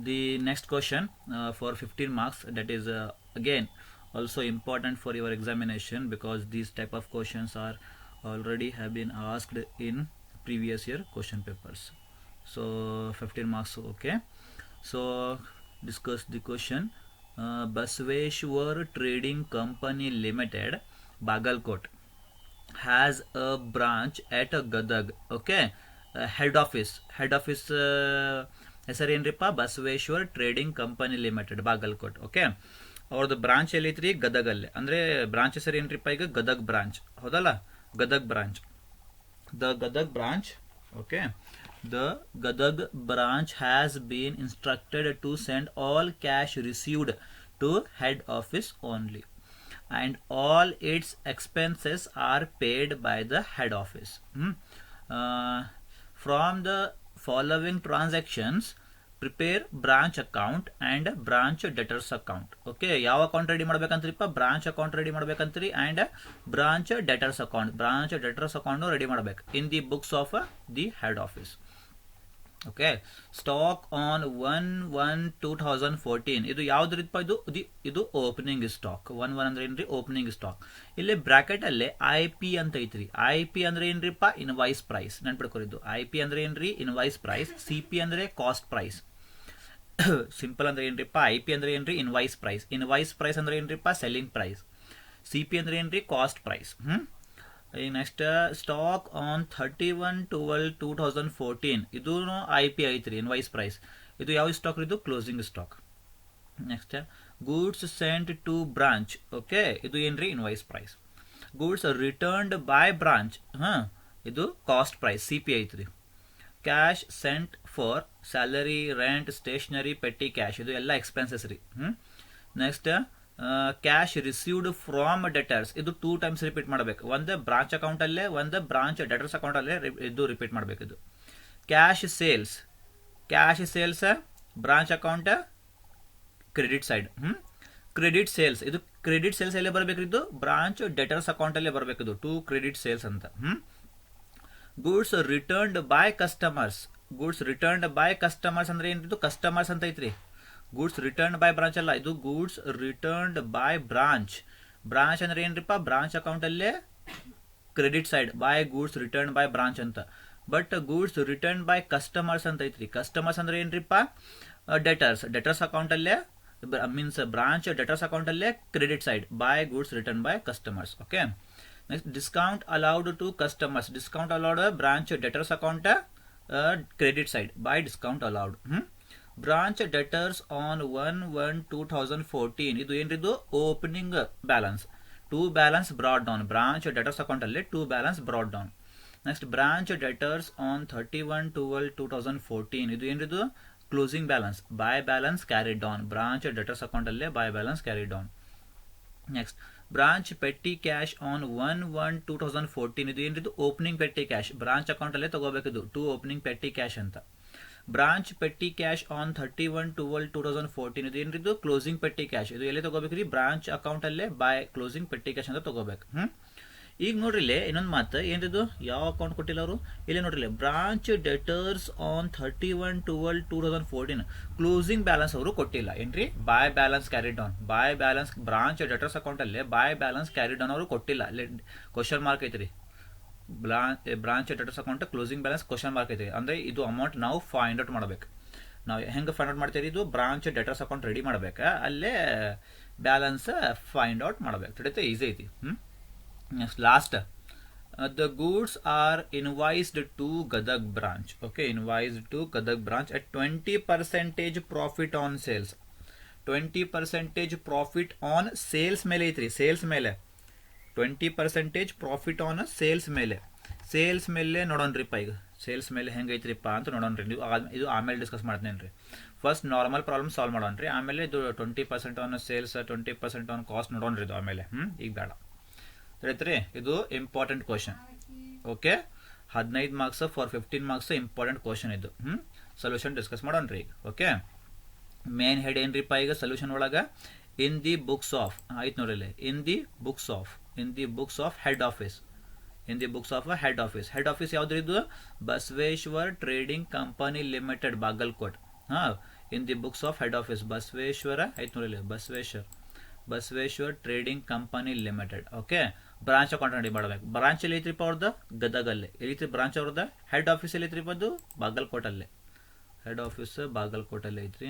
the next question for 15 marks, that is again also important for your examination, because these type of questions are already have been asked in previous year question papers. So 15 marks. Okay, so discuss the question. Basveshwar Trading Company Limited, Bagalkot, has a branch at Gadag. Okay, head office ಹೆಸರೇನ್ರಿಪ್ಪ Basaveshwar trading company limited Bagalkot. Okay, ಅವ್ರದ್ದು branch ಎಲ್ಲೈತ್ರಿ ಗದಗಲ್ಲಿ. ಅಂದರೆ branch ಹೆಸರು ಏನ್ರಿಪ್ಪ ಈಗ Gadag branch, ಹೌದಲ್ಲ, Gadag branch, the Gadag branch. Okay, the Gadag branch has been instructed to send all cash received to head office only, and all its expenses are paid by the head office. From the following transactions, prepare branch account and branch debtors account. Okay, ಯಾವ account ready ಮಾಡ್ಬೇಕಂತ್ರಿಪ್ಪ? Branch account ready ಮಾಡ್ಬೇಕಂತ್ರಿ, and branch debtors account ready ಮಾಡ್ಬೇಕು in the books of the head office. Okay, stock on 1/1/2014, ಇದು ಯಾವ್ದ್ರಿಪ್ಪ? ಇದು opening stock. 1/1 ಅಂದ್ರೆ ಏನ್ರಿ? Opening stock. ಇಲ್ಲಿ ಬ್ರಾಕೆಟ್ ಅಲ್ಲಿ IP ಅಂತ ಐತ್ರಿ. IP ಅಂದ್ರೆ ಏನ್ರಿಪ್ಪ? Invoice price. ನೆನ್ಪಿಡ್ಕೊರಿದ್ದು IP ಅಂದ್ರೆ ಏನ್ರಿ? Invoice price. CP ಅಂದ್ರೆ ಕಾಸ್ಟ್ ಪ್ರೈಸ್. ಸಿಂಪಲ್ ಅಂದ್ರೆ ಏನ್ರಿಪ್ಪ? IP ಅಂದ್ರೆ ಏನ್ರಿ? Invoice price. ಇನ್ವಾಯ್ಸ್ ಪ್ರೈಸ್ ಅಂದ್ರೆ ಏನ್ರಿಪ್ಪ? Selling price. CP ಅಂದ್ರೆ ಏನ್ರಿ? Cost price. Next stock on 31/12/2014, ಇದು IP ಐತ್ರಿ, ಇನ್ವಾಯ್ಸ್ ಪ್ರೈಸ್. ಇದು ಯಾವ ಸ್ಟಾಕ್? ಇದು closing stock. Next goods sent to branch. Okay, ಇದು ಏನ್ರಿ? Invoice price. Goods returned by branch, ಇದು ಕಾಸ್ಟ್ ಪ್ರೈಸ್, CP ಐತ್ರಿ. Cash sent for salary, rent, stationery, petty cash, ಇದು ಎಲ್ಲ ಎಕ್ಸ್ಪೆನ್ಸಸ್ ರೀ. Next cash received from debtors, ಇದು 2 times repeat ಮಾಡಬೇಕು. ಒಂದು ಬ್ರಾಂಚ್ ಅಕೌಂಟ್ ಅಲ್ಲೇ, ಒಂದು ಬ್ರಾಂಚ್ ಡೆಟರ್ಸ್ ಅಕೌಂಟ್ ಅಲ್ಲೇ ಇದು ರಿಪೀಟ್ ಮಾಡಬೇಕು. ಇದು cash sales branch account credit side. Credit sales, ಇದು ಕ್ರೆಡಿಟ್ ಸೇಲ್ಸ್ ಎಲ್ಲೇ ಬರಬೇಕು? ಇದು ಬ್ರಾಂಚ್ ಡೆಟರ್ಸ್ ಅಕೌಂಟ್ ಅಲ್ಲೇ ಬರಬೇಕು. ಇದು 2 ಕ್ರೆಡಿಟ್ ಸೇಲ್ಸ್ ಅಂತ. ಗೂಡ್ಸ್ ರಿಟರ್ನ್ಡ್ ಬೈ ಕಸ್ಟಮರ್ಸ್ ಅಂದ್ರೆ ಏನಿದು? ಕಸ್ಟಮರ್ಸ್ ಅಂತ ಐತ್ರಿ. ಗೂಡ್ಸ್ ರಿಟರ್ನ್ ಬೈ ಬ್ರಾಂಚ್ ಅಲ್ಲ, ಇದು goods returned by branch. Branch ಅಂದ್ರೆ ಏನ್ರಿಪ್ಪ? ಬ್ರಾಂಚ್ ಅಕೌಂಟ್ ಅಲ್ಲೇ credit side, by goods return by branch ಅಂತ. But goods return by customers ಅಂತ ಐತ್ರಿ. ಕಸ್ಟಮರ್ಸ್ ಅಂದ್ರೆ ಏನ್ರಿಪ್ಪ? ಡೆಟರ್ಸ್ ಅಕೌಂಟ್ ಅಲ್ಲೇ, ಮೀನ್ಸ್ ಬ್ರಾಂಚ್ ಡೆಟರ್ಸ್ ಅಕೌಂಟ್ ಅಲ್ಲೇ credit side, by goods return by customers. Okay, next discount allowed to customers. Discount allowed branch debtors account credit side, by discount allowed. Branch debtors on 1/1/2014, ಇದು ಏನ್ರಿದು? Opening balance. 2 balance brought down. Branch debtors account ಅಲ್ಲಿ 2 balance brought down. Next branch debtors on 31/12/2014, ಇದು ಏನ್ರಿದು? Closing balance, by balance carried down. Branch debtors account ಅಲ್ಲೇ by balance carried down. Next branch petty cash on 1/1/2014, ಇದು ಏನ್ರಿದು? Opening petty cash. Branch account ಅಲ್ಲೇ ತಗೋಬೇಕಿದು 2 opening petty cash ಅಂತ. Branch petty cash on 31/12/2014, ಇದು ಏನ್ರಿದು? Closing petty cash. ಇದು ಎಲ್ಲಿ ತಗೋಬೇಕ್ರಿ? ಬ್ರಾಂಚ್ ಅಕೌಂಟ್ ಅಲ್ಲೇ ಬೈ ಕ್ಲೋಸಿಂಗ್ ಪೆಟ್ಟಿ ಕ್ಯಾಶ್ ಅಂತ ತಗೋಬೇಕು. ಈಗ ನೋಡ್ರಿ ಇಲ್ಲಿ ಇನ್ನೊಂದು ಮಾತು, ಏನಿದು? ಯಾವ ಅಕೌಂಟ್ ಕೊಟ್ಟಿಲ್ಲ ಅವರು ಇಲ್ಲಿ ನೋಡ್ರಿ. Branch debtors on 31/12/2014, closing balance ಅವರು ಕೊಟ್ಟಿಲ್ಲ. ಏನ್ರಿ? By balance carry down. By balance branch debtors account ಅಲ್ಲೇ ಬೈ ಬ್ಯಾಲೆನ್ಸ್ ಕ್ಯಾರಿ ಡೌನ್ ಅವರು ಕೊಟ್ಟಿಲ್ಲ. ಅಲ್ಲಿ ಕ್ವಶನ್ ಮಾರ್ಕ್ ಐತ್ರಿ. Branch debtors account closing balance question mark ಐತಿ. ಅಂದ್ರೆ ಇದು ಅಮೌಂಟ್ ನಾವು ಫೈಂಡ್ ಔಟ್ ಮಾಡಬೇಕು. ನಾವು ಹೆಂಗೆ ಫೈಂಡ್ ಔಟ್ ಮಾಡ್ತೀವಿ? ಇದು ಬ್ರಾಂಚ್ ಡೆಟರ್ಸ್ ಅಕೌಂಟ್ ರೆಡಿ ಮಾಡ್ಬೇಕಾ, ಅಲ್ಲೇ ಬ್ಯಾಲೆನ್ಸ್ ಫೈಂಡ್ ಔಟ್ ಮಾಡಬೇಕು. ತಿಳಿತೆ? ಈಸಿ ಐತಿ. Next last, the goods are invoiced to Gadag branch. Okay, invoiced to Gadag branch at 20% profit on sales. 20% profit on sales ಮೇಲೆ ಐತ್ರಿ. ಸೇಲ್ಸ್ ಮೇಲೆ 20% ಪ್ರಾಫಿಟ್ ಆನ್ ಸೇಲ್ಸ್ ಮೇಲೆ. Sales ಮೇಲೆ ನೋಡೋಣ್ರಿಪ್ಪ. ಈಗ ಸೇಲ್ಸ್ ಮೇಲೆ ಹೆಂಗೈತ್ರಿಪ್ಪ ಅಂತ ನೋಡೋಣ್ರಿ. ಇದು ಆಮೇಲೆ ಡಿಸ್ಕಸ್ ಮಾಡ್ತೇನೆ ರೀ. ಫಸ್ಟ್ ನಾರ್ಮಲ್ ಪ್ರಾಬ್ಲಮ್ ಸಾಲ್ವ್ ಮಾಡೋಣ್ರಿ, ಆಮೇಲೆ ಇದು 20% ಆನ್ ಸೇಲ್ಸ್, 20% ಆನ್ ಕಾಸ್ಟ್ ನೋಡೋಣ್ರಿ ಇದು ಆಮೇಲೆ. ಈಗ ಬೇಡ, ತಿಳಿತ್ರಿ? ಇದು important question. Okay, 15 marks for 15 marks important question ಇದು. ಸೊಲ್ಯೂಷನ್ ಡಿಸ್ಕಸ್ ಮಾಡೋಣ್ರಿ ಈಗ. ಓಕೆ, ಮೇನ್ ಹೆಡ್ ಏನ್ರಿಪ್ಪ ಈಗ ಸೊಲ್ಯೂಷನ್ ಒಳಗ? ಇನ್ ದಿ ಬುಕ್ಸ್ ಆಫ್, ಆಯ್ತು ನೋಡ್ರಿ, ಇನ್ the books of head office. Head office ಯಾವ್ದು? ಇದು Basaveshwar trading company limited Bagalkot. In the books of head office Basaveshwara ಐತ್ ನೋಡಿ Basaveshwar trading company limited. Okay, branch account ready ಮಾಡಬೇಕು. ಬ್ರಾಂಚ್ ಎಲ್ಲಿ ಐತ್ರಿಪ್ಪ ಅವ್ರದ್ದು? ಗದಗಲ್ಲೇ. ಎಲ್ಲಿತ್ರಿ ಬ್ರಾಂಚ್ ಅವ್ರದ್ದು? ಹೆಡ್ ಆಫೀಸ್ ಎಲ್ಲಿ ಐತ್ರಿಪ್ಪ ಅದು? ಬಾಗಲಕೋಟಲ್ಲೇ. ಹೆಡ್ ಆಫೀಸ್ ಬಾಗಲಕೋಟಲ್ಲೇ ಐತ್ರಿ.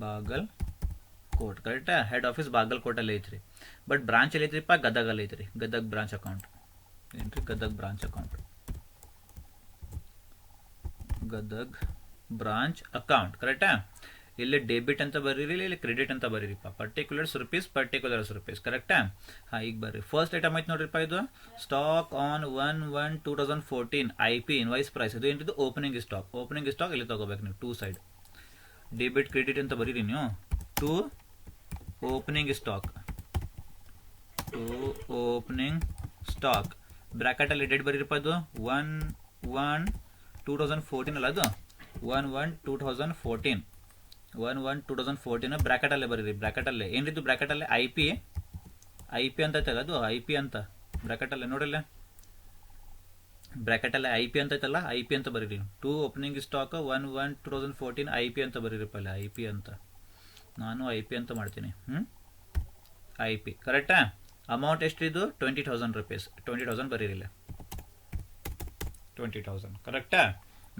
ಬಾಗಲಕೋಟ್ ಕರೆಕ್ಟಾ? ಹೆಡ್ ಆಫೀಸ್ ಬಾಗಲಕೋಟಲ್ಲೇ ಐತ್ರಿ. ಬಟ್ ಬ್ರಾಂಚ್ ಎಲ್ಲಿ ಐತ್ರಿಪ್ಪ? ಗದಗಲ್ಲಿ ಐತ್ರಿ. ಗದಗ್ ಬ್ರಾಂಚ್ ಅಕೌಂಟ್ ಏನ್ರಿ? Gadag branch account. Gadag branch account ಕರೆಕ್ಟಾ? ಇಲ್ಲಿ ಡೆಬಿಟ್ ಅಂತ ಬರೀರಿ, ಇಲ್ಲಿ ಕ್ರೆಡಿಟ್ ಅಂತ ಬರೀರಿಪ್ಪ. ಪರ್ಟಿಕ್ಯುಲರ್ಸ್ ರುಪೀಸ್ ಕರೆಕ್ಟಾ? ಹಾಂ, ಈಗ ಬರ್ರಿ. ಫಸ್ಟ್ ಐಟಮ್ ಐತೆ ನೋಡ್ರಿಪ್ಪ, ಇದು stock on 1/1/2014 IP invoice price. ಇದು ಏನಿದು? ಓಪನಿಂಗ್ ಸ್ಟಾಕ್ ಇಲ್ಲಿ ತಗೋಬೇಕು ನೀವು. ಟೂ ಸೈಡ್ ಡೆಬಿಟ್ ಕ್ರೆಡಿಟ್ ಅಂತ ಬರೀರಿ ನೀವು. ಟು ಓಪನಿಂಗ್ ಸ್ಟಾಕ್ ಬ್ರಾಕೆಟಲ್ಲಿ ಡೇಟ್ ಬರೀರಿಪ್ಪ. ಇದು 1/1/2014 ಅಲ್ಲ, ಅದು 1/1/2014 1/1/2014 ಬ್ರಾಕೆಟಲ್ಲೇ ಬರೀರಿ. ಬ್ರಾಕೆಟಲ್ಲೇ ಏನಿದ್ದು? ಬ್ರಾಕೆಟಲ್ಲೇ ಐ ಪಿ ಅಂತ ಐತಲ್ಲ, ಅದು IP ಅಂತ ಬ್ರಾಕೆಟಲ್ಲೇ ನೋಡಿಲ್ಲ. ಬ್ರಾಕೆಟಲ್ಲೇ IP ಅಂತ ಐತಲ್ಲ, IP ಅಂತ ಬರೀರಿ. ಟು ಓಪನಿಂಗ್ ಸ್ಟಾಕ್ 1/1/2014 IP ಅಂತ ಬರೀರಿಪ್ಪ. ಅಲ್ಲಿ IP ಅಂತ, ನಾನು IP ಅಂತ ಮಾಡ್ತೀನಿ. IP ಕರೆಕ್ಟಾ? ಅಮೌಂಟ್ ಎಷ್ಟಿದು? 20,000 ರೂಪೀಸ್. 20,000 ಬರೀರಿಲ್ಲ. 20,000 ಕರೆಕ್ಟಾ?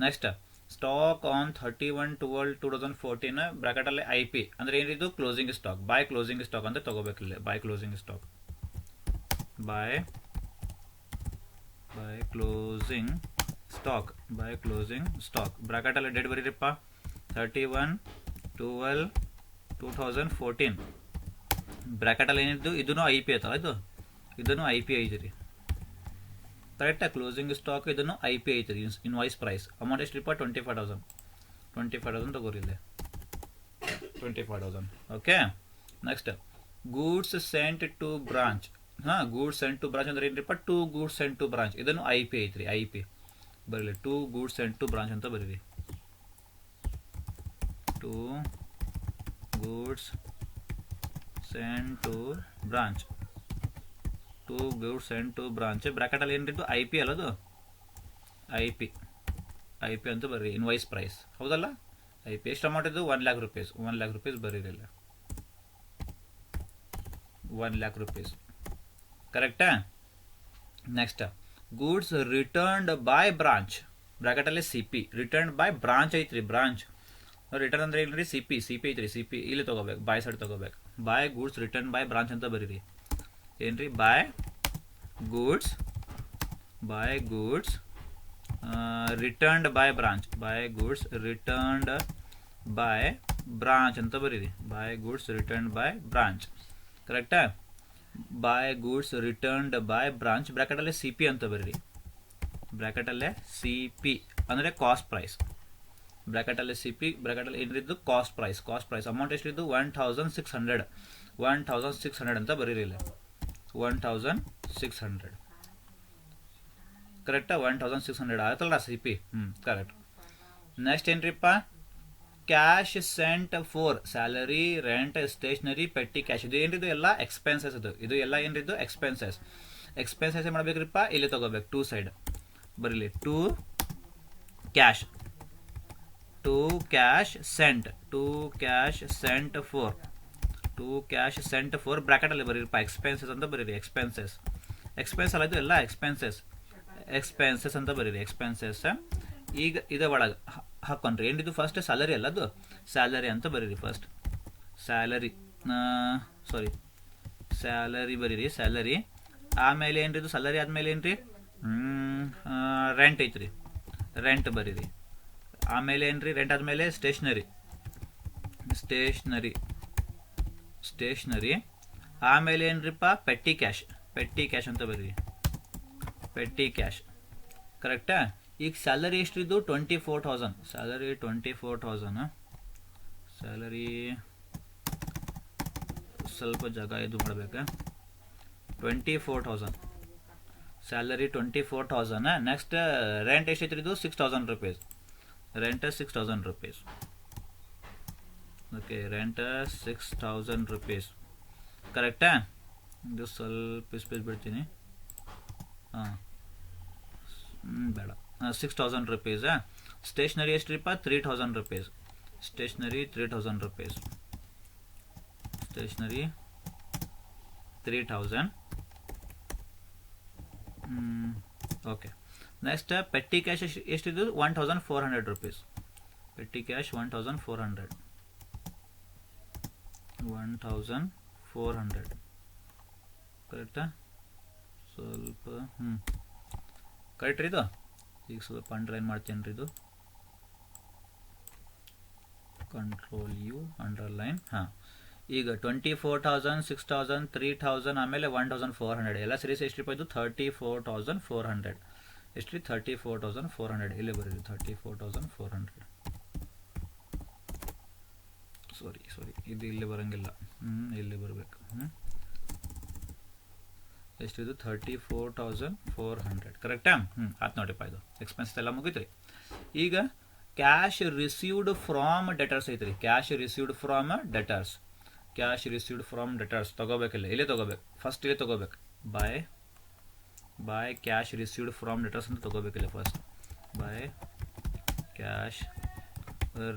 ನೆಕ್ಸ್ಟ್ ಸ್ಟಾಕ್ ಆನ್ 31/12/2014 ಬ್ರಾಕೆಟಲ್ಲಿ IP ಅಂದರೆ ಏನಿದು? Closing stock. By closing stock ಅಂತ ತಗೋಬೇಕಿಲ್ಲ. ಬೈ ಕ್ಲೋಸಿಂಗ್ ಸ್ಟಾಕ್ ಬ್ರಾಕೆಟಲ್ಲಿ ಡೇಟ್ ಬರೀರಿಪ್ಪ. 31/12/2014 ಬ್ರಾಕೆಟಲ್ಲಿ ಏನಿದ್ದು? ಇದನ್ನು IP ಐತಲ್ಲ, ಇದನ್ನು IP ಐತಿ ಕರೆಕ್ಟಾ? ಕ್ಲೋಸಿಂಗ್ ಸ್ಟಾಕ್ ಇದನ್ನು IP ಐತಿ. ಇನ್ವಾಯ್ಸ್ ಪ್ರೈಸ್ ಅಮೌಂಟ್ ಎಷ್ಟ್ರಿಪ್ಪ? 25,000 ತಗೋರಿಲ್ಲ. 25,000. Okay, next goods sent to branch. Goods sent to branch ಅಂದ್ರೆ ಏನ್ರಿಪ್ಪ? 2 ಗೂಡ್ಸ್ ಸೆಂಟ್ ಟು ಬ್ರಾಂಚ್. ಇದನ್ನು IP ಐತ್ರಿ. IP ಬರೀಲಿ. 2 ಗೂಡ್ಸ್ ಸೆಂಟ್ ಟು ಬ್ರಾಂಚ್ ಅಂತ ಬರೀರಿ. 2 goods sent to branch. 2 goods sent to branch ಬ್ರಾಕೆಟಲ್ಲಿ ಏನಿತ್ತು? IP ಅಲ್ಲ, ಅದು IP ಅಂತ ಬರ್ರಿ. ಇನ್ವಾಯ್ಸ್ ಪ್ರೈಸ್ ಹೌದಲ್ಲ? IP ಎಷ್ಟು ಅಮೌಂಟ್ ಇದು? 1,00,000 ರೂಪೀಸ್. 1,00,000 ರೂಪೀಸ್ ಬರೀರಿಲ್ಲ. 1,00,000 ರೂಪೀಸ್ ಕರೆಕ್ಟಾ? Next goods returned by branch ಬ್ರಾಕೆಟಲ್ಲಿ CP. ರಿಟರ್ನ್ಡ್ ಬೈ ಬ್ರಾಂಚ್ ಐತ್ರಿ. ಬ್ರಾಂಚ್ ರಿಟರ್ನ್ ಅಂದ್ರೆ ಏನ್ರಿ? CP ಐತ್ರಿ. CP ಇಲ್ಲಿ ತಗೋಬೇಕು. ಬೈ ಸೈಡ್ ತಗೋಬೇಕು. By goods return by branch ಅಂತ ಬರೀರಿ. ಏನ್ರಿ? By goods returned by branch. ಅಂತ ಬರೀರಿ. By goods returned by branch ಕರೆಕ್ಟಾ? By goods returned by branch ಬ್ರಾಕೆಟಲ್ಲೇ CP ಅಂತ ಬರೀರಿ. ಬ್ರಾಕೆಟಲ್ಲೇ CP ಅಂದರೆ ಕಾಸ್ಟ್ ಪ್ರೈಸ್. ಬ್ರಾಕೆಟಲ್ಲೇ CP ಬ್ರಾಕೆಟಲ್ಲಿ ಏನಿದ್ದು? Cost price. ಅಮೌಂಟ್ ಎಷ್ಟಿದ್ದು? 1,600 ಅಂತ ಬರೀರಿಲ್ಲ. 1,600 ಕರೆಕ್ಟಾ? 1,600 ಆಯ್ತಲ್ಲ CP. ಕರೆಕ್ಟ್. ನೆಕ್ಸ್ಟ್ ಏನ್ರಿಪ್ಪ? Cash sent for salary, rent, stationery, petty cash. ಇದು ಏನಿದು? ಎಲ್ಲ ಎಕ್ಸ್ಪೆನ್ಸಸ್. ಇದು ಎಲ್ಲ ಏನಿದು? ಎಕ್ಸ್ಪೆನ್ಸಸ್ ಏನು ಮಾಡ್ಬೇಕ್ರಿಪ್ಪ? ಇಲ್ಲಿ ತಗೋಬೇಕು. 2 ಸೈಡ್ ಬರೀಲಿ. ಟು ಕ್ಯಾಶ್ ಸೆಂಟ್ ಫಾರ್ ಬ್ರಾಕೆಟಲ್ಲಿ ಬರೀರಿಪ್ಪ. ಎಕ್ಸ್ಪೆನ್ಸಸ್ ಅಂತ ಬರೀರಿ. ಎಕ್ಸ್ಪೆನ್ಸ್ ಅಲ್ಲ, ಇದು ಎಲ್ಲ ಎಕ್ಸ್ಪೆನ್ಸಸ್ ಅಂತ ಬರೀರಿ. ಎಕ್ಸ್ಪೆನ್ಸಸ್ ಈಗ ಇದ ಒಳಗೆ ಹಾಕೊಂಡ್ರಿ. ಏನಿದು? ಫಸ್ಟ್ ಸ್ಯಾಲರಿ ಅಲ್ಲ, ಅದು ಸ್ಯಾಲರಿ ಅಂತ ಬರೀರಿ. ಫಸ್ಟ್ ಸ್ಯಾಲರಿ ಬರೀರಿ. ಸ್ಯಾಲರಿ ಆಮೇಲೆ ಏನ್ರಿ? ಸ್ಯಾಲರಿ ಆದ್ಮೇಲೆ ಏನ್ರಿ? ರೆಂಟ್ ಐತ್ರಿ. ರೆಂಟ್ ಬರೀರಿ. ಆಮೇಲೆ ಏನ್ರಿ? ರೆಂಟ್ ಆದ್ಮೇಲೆ ಸ್ಟೇಷನರಿ. ಆಮೇಲೆ ಏನ್ರಿಪ್ಪ? ಪೆಟ್ಟಿ ಕ್ಯಾಶ್ ಅಂತ ಬರೀರಿ. ಪೆಟ್ಟಿ ಕ್ಯಾಶ್ ಕರೆಕ್ಟಾ? ಈಗ ಸ್ಯಾಲರಿ ಎಷ್ಟಿದ್ದು? 24,000. ಸ್ಯಾಲರಿ 24,000. ಸ್ಯಾಲರಿ ಸ್ವಲ್ಪ ಜಾಗ ಇದು ಮಾಡಬೇಕಾ? 24,000 ಸ್ಯಾಲರಿ. 24,000. ನೆಕ್ಸ್ಟ್ ರೆಂಟ್ ಎಷ್ಟೈತ್ರಿ? ಇದು 6,000 rupees. Rent 6,000 rupees. Okay, rent 6,000 rupees ಕರೆಕ್ಟಾ? ಇದು ಸ್ವಲ್ಪ ಸ್ಪೇಸ್ ಬಿಡ್ತೀನಿ. ಬೇಡ. 6,000 ರೂಪೀಸ್. ಸ್ಟೇಷನರಿ ಎಷ್ಟ್ರಿಪ್ಪ 3000 rupees. Stationery 3000 rupees. Stationery 3000. Okay. Next petty cash ಎಷ್ಟಿದ್ದು 1400 rupees. Petty cash 1400. 1400 ಕರೆಕ್ಟಾ? ಸ್ವಲ್ಪ ಕರೆಕ್ಟ್ ರೀ ಇದು. ಈಗ ಸ್ವಲ್ಪ ಅಂಡರ್ಲೈನ್ ಮಾಡ್ತೇನೆ ರೀ ಇದು. Control U underline. ಹಾಂ, ಈಗ 24,000, 6,000, 3,000 ಆಮೇಲೆ 1,400 ಎಲ್ಲ ಸೀರೀಸ್ ಎಷ್ಟು ರೂಪಾಯಿ ಇದು? 34,400. ಎಷ್ಟು ರೀ? 34,400. ಇಲ್ಲೇ ಬರೀರಿ 34,400. ಸಾರಿ ಇದು ಇಲ್ಲಿ ಬರೋಂಗಿಲ್ಲ. ಇಲ್ಲಿ ಬರಬೇಕು. ಎಷ್ಟಿದು? 34,400 ಕರೆಕ್ಟಾ? ಆಯ್ತು ನೋಡಿಪ್ಪ, ಇದು ಎಕ್ಸ್ಪೆನ್ಸ್ ಎಲ್ಲ ಮುಗಿತ್ರಿ. ಈಗ ಕ್ಯಾಶ್ ರಿಸೀವ್ಡ್ ಫ್ರಾಮ್ ಡೆಟರ್ಸ್ ಐತ್ರಿ. Cash received from debtors. Cash received from debtors ತಗೋಬೇಕಿಲ್ಲ, ಇಲ್ಲೇ ತಗೋಬೇಕು. ಫಸ್ಟ್ ಇಲ್ಲೇ ತಗೋಬೇಕು. By cash received from debtors ಅಂತ ತಗೋಬೇಕಿಲ್ಲ. First by cash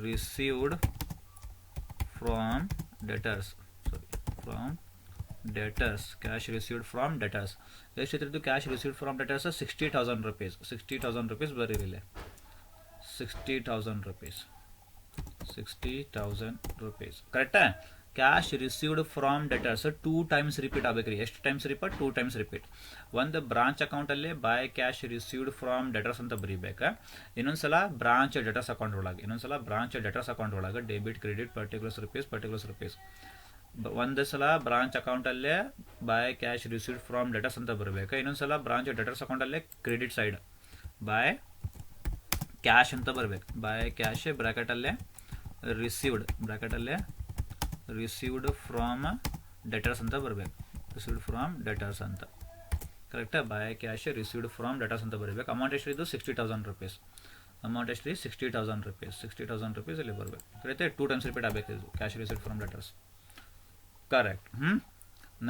received from debtors. From debtors. Cash received from debtors ಎಷ್ಟಿತ್ತು? Cash received from debtors 60,000 rupees. 60,000 rupees ಬರೀರಿಲ್ಲ. 60,000 rupees. 60,000 rupees ಕರೆಕ್ಟಾ? Cash received from debtors 2 times repeat ಆಗಬೇಕ್ರಿ. ಎಷ್ಟು times repeat? 2 times repeat. ಒಂದು branch ಅಕೌಂಟಲ್ಲಿ by cash received from debtors ಅಂತ ಬರೀಬೇಕು. ಇನ್ನೊಂದ್ಸಲ ಬ್ರಾಂಚ್ ಡೆಟರ್ಸ್ ಅಕೌಂಟ್ ಒಳಗೆ ಡೆಬಿಟ್ ಕ್ರೆಡಿಟ್ ಪರ್ಟಿಕ್ಯುಲರ್ಸ್ ರುಪೀಸ್. ಒಂದು ಸಲ ಬ್ರಾಂಚ್ ಅಕೌಂಟಲ್ಲೇ by cash received from debtors ಅಂತ ಬರಬೇಕು. ಇನ್ನೊಂದ್ಸಲ ಬ್ರಾಂಚ್ ಡೆಟರ್ಸ್ ಅಕೌಂಟಲ್ಲೇ ಕ್ರೆಡಿಟ್ ಸೈಡ್ ಬೈ ಕ್ಯಾಶ್ ಅಂತ ಬರಬೇಕು. ಬೈ ಕ್ಯಾಶ್ ಬ್ರ್ಯಾಕೆಟಲ್ಲೇ ರಿಸೀವ್ಡ್ ಫ್ರಾಮ್ ಡೆಟರ್ಸ್ ಅಂತ ಬರಬೇಕು. ರಿಸೀವ್ಡ್ ಫ್ರಾಮ್ ಡೆಟರ್ಸ್ ಅಂತ ಕರೆಕ್ಟಾ? By cash received from debtors ಅಂತ ಬರಬೇಕು. ಅಮೌಂಟ್ ಎಷ್ಟು ಇದು? 60,000 rupees. ಅಮೌಂಟ್ ಎಷ್ಟು ರೀ? 60,000 rupees. 60,000 rupees ಇಲ್ಲಿ ಬರಬೇಕು. ಕರೆಕ್ಟ್? 2 times ರಿಪೀಟ್ ಆಗಬೇಕು ಇದು cash received from debtors. Correct.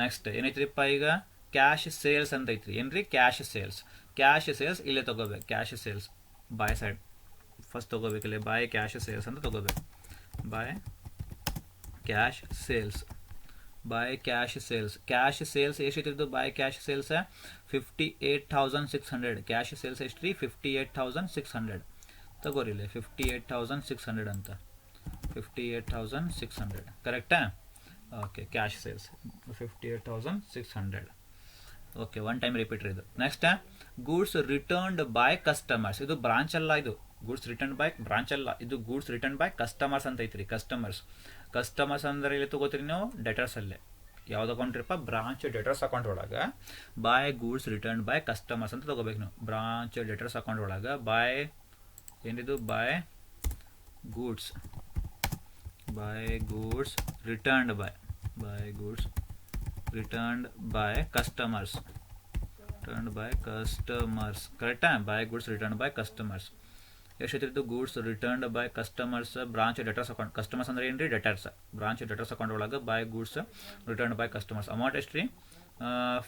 Next ಏನೈತ್ರಿಪ್ಪ? ಈಗ ಕ್ಯಾಶ್ ಸೇಲ್ಸ್ ಅಂತ ಐತ್ರಿ. ಏನ್ರಿ? ಕ್ಯಾಶ್ ಸೇಲ್ಸ್ ಇಲ್ಲೇ ತಗೋಬೇಕು. Cash sales by side first ತಗೋಬೇಕಿಲ್ಲ. ಬೈ ಕ್ಯಾಶ್ ಸೇಲ್ಸ್ ಅಂತ ತಗೋಬೇಕು. ಬೈ ಕ್ಯಾಶ್ ಸೇಲ್ಸ್ ಎಷ್ಟಿತ್ತು? By cash sales 58,600. Cash sales ಎಷ್ಟು ರೀ? 58,600 ತಗೋರಿಲ್ಲ. 58,600 ಅಂತ. 58,600 ಕರೆಕ್ಟಾ? Okay. Cash sales 58,600. Okay, 1 time repeat ಇದು. Next goods returned by customers. ಇದು ಬ್ರಾಂಚ್ ಅಲ್ಲ, ಇದು ಗೂಡ್ಸ್ ರಿಟರ್ನ್ ಬೈ ಬ್ರಾಂಚ್ ಅಲ್ಲ, ಇದು ಗೂಡ್ಸ್ ರಿಟರ್ನ್ ಬೈ ಕಸ್ಟಮರ್ಸ್ ಅಂತ ಐತ್ರಿ. ಕಸ್ಟಮರ್ಸ್ ಅಂದ್ರೆ ಇಲ್ಲಿ ತಗೋತೀರಿ ನೀವು ಡೆಟರ್ಸ್ ಅಲ್ಲೇ. ಯಾವ್ದು ಅಕೌಂಟ್ ರೀಪ್ಪ? ಬ್ರಾಂಚ್ ಡೆಟರ್ಸ್ ಅಕೌಂಟ್ ಒಳಗೆ by goods return by customers ಅಂತ ತಗೋಬೇಕು ನೀವು. ಬ್ರಾಂಚ್ ಡೆಟರ್ಸ್ ಅಕೌಂಟ್ ಒಳಗೆ ಬೈ ಏನಿದು? By goods returned by customers. ಕರೆಕ್ಟಾ? By goods returned by customers. ಎಷ್ಟಿತ್ತು? Goods returned by customers branch debtors account. Customers ಅಂದ್ರೆ ಏನ್ರಿ? ಡೆಟರ್ಸ್. ಬ್ರಾಂಚ್ ಡೆಟರ್ಸ್ ಅಕೌಂಟ್ ಒಳಗೆ by goods returned by customers. Amount ಎಷ್ಟು ರೀ?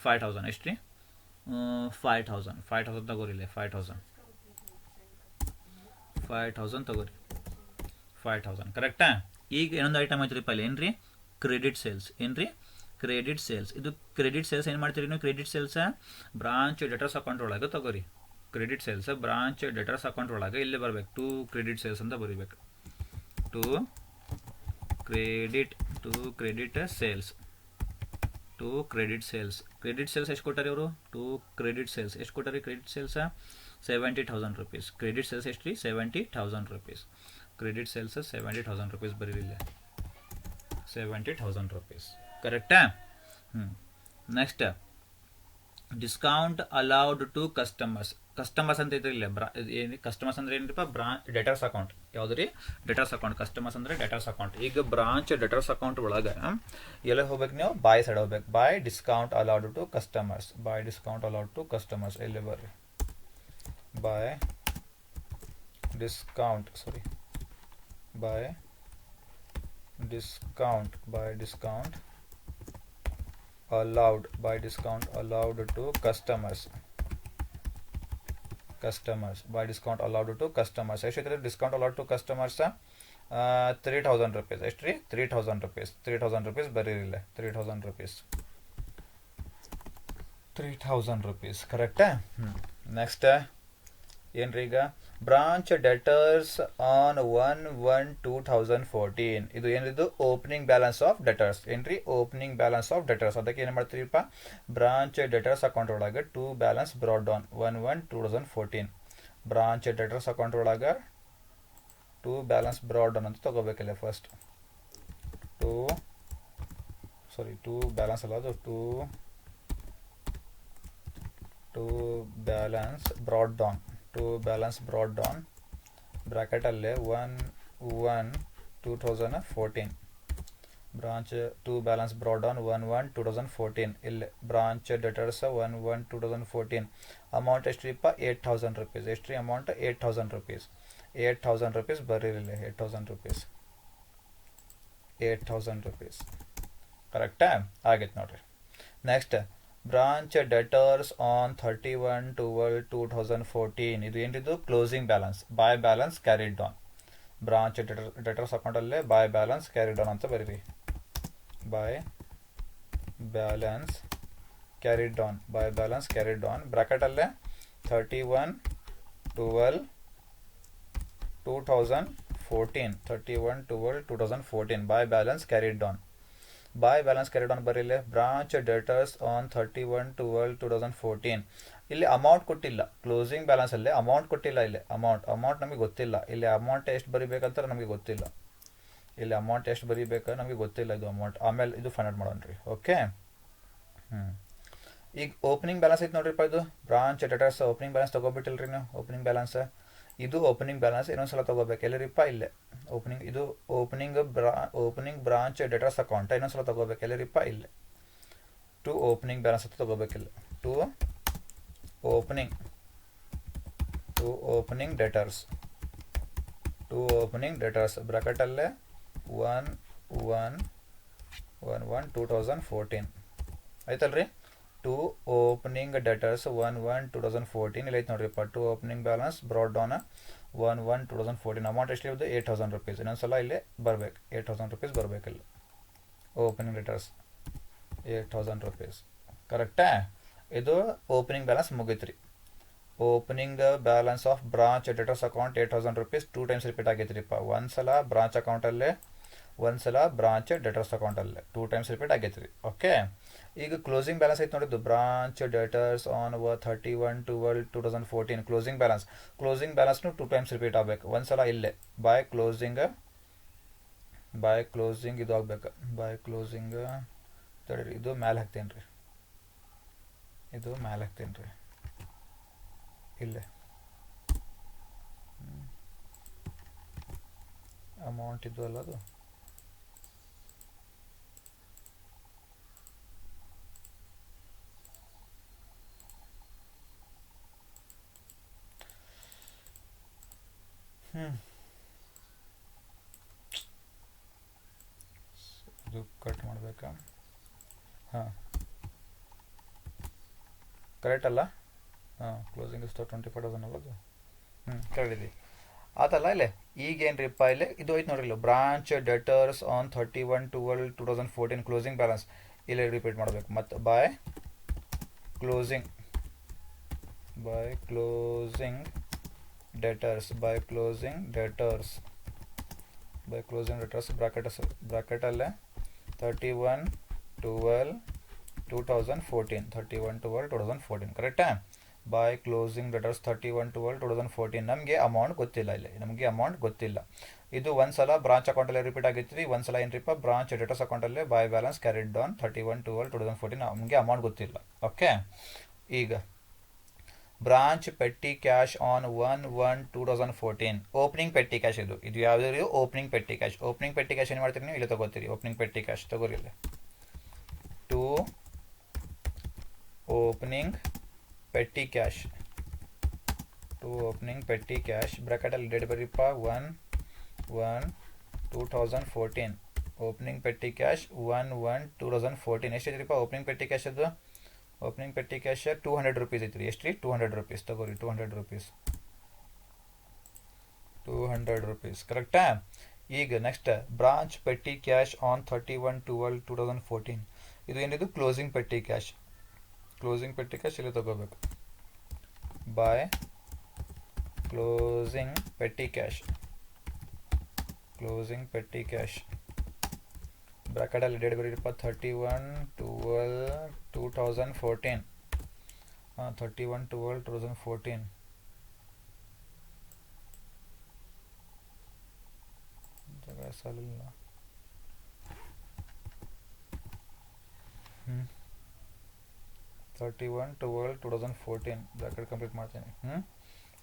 5,000. ಎಷ್ಟು ರೀ? 5,000 ತಗೋರಿಲ್ಲ. 5,000 ತಗೋರಿ. 5,000 ಕರೆಕ್ಟಾ? ಈಗ ಇನ್ನೊಂದು ಐಟಮ್ ಐತ್ರಿಪ್ಪ ಇಲ್ಲಿ. ಏನ್ರಿ? Credit sales. ಇದು ಕ್ರೆಡಿಟ್ ಸೇಲ್ಸ್ ಏನು ಮಾಡ್ತೀರಿ ನೀವು? Credit sales branch debtors account ಒಳಗೆ ತಗೋರಿ. Credit sales branch debtors account ಒಳಗೆ ಇಲ್ಲಿ ಬರಬೇಕು. ಟು ಕ್ರೆಡಿಟ್ ಸೇಲ್ಸ್ ಅಂತ ಬರೀಬೇಕು. To credit sales. Credit sales ಎಷ್ಟು ಕೊಟ್ಟಾರಿ ಅವರು? 2 ಕ್ರೆಡಿಟ್ ಸೇಲ್ಸ್ ಎಷ್ಟು ಕೊಟ್ಟಾರಿ? Credit sales 70,000 rupees. Credit sales ಎಷ್ಟು ರೀ? 70,000 rupees. ಕ್ರೆಡಿಟ್ ಸೇಲ್ಸ್ 70,000 rupees ಬರೀಲಿಲ್ಲ. 70,000 rupees ಕರೆಕ್ಟಾ? Next discount allowed to customers ಅಂತ ಇದ್ರಿಲ್ಲ. ಏನು ಕಸ್ಟಮರ್ಸ್ ಅಂದ್ರೆ ಏನ್ರಿಪ್ಪ? Debtors account. ಯಾವ್ದು ರೀ? Debtors account. ಕಸ್ಟಮರ್ಸ್ ಅಂದ್ರೆ ಡೆಟರ್ಸ್ ಅಕೌಂಟ್. ಈಗ ಬ್ರಾಂಚ್ ಡೆಟರ್ಸ್ ಅಕೌಂಟ್ ಒಳಗೆ ಎಲ್ಲ ಹೋಗ್ಬೇಕು ನೀವು? ಬೈ ಸೈಡ್ ಹೋಗ್ಬೇಕು. By discount allowed to customers. ಎಲ್ಲಿ ಬರ್ರಿ? By discount allowed to customers. customers. By discount allowed to customers. ಎಷ್ಟಿದ್ರೆ discount allowed to customers 3000 rupees. ಎಷ್ಟು ರೀ 3000 rupees. 3000 rupees ಬರೀರಿಲ್ಲ 3000 rupees. 3000 rupees ಕರೆಕ್ಟಾ? ನೆಕ್ಸ್ಟ್ ಏನ್ರಿ ಈಗ ಬ್ರಾಂಚ್ ಡೆಟರ್ಸ್ ಆನ್ 1/1/2014. ಇದು ಏನಿದು ಓಪನಿಂಗ್ ಬ್ಯಾಲೆನ್ಸ್ ಆಫ್ ಡೆಟರ್ಸ್. ಏನ್ರಿ ಓಪನಿಂಗ್ ಬ್ಯಾಲೆನ್ಸ್ ಆಫ್ ಡೆಟರ್ಸ್. ಅದಕ್ಕೆ ಏನು ಮಾಡ್ತೀರಿಪ್ಪ ಬ್ರಾಂಚ್ ಡೆಟರ್ಸ್ ಅಕೌಂಟ್ ಒಳಗೆ to balance brought down 1/1/2014. Branch debtors account ಒಳಗೆ ಟು ಬ್ಯಾಲೆನ್ಸ್ ಬ್ರಾಡ್ ಡೌನ್ ಅಂತ ತಗೋಬೇಕಿಲ್ಲ ಫಸ್ಟ್. ಟು ಬ್ಯಾಲೆನ್ಸ್ ಅಲ್ಲ, ಅದು to balance brought down. To balance brought down ಬ್ರಾಕೆಟಲ್ಲೇ 1/1/2014. Branch to balance brought down 1/1/2014. ಇಲ್ಲಿ ಬ್ರಾಂಚ್ ಡೆಟರ್ಸ್ 1/1/2014. ಅಮೌಂಟ್ ಎಷ್ಟು ರೀಪ್ಪ 8000 rupees. ಎಷ್ಟು ರೀ ಅಮೌಂಟ್ 8000 rupees. 8000 rupees ಬರೀರಿಲ್ಲ 8000 rupees. 8000 rupees ಕರೆಕ್ಟಾ? ಆಗೈತೆ ನೋಡ್ರಿ. Next branch debtors on 31/12/2014. ಇದು ಏನಿದು closing balance. By balance carried down. Branch debtors ಅಕೌಂಟಲ್ಲೇ ಬೈ ಬ್ಯಾಲೆನ್ಸ್ ಕ್ಯಾರಿಡ್ ಡೌನ್ ಅಂತ ಬರೀರಿ. By balance carried down. By balance carried down ಬ್ರಾಕೆಟಲ್ಲೇ 31/12/2014. 31/12/2014 by balance carried down. By balance carried on ಬರೀಲಿ branch debtors on 31/12/2014. ಇಲ್ಲಿ amount ಕೊಟ್ಟಿಲ್ಲ. Closing balance ಅಲ್ಲಿ amount ಕೊಟ್ಟಿಲ್ಲ. ಇಲ್ಲಿ ಅಮೌಂಟ್ ನಮಗೆ ಗೊತ್ತಿಲ್ಲ. ಇಲ್ಲಿ ಅಮೌಂಟ್ ಎಷ್ಟು ಬರೀಬೇಕಂತ ನಮಗೆ ಗೊತ್ತಿಲ್ಲ. ಇಲ್ಲಿ ಅಮೌಂಟ್ ಎಷ್ಟು ಬರೀಬೇಕು ನಮಗೆ ಗೊತ್ತಿಲ್ಲ. ಇದು ಅಮೌಂಟ್ ಆಮೇಲೆ ಇದು ಫೈಂಡ್ ಮಾಡೋಣ್ರಿ. ಓಕೆ. ಈಗ ಓಪನಿಂಗ್ ಬ್ಯಾಲೆನ್ಸ್ ಐತೆ ನೋಡ್ರಿಪ್ಪ. ಇದು ಬ್ರಾಂಚ್ ಡೆಟರ್ಸ್ ಓಪನಿಂಗ್ ಬ್ಯಾಲೆನ್ಸ್ ತಗೋಬಿಟ್ಟಿಲ್ರಿ ನೀವು. ಓಪನಿಂಗ್ ಬ್ಯಾಲೆನ್ಸ್ ಇದು ಓಪನಿಂಗ್ ಬ್ಯಾಲೆನ್ಸ್ ಇನ್ನೊಂದ್ಸಲ ತಗೋಬೇಕು. ಎಲ್ಲರಿಪ್ಪ ಇಲ್ಲೇ ಓಪನಿಂಗ್. ಇದು ಓಪನಿಂಗ್ ಬ್ರಾಂಚ್ ಡೆಟರ್ಸ್ ಅಕೌಂಟ್ ಇನ್ನೊಂದ್ಸಲ ತಗೋಬೇಕು. ಎಲ್ಲರಿಪ್ಪ ಇಲ್ಲೇ ಟು ಓಪನಿಂಗ್ ಬ್ಯಾಲೆನ್ಸ್ ಅಂತ ತಗೋಬೇಕಿಲ್ಲ. ಟು ಓಪನಿಂಗ್ ಡೆಟರ್ಸ್ ಬ್ರಾಕೆಟಲ್ಲೇ 1/1/2014 ಆಯ್ತಲ್ರಿ. ಟು ಓಪನಿಂಗ್ ಡೆಟರ್ಸ್ 1/1/2014 ಇಲ್ಲಿ ಐತೆ ನೋಡ್ರಿಪ್ಪ. To opening balance brought down 1/1/2014. Amount ಎಷ್ಟು ಇರೋದು 8000 rupees. ಇನ್ನೊಂದ್ಸಲ ಇಲ್ಲಿ ಬರ್ಬೇಕು 8000 rupees ಬರಬೇಕಿಲ್ಲ. ಓಪನಿಂಗ್ ಡೆಟರ್ಸ್ 8000 rupees ಕರೆಕ್ಟಾ? ಇದು ಓಪನಿಂಗ್ ಬ್ಯಾಲೆನ್ಸ್ ಮುಗೀತ್ರಿ. Opening balance of branch debtors account 8000 rupees 2 times repeat ಆಗೈತ್ರಿಪ್ಪ. ಒಂದ್ಸಲ ಬ್ರಾಂಚ್ ಅಕೌಂಟಲ್ಲೇ, ಒಂದ್ಸಲ ಬ್ರಾಂಚ್ ಡೆಟರ್ಸ್ ಅಕೌಂಟಲ್ಲೇ 2 times ರಿಪೀಟ್ ಆಗೈತ್ರಿ. ಓಕೆ. ಈಗ ಕ್ಲೋಸಿಂಗ್ ಬ್ಯಾಲೆನ್ಸ್ ಐತೆ ನೋಡಿದ್ದು ಬ್ರಾಂಚ್ ಡೆಟರ್ಸ್ ಆನ್ 31/12/2014. ಕ್ಲೋಸಿಂಗ್ ಬ್ಯಾಲೆನ್ಸ್ನು 2 times ರಿಪೀಟ್ ಆಗಬೇಕು. ಒಂದ್ಸಲ ಇಲ್ಲೇ ಬೈ ಕ್ಲೋಸಿಂಗ್ ಇದು ಆಗ್ಬೇಕು. ಬೈ ಕ್ಲೋಸಿಂಗ್ ತಡೀರಿ, ಇದು ಮ್ಯಾಲೆ ಹಾಕ್ತೇನೆ ರೀ. ಇಲ್ಲೇ ಅಮೌಂಟ್ ಇದು ಅಲ್ಲ ಅದು. ಇದು ಕಟ್ ಮಾಡಬೇಕಾ? ಹಾಂ ಕರೆಕ್ಟ್ ಅಲ್ಲ? ಕ್ಲೋಸಿಂಗ್ ಇಸ್ 25,000 ಅಲ್ಲ ಅದು. ಕರೆಕ್ಟ್ ಇದೆ ಆತಲ್ಲ. ಇಲ್ಲೇ ಈಗೇನ್ರಿಪ್ಪ ಇಲ್ಲಿ ಇದು ಐತೆ ನೋಡ್ರಿ. ಇಲ್ಲ branch debtors on 31/12/2014 closing balance ಇಲ್ಲಿ ರಿಪೀಟ್ ಮಾಡಬೇಕು. ಮತ್ತು ಬೈ ಕ್ಲೋಸಿಂಗ್ ಡೆಟರ್ಸ್ ಬ್ರಾಕೆಟಲ್ಲೇ 31/12/2014 31/12/2014 ಕರೆಕ್ಟಾ? By closing debtors 31/12/2014. ನಮಗೆ ಅಮೌಂಟ್ ಗೊತ್ತಿಲ್ಲ. ಇಲ್ಲಿ ನಮಗೆ ಅಮೌಂಟ್ ಗೊತ್ತಿಲ್ಲ. ಇದು ಒಂದ್ಸಲ ಬ್ರಾಂಚ್ ಅಕೌಂಟಲ್ಲೇ ರಿಪೀಟ್ ಆಗಿತ್ತು. ಒಂದ್ಸಲ ಏನ್ರಿಪ್ಪ ಬ್ರಾಂಚ್ ಡೆಟರ್ಸ್ ಅಕೌಂಟಲ್ಲೇ ಬೈ ಬ್ಯಾಲೆನ್ಸ್ ಕ್ಯಾರಿಡ್ ಡೌನ್ 31/12/2014. ನಮಗೆ ಅಮೌಂಟ್ ಗೊತ್ತಿಲ್ಲ. ಓಕೆ. ಈಗ branch petty cash on 1/1/2014 opening petty cash. ಇದು ಯಾವ್ದು opening petty cash. Opening petty cash ಏನು ಮಾಡ್ತೀರಿ ನೀವು? ಇಲ್ಲಿ ತಗೋತೀರಿ. ಓಪನಿಂಗ್ ಪೆಟ್ಟಿ ಕ್ಯಾಶ್ ತಗೋರಿ. ಇಲ್ಲಿ ಟು ಓಪನಿಂಗ್ ಪೆಟ್ಟಿ ಕ್ಯಾಶ್ ಬ್ರಾಕೆಟಲ್ಲಿ ಡೇಟ್ ಬರೀಪ್ಪ 1/1/2014. ಓಪನಿಂಗ್ ಪೆಟ್ಟಿ ಕ್ಯಾಶ್ 1/1/2014 ಎಷ್ಟಿದ್ರಿಪ್ಪ ಓಪನಿಂಗ್ ಪೆಟ್ಟಿ ಕ್ಯಾಶ್? ಅದು ಓಪನಿಂಗ್ ಪೆಟ್ಟಿ ಕ್ಯಾಶ್ 200 rupees ಐತ್ರಿ. ಎಷ್ಟು ರೀ? 200 rupees ತಗೋರಿ. 200 rupees 200 rupees ಕರೆಕ್ಟಾ? ಈಗ next branch petty cash on 31/12/2014. ಇದು ಏನಿದು? Closing petty cash. Closing petty cash ಇಲ್ಲಿ ತಗೋಬೇಕು. By closing petty cash. Closing petty cash ಬ್ರಾಕೆಟಲ್ಲಿ ಡೇಟ್ ಬರೀರಪ್ಪ 31/12/2014. 31/12/2014. ಜಗ ಸಾಲಿಲ್ಲ. 31/12/2014 ಬ್ರಾಕೆಟ್ ಕಂಪ್ಲೀಟ್ ಮಾಡ್ತೀನಿ.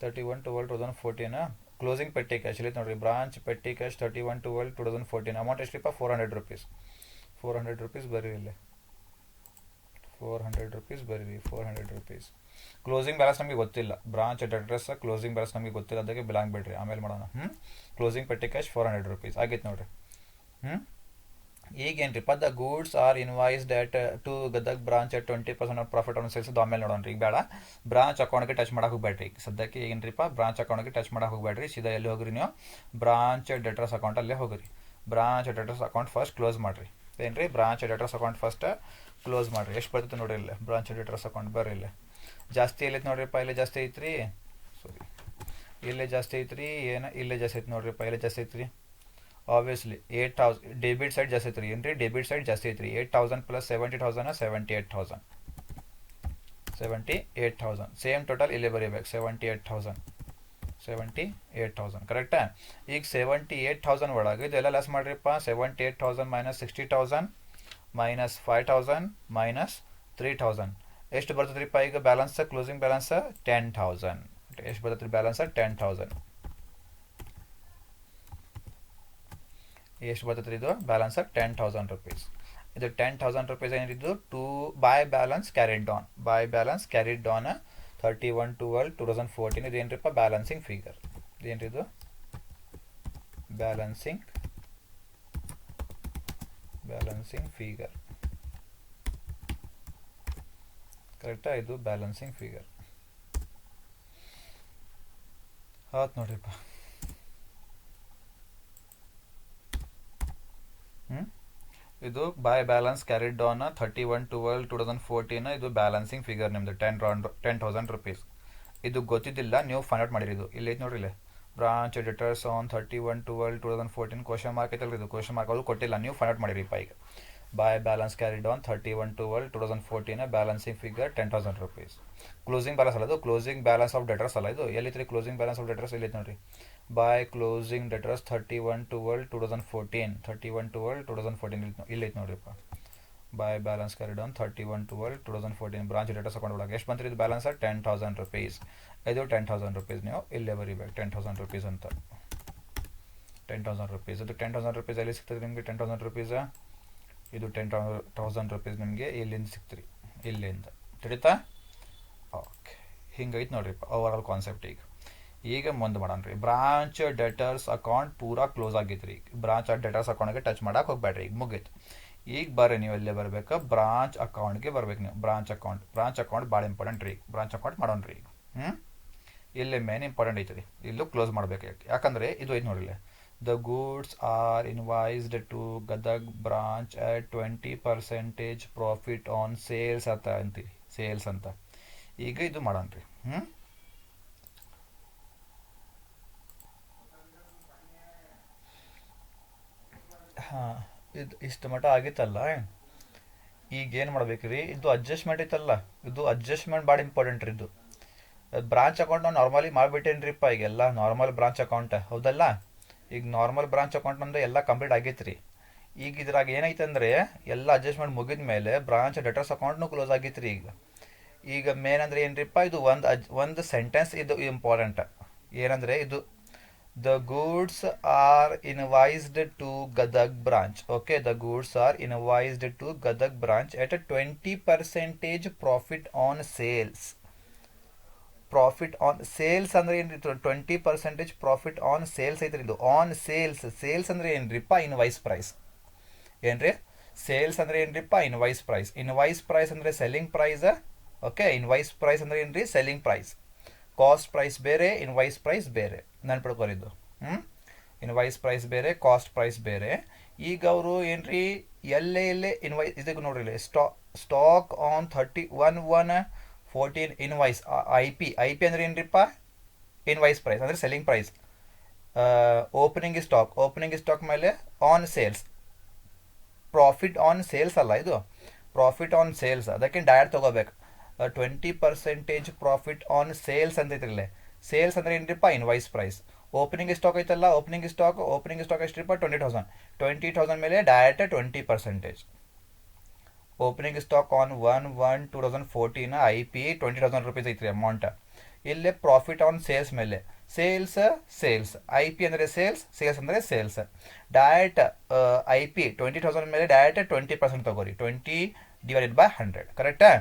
31/12/2014 ಕ್ಲೋಸಿಂಗ್ ಪೆಟ್ಟಿ ಕ್ಯಾಶ್ ಇಲ್ಲಿ ನೋಡ್ರಿ. Branch petty cash 31/12/2014. ಅಮೌಂಟ್ ಎಷ್ಟಿಪ್ಪ? 400 rupees. 400 rupees ಬರೀರಿ ಇಲ್ಲಿ. 400 rupees ಬರೀರಿ. 400 rupees. ಕ್ಲೋಸಿಂಗ್ ಬ್ಯಾಲೆನ್ಸ್ ನಮಗೆ ಗೊತ್ತಿಲ್ಲ. ಬ್ರಾಂಚ್ ಅಡ್ರೆಸ್ ಕ್ಲೋಸಿಂಗ್ ಬ್ಯಾಲೆನ್ಸ್ ನಮಗೆ ಗೊತ್ತಿಲ್ಲ, ಅದಕ್ಕೆ ಬಿಲಾಂಗ್ ಬಿಡ್ರಿ, ಆಮೇಲೆ ಮಾಡೋಣ. ಕ್ಲೋಸಿಂಗ್ ಪೆಟ್ಟಿ ಕ್ಯಾಶ್ 400 rupees ಆಗೈತೆ ನೋಡ್ರಿ. ಈಗ ಏನ್ರಿಪ್ಪ? The goods are invoiced at to Gadag branch at 20% of profit on sales. ಅದು ಆಮೇಲೆ ನೋಡೋಣ. ಈಗ ಬೇಡ, ಬ್ರಾಂಚ್ ಅಕೌಂಟ್ಗೆ ಟಚ್ ಮಾಡಕ್ಕೆ ಹೋಗ್ಬೇಡ್ರಿ. ಈಗ ಸದ್ಯಕ್ಕೆ ಏನ್ರಿಪ್ಪ? ಬ್ರಾಂಚ್ ಅಕೌಂಟ್ಗೆ ಟಚ್ ಮಾಡಕ್ಕೆ ಹೋಗ್ಬೇಡ್ರಿ. ಸೀದಾ ಎಲ್ಲಿ ಹೋಗ್ರಿ ನೀವು? ಬ್ರಾಂಚ್ ಡೆಟರ್ಸ್ ಅಕೌಂಟಲ್ಲೇ ಹೋಗ್ರಿ. Branch debtors account first close ಮಾಡಿರಿ. ಏನ್ರಿ? Branch debtors account first close ಮಾಡಿರಿ. ಎಷ್ಟು ಬರ್ತೈತೆ ನೋಡ್ರಿ ಇಲ್ಲಿ. ಬ್ರಾಂಚ್ ಡೆಟರ್ಸ್ ಅಕೌಂಟ್ ಬರ್ರಿ ಇಲ್ಲಿ. ಜಾಸ್ತಿ ಎಲ್ಲೈತೆ ನೋಡ್ರಿಪ್ಪ. ಇಲ್ಲೇ ಜಾಸ್ತಿ ಐತ್ರಿ. ಸಾರಿ, ಇಲ್ಲೇ ಜಾಸ್ತಿ ಐತ್ರಿ. ಏನು ಇಲ್ಲೇ ಜಾಸ್ತಿ ಐತೆ ನೋಡ್ರಿಪ್ಪ. ಇಲ್ಲೇ ಜಾಸ್ತಿ ಐತ್ರಿ. ಆಬ್ವಿಯಸ್ಲಿ 8,000 ಡೆಬಿಟ್ ಸೈಡ್ ಜಾಸ್ತಿ ಐತ್ರಿ. ಏನ್ರಿ? ಡೆಬಿಟ್ ಸೈಡ್ ಜಾಸ್ತಿ ಐತ್ರಿ. 8,000 ಪ್ಲಸ್ 70,000 78,000. 78,000 ಸೇಮ್ ಟೋಟಲ್ ಇಲ್ಲೇ ಬರೀಬೇಕು. 78,000 ಕರೆಕ್ಟಾ? ಈಗ 78,000 ಒಳಗೆ ಇದೆಲ್ಲ ಲೆಸ್ ಮಾಡ್ರಿಪ್ಪ. 78,000 ಮೈನಸ್ 60,000 ಮೈನಸ್ 5,000 ಮೈನಸ್ 3,000 ಎಷ್ಟು ಬರ್ತದ್ರಿಪ್ಪ? ಈಗ ಬ್ಯಾಲೆನ್ಸ್ ಕ್ಲೋಸಿಂಗ್ ಬ್ಯಾಲೆನ್ಸ್ 10,000. ಎಷ್ಟು ಬರ್ತದ್ರಿ ಬ್ಯಾಲೆನ್ಸ್? 10,000. ಎಷ್ಟು ಬರ್ತೈತ್ರಿ ಇದು ಬ್ಯಾಲೆನ್ಸ್? 10,000 rupees. ಇದು 10,000 rupees ಏನಿದ್ದು to by balance carried down. By balance carried down 31/12/2014. ಇದು ಏನ್ರಿಪ್ಪ? Balancing figure. ಇದೇನ್ರಿ ಇದು? ಬ್ಯಾಲೆನ್ಸಿಂಗ್ ಫಿಗರ್ ಕರೆಕ್ಟಾ? ಇದು ಬ್ಯಾಲೆನ್ಸಿಂಗ್ ಫಿಗರ್ ಆತ್ ನೋಡ್ರಿಪ್ಪ. ಇದು ಬೈ ಬ್ಯಾಲೆನ್ಸ್ ಕ್ಯಾರಿಡ್ ಡಾನ್ 31/12/2014. ಇದು ಬ್ಯಾಲೆನ್ಸಿಂಗ್ ಫಿಗರ್ ನಿಮ್ದು 10,000 rupees. ಇದು ಗೊತ್ತಿದ್ದಿಲ್ಲ, ನೀವು ಫೈಂಡ್ ಔಟ್ ಮಾಡಿರಿ. ಇದು ಇಲ್ಲಿ ಐತೆ ನೋಡ್ರಿ. ಇಲ್ಲಿ branch debtors on 31/12/2014 question mark ಐತಲ್ರಿ. ಇದು ಕ್ವಶನ್ ಮಾರ್ಕ್ ಅದು ಕೊಟ್ಟಿಲ್ಲ, ನೀವು ಫೈಂಡ್ ಔಟ್ ಮಾಡಿರಿಪ್ಪ. ಈಗ by balance carried on 31/12/2014 balancing figure 10,000 rupees. Closing balance ಅಲ್ಲ, ಇದು ಕ್ಲೋಸಿಂಗ್ ಬ್ಯಾಲೆನ್ಸ್ ಆಫ್ ಡೆಟರ್ಸ್ ಅಲ್ಲ. ಇದು ಎಲ್ಲಿತ್ರಿ? ಕ್ಲೋಸಿಂಗ್ ಬ್ಯಾಲೆನ್ಸ್ ಆಫ್ ಡೆಟರ್ಸ್ ಇಲ್ಲಿ ನೋಡ್ರಿ. By closing debtors 31/12/2014. 31/12/2014 ಇಲ್ಲಿ ಐತೆ ನೋಡ್ರಿಪ್ಪ. By balance carried on 31/12/2014 branch debtors account ಒಳಗೆ ಎಷ್ಟು ಬಂತ್ರಿ? ಇದು ಬ್ಯಾಲೆನ್ಸ್ 10,000 rupees. ಇದು 10,000 rupees ನೀವು ಇಲ್ಲೇ ಬರೀಬೇಕು. 10,000 rupees ಅಂತ. 10,000 rupees. ಇದು 10,000 rupees ಎಲ್ಲಿ ಸಿಗ್ತದೆ ನಿಮಗೆ? 10,000 rupees ಇದು 10,000 rupees ನಿಮಗೆ ಇಲ್ಲಿಂದ ಸಿಗ್ತೀರಿ. ಇಲ್ಲಿಂದ ತಿಳಿತಾ? ಓಕೆ, ಹಿಂಗೈತೆ ನೋಡ್ರಿಪ್ಪ ಓವರ್ ಆಲ್ ಕಾನ್ಸೆಪ್ಟ್. ಈಗ ಮುಂದೆ ಮಾಡೋಣ ರೀ. ಬ್ರಾಂಚ್ ಡೆಟರ್ಸ್ ಅಕೌಂಟ್ ಪೂರಾ ಕ್ಲೋಸ್ ಆಗೈತೆ ರೀ. ಬ್ರಾಂಚ್ ಡೆಟರ್ಸ್ ಅಕೌಂಟ್ಗೆ ಟಚ್ ಮಾಡಕ್ಕೆ ಹೋಗ್ಬೇಡ್ರಿ. ಈಗ ಮುಗೀತು. ಈಗ ಬರ್ರಿ ನೀವು ಎಲ್ಲೇ ಬರಬೇಕು? ಬ್ರಾಂಚ್ ಅಕೌಂಟ್ಗೆ ಬರ್ಬೇಕು ನೀವು. ಬ್ರಾಂಚ್ ಅಕೌಂಟ್ ಭಾಳ ಇಂಪಾರ್ಟೆಂಟ್ ರೀ. ಬ್ರಾಂಚ್ ಅಕೌಂಟ್ ಮಾಡೋಣ ರೀ. ಈಗ ಇಲ್ಲೇ ಮೇನ್ ಇಂಪಾರ್ಟೆಂಟ್ ಐತೆ ರೀ. ಇಲ್ಲೂ ಕ್ಲೋಸ್ ಮಾಡಬೇಕು. ಯಾಕಂದರೆ ಇದು ಐತೆ ನೋಡಿಲ್ಲ. The goods are invoiced to Gadag branch at 20% profit on sales ಅಂತೀರಿ. ಸೇಲ್ಸ್ ಅಂತ. ಈಗ ಇದು ಮಾಡೋಣ ರೀ. ಹಾಂ, ಇದು ಇಷ್ಟು ಮಟ್ಟ ಆಗಿತ್ತಲ್ಲ. ಈಗ ಏನು ಮಾಡ್ಬೇಕು ರೀ? ಇದು ಅಡ್ಜಸ್ಟ್ಮೆಂಟ್ ಐತಲ್ಲ, ಇದು ಅಡ್ಜಸ್ಟ್ಮೆಂಟ್ ಭಾಳ ಇಂಪಾರ್ಟೆಂಟ್ ರೀ. ಇದು ಬ್ರಾಂಚ್ ಅಕೌಂಟ್ ನಾವು ನಾರ್ಮಲಿ ಮಾಡಿಬಿಟ್ಟೇನ್ರಿಪ್ಪ. ಈಗೆಲ್ಲ ನಾರ್ಮಲ್ ಬ್ರಾಂಚ್ ಅಕೌಂಟ್ ಹೌದಲ್ಲ. ಈಗ ನಾರ್ಮಲ್ ಬ್ರಾಂಚ್ ಅಕೌಂಟ್ ನಮ್ಮದು ಎಲ್ಲ ಕಂಪ್ಲೀಟ್ ಆಗೈತೆ ರೀ. ಈಗ ಇದ್ರಾಗ ಏನೈತೆ ಅಂದರೆ ಎಲ್ಲ ಅಡ್ಜಸ್ಟ್ಮೆಂಟ್ ಮುಗಿದ ಮೇಲೆ ಬ್ರಾಂಚ್ ಡೆಟರ್ಸ್ ಅಕೌಂಟ್ನು ಕ್ಲೋಸ್ ಆಗೈತೆ ರೀ. ಈಗ ಮೇನ್ ಅಂದರೆ ಏನ್ರಿಪ್ಪ? ಇದು ಒಂದು ಸೆಂಟೆನ್ಸ್ ಇದು ಇಂಪಾರ್ಟೆಂಟ್. ಏನಂದರೆ ಇದು the goods are invoiced to Gadag branch. Okay, the goods are invoiced to Gadag branch at a 20% profit on sales. Profit on sales ಅಂದ್ರೆ ಏನ್ರಿ? 20% ಪ್ರಾಫಿಟ್ ಆನ್ ಸೇಲ್ಸ್ ಐತ್ರಿ. ಇದು ಆನ್ ಸೇಲ್ಸ್. ಸೇಲ್ಸ್ ಅಂದ್ರೆ ಏನ್ರಿಪ್ಪ? Invoice price. ಏನ್ರಿ? Sales ಅಂದರೆ ಏನ್ರಿಪ್ಪ invoice price. Invoice price ಅಂದರೆ selling price. Okay, invoice price ಅಂದರೆ ಏನ್ರಿ ಸೆಲ್ಲಿಂಗ್ ಪ್ರೈಸ್. ಕಾಸ್ಟ್ ಪ್ರೈಸ್ ಬೇರೆ, ಇನ್ವಾಯ್ಸ್ ಪ್ರೈಸ್ ಬೇರೆ, ನೆನ್ಪಿಡ್ಕೊರಿದ್ದು. ಇನ್ವಾಯ್ಸ್ ಪ್ರೈಸ್ ಬೇರೆ, ಕಾಸ್ಟ್ ಪ್ರೈಸ್ ಬೇರೆ. ಈಗ ಅವರು ಏನ್ರಿ ಎಲ್ಲೇ ಇನ್ವಾಯ್ಸ್ ಇದಕ್ಕೆ ನೋಡ್ರಿ ಇಲ್ಲಿ stock on 31/1/14 invoice I P ಅಂದ್ರೆ ಏನ್ರಿಪ್ಪ ಇನ್ವಾಯ್ಸ್ ಪ್ರೈಸ್ ಅಂದರೆ ಸೆಲ್ಲಿಂಗ್ ಪ್ರೈಸ್. ಓಪನಿಂಗ್ ಸ್ಟಾಕ್ ಮೇಲೆ on sales, profit on sales ಅಲ್ಲ ಇದು, ಪ್ರಾಫಿಟ್ ಆನ್ ಸೇಲ್ಸ್. ಅದಕ್ಕೆ ಡೈರೆಕ್ಟ್ ತಗೋಬೇಕು. 20% ಪ್ರಾಫಿಟ್ ಆನ್ ಸೇಲ್ಸ್ ಅಂತ ಐತ್ರಿಲ್ಲೇ. ಸೇಲ್ಸ್ ಅಂದ್ರೆ ಏನ್ರಿಪ್ಪ ಇನ್ವಾಯ್ಸ್ ಪ್ರೈಸ್. ಓಪನಿಂಗ್ ಸ್ಟಾಕ್ ಐತಲ್ಲ, ಓಪನಿಂಗ್ ಸ್ಟಾಕ್ ಎಷ್ಟ್ರಿಪ್ಪ 20,000 ಮೇಲೆ direct 20%. Opening stock on 1/1/2014 I P 20,000 rupees ಐತ್ರಿ ಅಮೌಂಟ್. ಇಲ್ಲೇ ಪ್ರಾಫಿಟ್ ಆನ್ ಸೇಲ್ಸ್ ಮೇಲೆ ಸೇಲ್ಸ್ ಐ ಪಿ ಅಂದರೆ ಸೇಲ್ಸ್ ಅಂದರೆ ಸೇಲ್ಸ್. ಡೈರೆಕ್ಟ್ ಐ ಪಿ 20,000 ಮೇಲೆ ಡೈರೆಕ್ಟ್ 20% ತಗೋರಿ, 20/100 ಕರೆಕ್ಟಾ.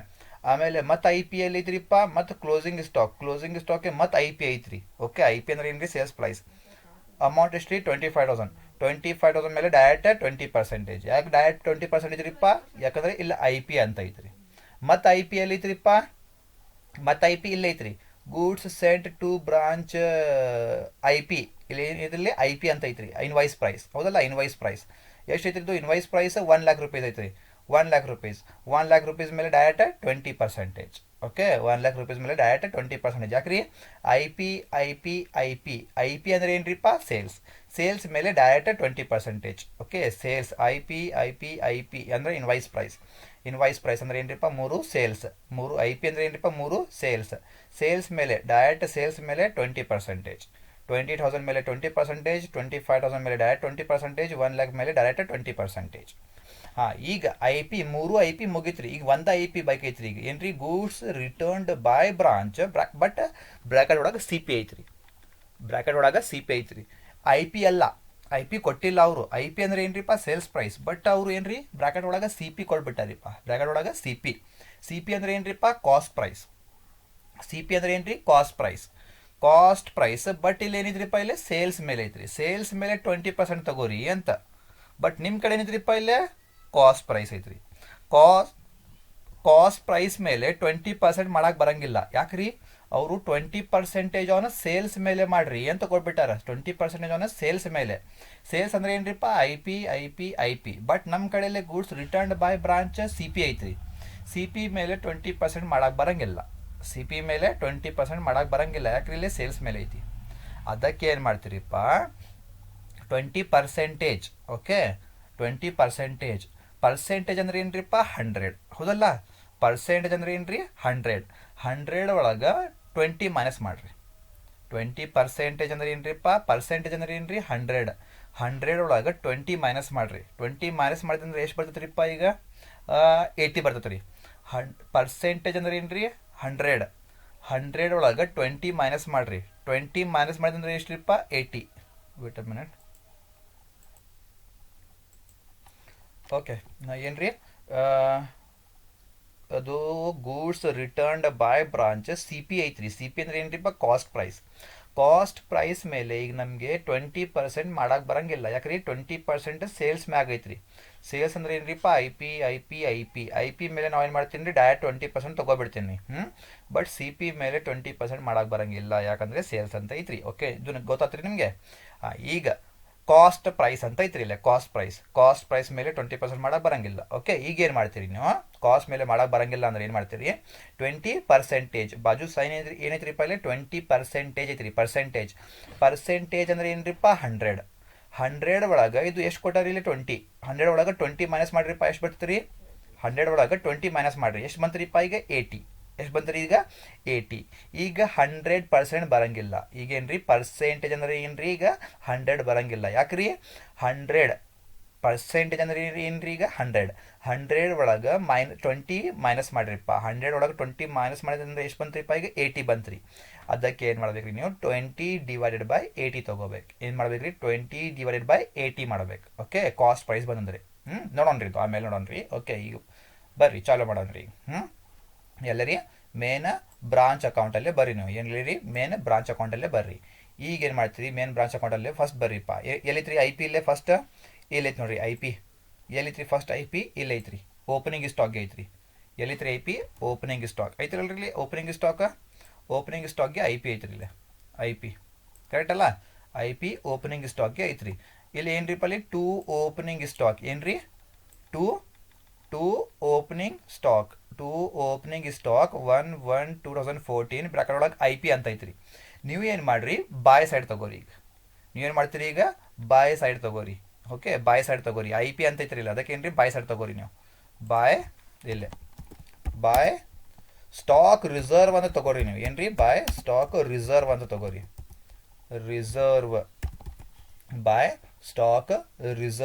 ಆಮೇಲೆ ಮತ್ತೆ ಐ ಪಿ ಎಲ್ಲಿ ಐತ್ರಿಪ್ಪ, ಮತ್ತು ಕ್ಲೋಸಿಂಗ್ ಸ್ಟಾಕ್ಗೆ ಮತ್ತೆ ಐ ಪಿ ಐತ್ರಿ. ಓಕೆ, ಐ ಪಿ ಅಂದ್ರೆ ಏನ್ರಿ ಸೇಲ್ಸ್ ಪ್ರೈಸ್. ಅಮೌಂಟ್ ಎಷ್ಟ್ರಿ 25,000 ಮೇಲೆ ಡೈರೆಕ್ಟ್ 20%. ಯಾಕೆ ಡೈರೆಕ್ಟ್ 20% ಐತ್ರಿಪ್ಪ, ಯಾಕಂದ್ರೆ ಇಲ್ಲ ಐ ಪಿ ಅಂತ ಐತ್ರಿ. ಮತ್ತೆ ಐ ಪಿ ಎಲ್ಲಿ ಐತ್ರಿಪ್ಪ, ಮತ್ತೆ ಐ ಪಿ ಇಲ್ಲ ಐತ್ರಿ goods sent to branch I P. ಇಲ್ಲಿ ಐ ಪಿ ಅಂತ ಐತ್ರಿ ಇನ್ವಾಯ್ಸ್ ಪ್ರೈಸ್. ಹೌದಲ್ಲ, ಇನ್ವಾಯ್ಸ್ ಪ್ರೈಸ್ ಎಷ್ಟು ಐತ್ರಿ? ಇನ್ವಾಯ್ಸ್ ಪ್ರೈಸ್ 1,00,000 rupees ಐತ್ರಿ. 1,00,000 rupees ಮೇಲೆ ಡೈರೆಕ್ಟ್ 20%. ಓಕೆ, 1,00,000 rupees ಮೇಲೆ ಡೈರೆಕ್ಟ್ 20%. ಯಾಕ್ರಿ ಐ ಪಿ ಅಂದ್ರೆ ಏನ್ರಿಪ್ಪ ಸೇಲ್ಸ್ ಮೇಲೆ direct 20%. Okay, sales I P ಅಂದ್ರೆ ಇನ್ವಾಯ್ಸ್ ಪ್ರೈಸ್ ಅಂದ್ರೆ ಏನ್ರಿಪ್ಪ 3 ಸೇಲ್ಸ್, 3 ಐ ಪಿ ಅಂದ್ರೆ ಏನ್ರಿಪ್ಪ 3 ಸೇಲ್ಸ್ ಮೇಲೆ ಡೈರೆಕ್ಟ್ ಸೇಲ್ಸ್ ಮೇಲೆ 20%. 20,000 ಮೇಲೆ 20%, 25,000 ಮೇಲೆ ಡೈರೆಕ್ಟ್ 20%, 1,00,000 ಮೇಲೆ ಡೈರೆಕ್ಟ್ 20%. ಈಗ ಐ ಪಿ 3 ಐ ಪಿ ಮುಗಿತ್ರಿ. ಈಗ ಒಂದು ಐ ಪಿ ಬೈಕ್ ಐತ್ರಿ. ಈಗ ಏನ್ರಿ goods returned by branch, but bracket ಒಳಗೆ ಸಿ ಪಿ ಐತ್ರಿ. ಐ ಪಿ ಅಲ್ಲ, ಐ ಪಿ ಕೊಟ್ಟಿಲ್ಲ ಅವರು. ಐ ಪಿ ಅಂದ್ರೆ ಏನ್ರಿಪ್ಪ ಸೇಲ್ಸ್ ಪ್ರೈಸ್, ಬಟ್ ಅವರು ಏನ್ರಿ ಬ್ರಾಕೆಟ್ ಒಳಗೆ ಸಿ ಪಿ ಕೊಟ್ಬಿಟ್ಟಾರಿಪ್ಪ. ಬ್ರಾಕೆಟ್ ಒಳಗೆ ಸಿ ಪಿ ಅಂದ್ರೆ ಏನ್ರಿಪ್ಪ cost price. Cost price but ಇಲ್ಲಿ ಏನಿದ್ರಿಪ್ಪ ಇಲ್ಲಿ ಸೇಲ್ಸ್ ಮೇಲೆ ಐತ್ರಿ. ಸೇಲ್ಸ್ ಮೇಲೆ 20% ತಗೋರಿ ಅಂತ. ಬಟ್ ನಿಮ್ಮ ಕಡೆ ಏನಿದ್ರಿಪ್ಪ ಇಲ್ಲೇ ಕಾಸ್ಟ್ ಪ್ರೈಸ್ ಐತ್ರಿ. ಕಾಸ್ಟ್ ಪ್ರೈಸ್ ಮೇಲೆ 20% ಮಾಡಕ್ ಬರಂಗಿಲ್ಲ. ಯಾಕ್ರಿ ಅವರು 20% ಅವನ ಸೇಲ್ಸ್ ಮೇಲೆ ಮಾಡ್ರಿ ಅಂತ ಕೊಟ್ಬಿಟ್ಟಾರ. 20% ಅವನ ಸೇಲ್ಸ್ ಮೇಲೆ. ಸೇಲ್ಸ್ ಅಂದ್ರೆ ಏನ್ರಿಪ್ಪ ಐ ಪಿ. ಬಟ್ ನಮ್ಮ ಕಡೆಯಲ್ಲೇ goods returned by branch C P ಐತ್ರಿ. ಸಿ ಪಿ ಮೇಲೆ 20% ಮಾಡಕ್ ಬರಂಗಿಲ್ಲ. ಯಾಕ್ರಿ ಇಲ್ಲಿ ಸೇಲ್ಸ್ ಮೇಲೆ ಐತಿ. ಅದಕ್ಕೆ ಏನು ಮಾಡ್ತೀರಿಪ್ಪ 20%. ಓಕೆ, 20% ಅಂದ್ರೆ ಏನ್ರಿಪ್ಪ 100. ಹೌದಲ್ಲ, ಪರ್ಸೆಂಟೇಜ್ ಅಂದ್ರೆ ಏನ್ರಿ 100 ಒಳಗೆ 20 ಮೈನಸ್ ಮಾಡ್ರಿ. 20% ಅಂದ್ರೆ ಏನ್ರಿಪ್ಪ, ಪರ್ಸೆಂಟೇಜ್ ಅಂದ್ರೆ ಏನ್ರಿ 100 ಒಳಗೆ 20 ಮೈನಸ್ ಮಾಡ್ರಿ. 20 ಮೈನಸ್ ಮಾಡಿದ್ರೆ ಎಷ್ಟು ಬರ್ತೈತ್ರಿಪ್ಪ, ಈಗ 80 ಬರ್ತೈತ್ರಿ. ಪರ್ಸೆಂಟೇಜ್ ಅಂದ್ರೆ ಏನ್ರಿ 100 ಒಳಗೆ 20 ಮೈನಸ್ ಮಾಡ್ರಿ. 20 ಮೈನಸ್ ಮಾಡಿದ್ರೆ ಎಷ್ಟ್ರಿಪ್ಪ 80. Wait a minute. ಓಕೆ, ಏನ್ರಿ ಅದು goods returned by branch C P ಐತ್ರಿ. ಸಿ ಪಿ ಅಂದ್ರೆ ಏನ್ರಿಪ್ಪ ಕಾಸ್ಟ್ ಪ್ರೈಸ್ ಮೇಲೆ ಈಗ ನಮಗೆ 20% ಮಾಡಕ್ ಬರಂಗಿಲ್ಲ. ಯಾಕ್ರಿ 20% ಸೇಲ್ಸ್ ಮ್ಯಾಗ ಐತ್ರಿ. ಸೇಲ್ಸ್ ಅಂದ್ರೆ ಏನ್ರಿಪ್ಪ ಐ ಪಿ ಮೇಲೆ ನಾವು ಏನು ಮಾಡ್ತೀನಿ ರೀ ಡೈರೆಕ್ಟ್ 20% ತಗೋಬಿಡ್ತೀನಿ. ಬಟ್ ಸಿ ಪಿ ಮೇಲೆ 20% ಮಾಡಕ್ ಬರಂಗಿಲ್ಲ, ಯಾಕಂದ್ರೆ ಸೇಲ್ಸ್ ಅಂತ ಐತ್ರಿ. ಓಕೆ, ಇದು ಗೊತ್ತಾತ್ರಿ ನಿಮಗೆ. ಈಗ ಕಾಸ್ಟ್ ಪ್ರೈಸ್ ಅಂತ ಐತ್ರಿ ಇಲ್ಲ, ಕಾಸ್ಟ್ ಪ್ರೈಸ್ ಮೇಲೆ 20% ಮಾಡಕ್ ಬರಂಗಿಲ್ಲ. ಓಕೆ, ಈಗ ಏನು ಮಾಡ್ತೀರಿ ನೀವು, ಕಾಸ್ಟ್ ಮೇಲೆ ಮಾಡಕ್ ಬರಂಗಿಲ್ಲ ಅಂದ್ರೆ ಏನು ಮಾಡ್ತೀರಿ 20%. ಬಾಜು ಸೈನ್ ಏನೈತ್ರಿಪ್ಪ ಇಲ್ಲಿ 20% ಐತ್ರಿ. ಪರ್ಸೆಂಟೇಜ್ ಅಂದ್ರೆ ಏನ್ರಿಪ್ಪ 100 ಒಳಗೆ ಇದು ಎಷ್ಟು ಕೊಟ್ಟಾರಿ ಇಲ್ಲಿ 20. 100 ಒಳಗೆ 20 ಮೈನಸ್ ಮಾಡ್ರಿಪ್ಪ, ಎಷ್ಟು ಬರ್ತರಿ 100 ಒಳಗೆ 20 ಮೈನಸ್ ಮಾಡ್ರಿ, ಎಷ್ಟು ಬಂತ್ರಿಪ್ಪ ಈಗ 80. ಎಷ್ಟು ಬಂತ್ರಿ ಈಗ 80. ಈಗ 100% ಬರಂಗಿಲ್ಲ. ಈಗ ಏನ್ರಿ ಪರ್ಸೆಂಟೇಜ್ ಅಂದ್ರೆ ಏನ್ರಿ ಈಗ 100 ಬರಂಗಿಲ್ಲ. ಯಾಕ್ರಿ 100% ಅಂದ್ರೆ ಏನ್ರಿ ಈಗ 100 ಒಳಗೆ 20 ಮೈನಸ್ ಮಾಡ್ರಿಪ್ಪ. 100 ಒಳಗೆ 20 ಮೈನಸ್ ಮಾಡಿದ್ರೆ ಎಷ್ಟು ಬಂತ್ರಿಪ್ಪ ಈಗ 80 ಬಂತ್ರಿ. ಅದಕ್ಕೆ ಏನು ಮಾಡ್ಬೇಕ್ರಿ ನೀವು 20/80 ತಗೋಬೇಕು. ಏನು ಮಾಡ್ಬೇಕ್ರಿ 20/80 ಮಾಡ್ಬೇಕು. ಓಕೆ, ಕಾಸ್ಟ್ ಪ್ರೈಸ್ ಬಂದ್ರೆ ನೋಡೋಣ್ರಿ ಇದು ಆಮೇಲೆ ನೋಡೋಣ್ರಿ. ಓಕೆ, ಈಗ ಬರ್ರಿ ಚಾಲೂ ಮಾಡೋಣ್ರಿ. ಎಲ್ಲರಿ ಮೇನ್ ಬ್ರಾಂಚ್ ಅಕೌಂಟಲ್ಲೇ ಬರ್ರಿ. ನೀವು ಏನು ಹೇಳಿರಿ ಮೇನ್ ಬ್ರಾಂಚ್ ಅಕೌಂಟಲ್ಲೇ ಬರ್ರಿ. ಈಗ ಏನು ಮಾಡ್ತೀರಿ ಮೇನ್ ಬ್ರಾಂಚ್ ಅಕೌಂಟಲ್ಲೇ ಫಸ್ಟ್ ಬರ್ರಿಪ್ಪ. ಎಲ್ಲೈತ್ರಿ ಐ ಪಿ ಇಲ್ಲೇ ಫಸ್ಟ್. ಎಲ್ಲೈತಿ ನೋಡ್ರಿ ಐ ಪಿ. ಎಲ್ಲಿತ್ರಿ ಫಸ್ಟ್ ಐ ಪಿ ಇಲ್ಲ ಐತ್ರಿ ಓಪನಿಂಗ್ ಸ್ಟಾಕ್ಗೆ ಐತ್ರಿ ಎಲ್ಲಿತ್ರಿ ಐ ಪಿ ಓಪನಿಂಗ್ ಸ್ಟಾಕ್ ಐತ್ರಲ್ರಿ ಇಲ್ಲಿ ಓಪನಿಂಗ್ ಸ್ಟಾಕ್ಗೆ ಐ ಪಿ ಐತ್ರಿ ಇಲ್ಲಿ ಐ ಪಿ ಕರೆಕ್ಟ್ ಅಲ್ಲ ಐ ಪಿ ಓಪನಿಂಗ್ ಸ್ಟಾಕ್ಗೆ ಐತ್ರಿ ಇಲ್ಲಿ ಏನ್ರಿಪ್ಪ ಅಲ್ಲಿ ಟು ಓಪನಿಂಗ್ ಸ್ಟಾಕ್ ಏನ್ರಿ ಟು ಓಪನಿಂಗ್ ಸ್ಟಾಕ್ 1/1/2014 ಬ್ರಾಕೆಟ್ ಒಳಗೆ ಐ ಪಿ ಅಂತ ಐತ್ರಿ ನೀವು ಏನು ಮಾಡ್ರಿ ಬಾಯ್ ಸೈಡ್ ತಗೋರಿ ಈಗ ನೀವೇನು ಮಾಡ್ತೀರಿ ಈಗ ಬಾಯ್ ಸೈಡ್ ತಗೋರಿ ಓಕೆ ಬಾಯ್ ಸೈಡ್ ತಗೋರಿ ಐ ಪಿ ಅಂತ ಐತ್ರಿ ಇಲ್ಲ ಅದಕ್ಕೆ ಏನ್ರಿ ಬಾಯ್ ಸೈಡ್ ತಗೋರಿ ನೀವು ಬಾಯ್ ಇಲ್ಲೇ ಬಾಯ್ ಸ್ಟಾಕ್ ರಿಸರ್ವ್ ಅಂತ ತಗೋರಿ ನೀವು ಏನ್ರಿ ಬಾಯ್ ಸ್ಟಾಕ್ ರಿಸರ್ವ್ ಅಂತ ತಗೋರಿ ರಿಸರ್ವ್ ಬಾಯ್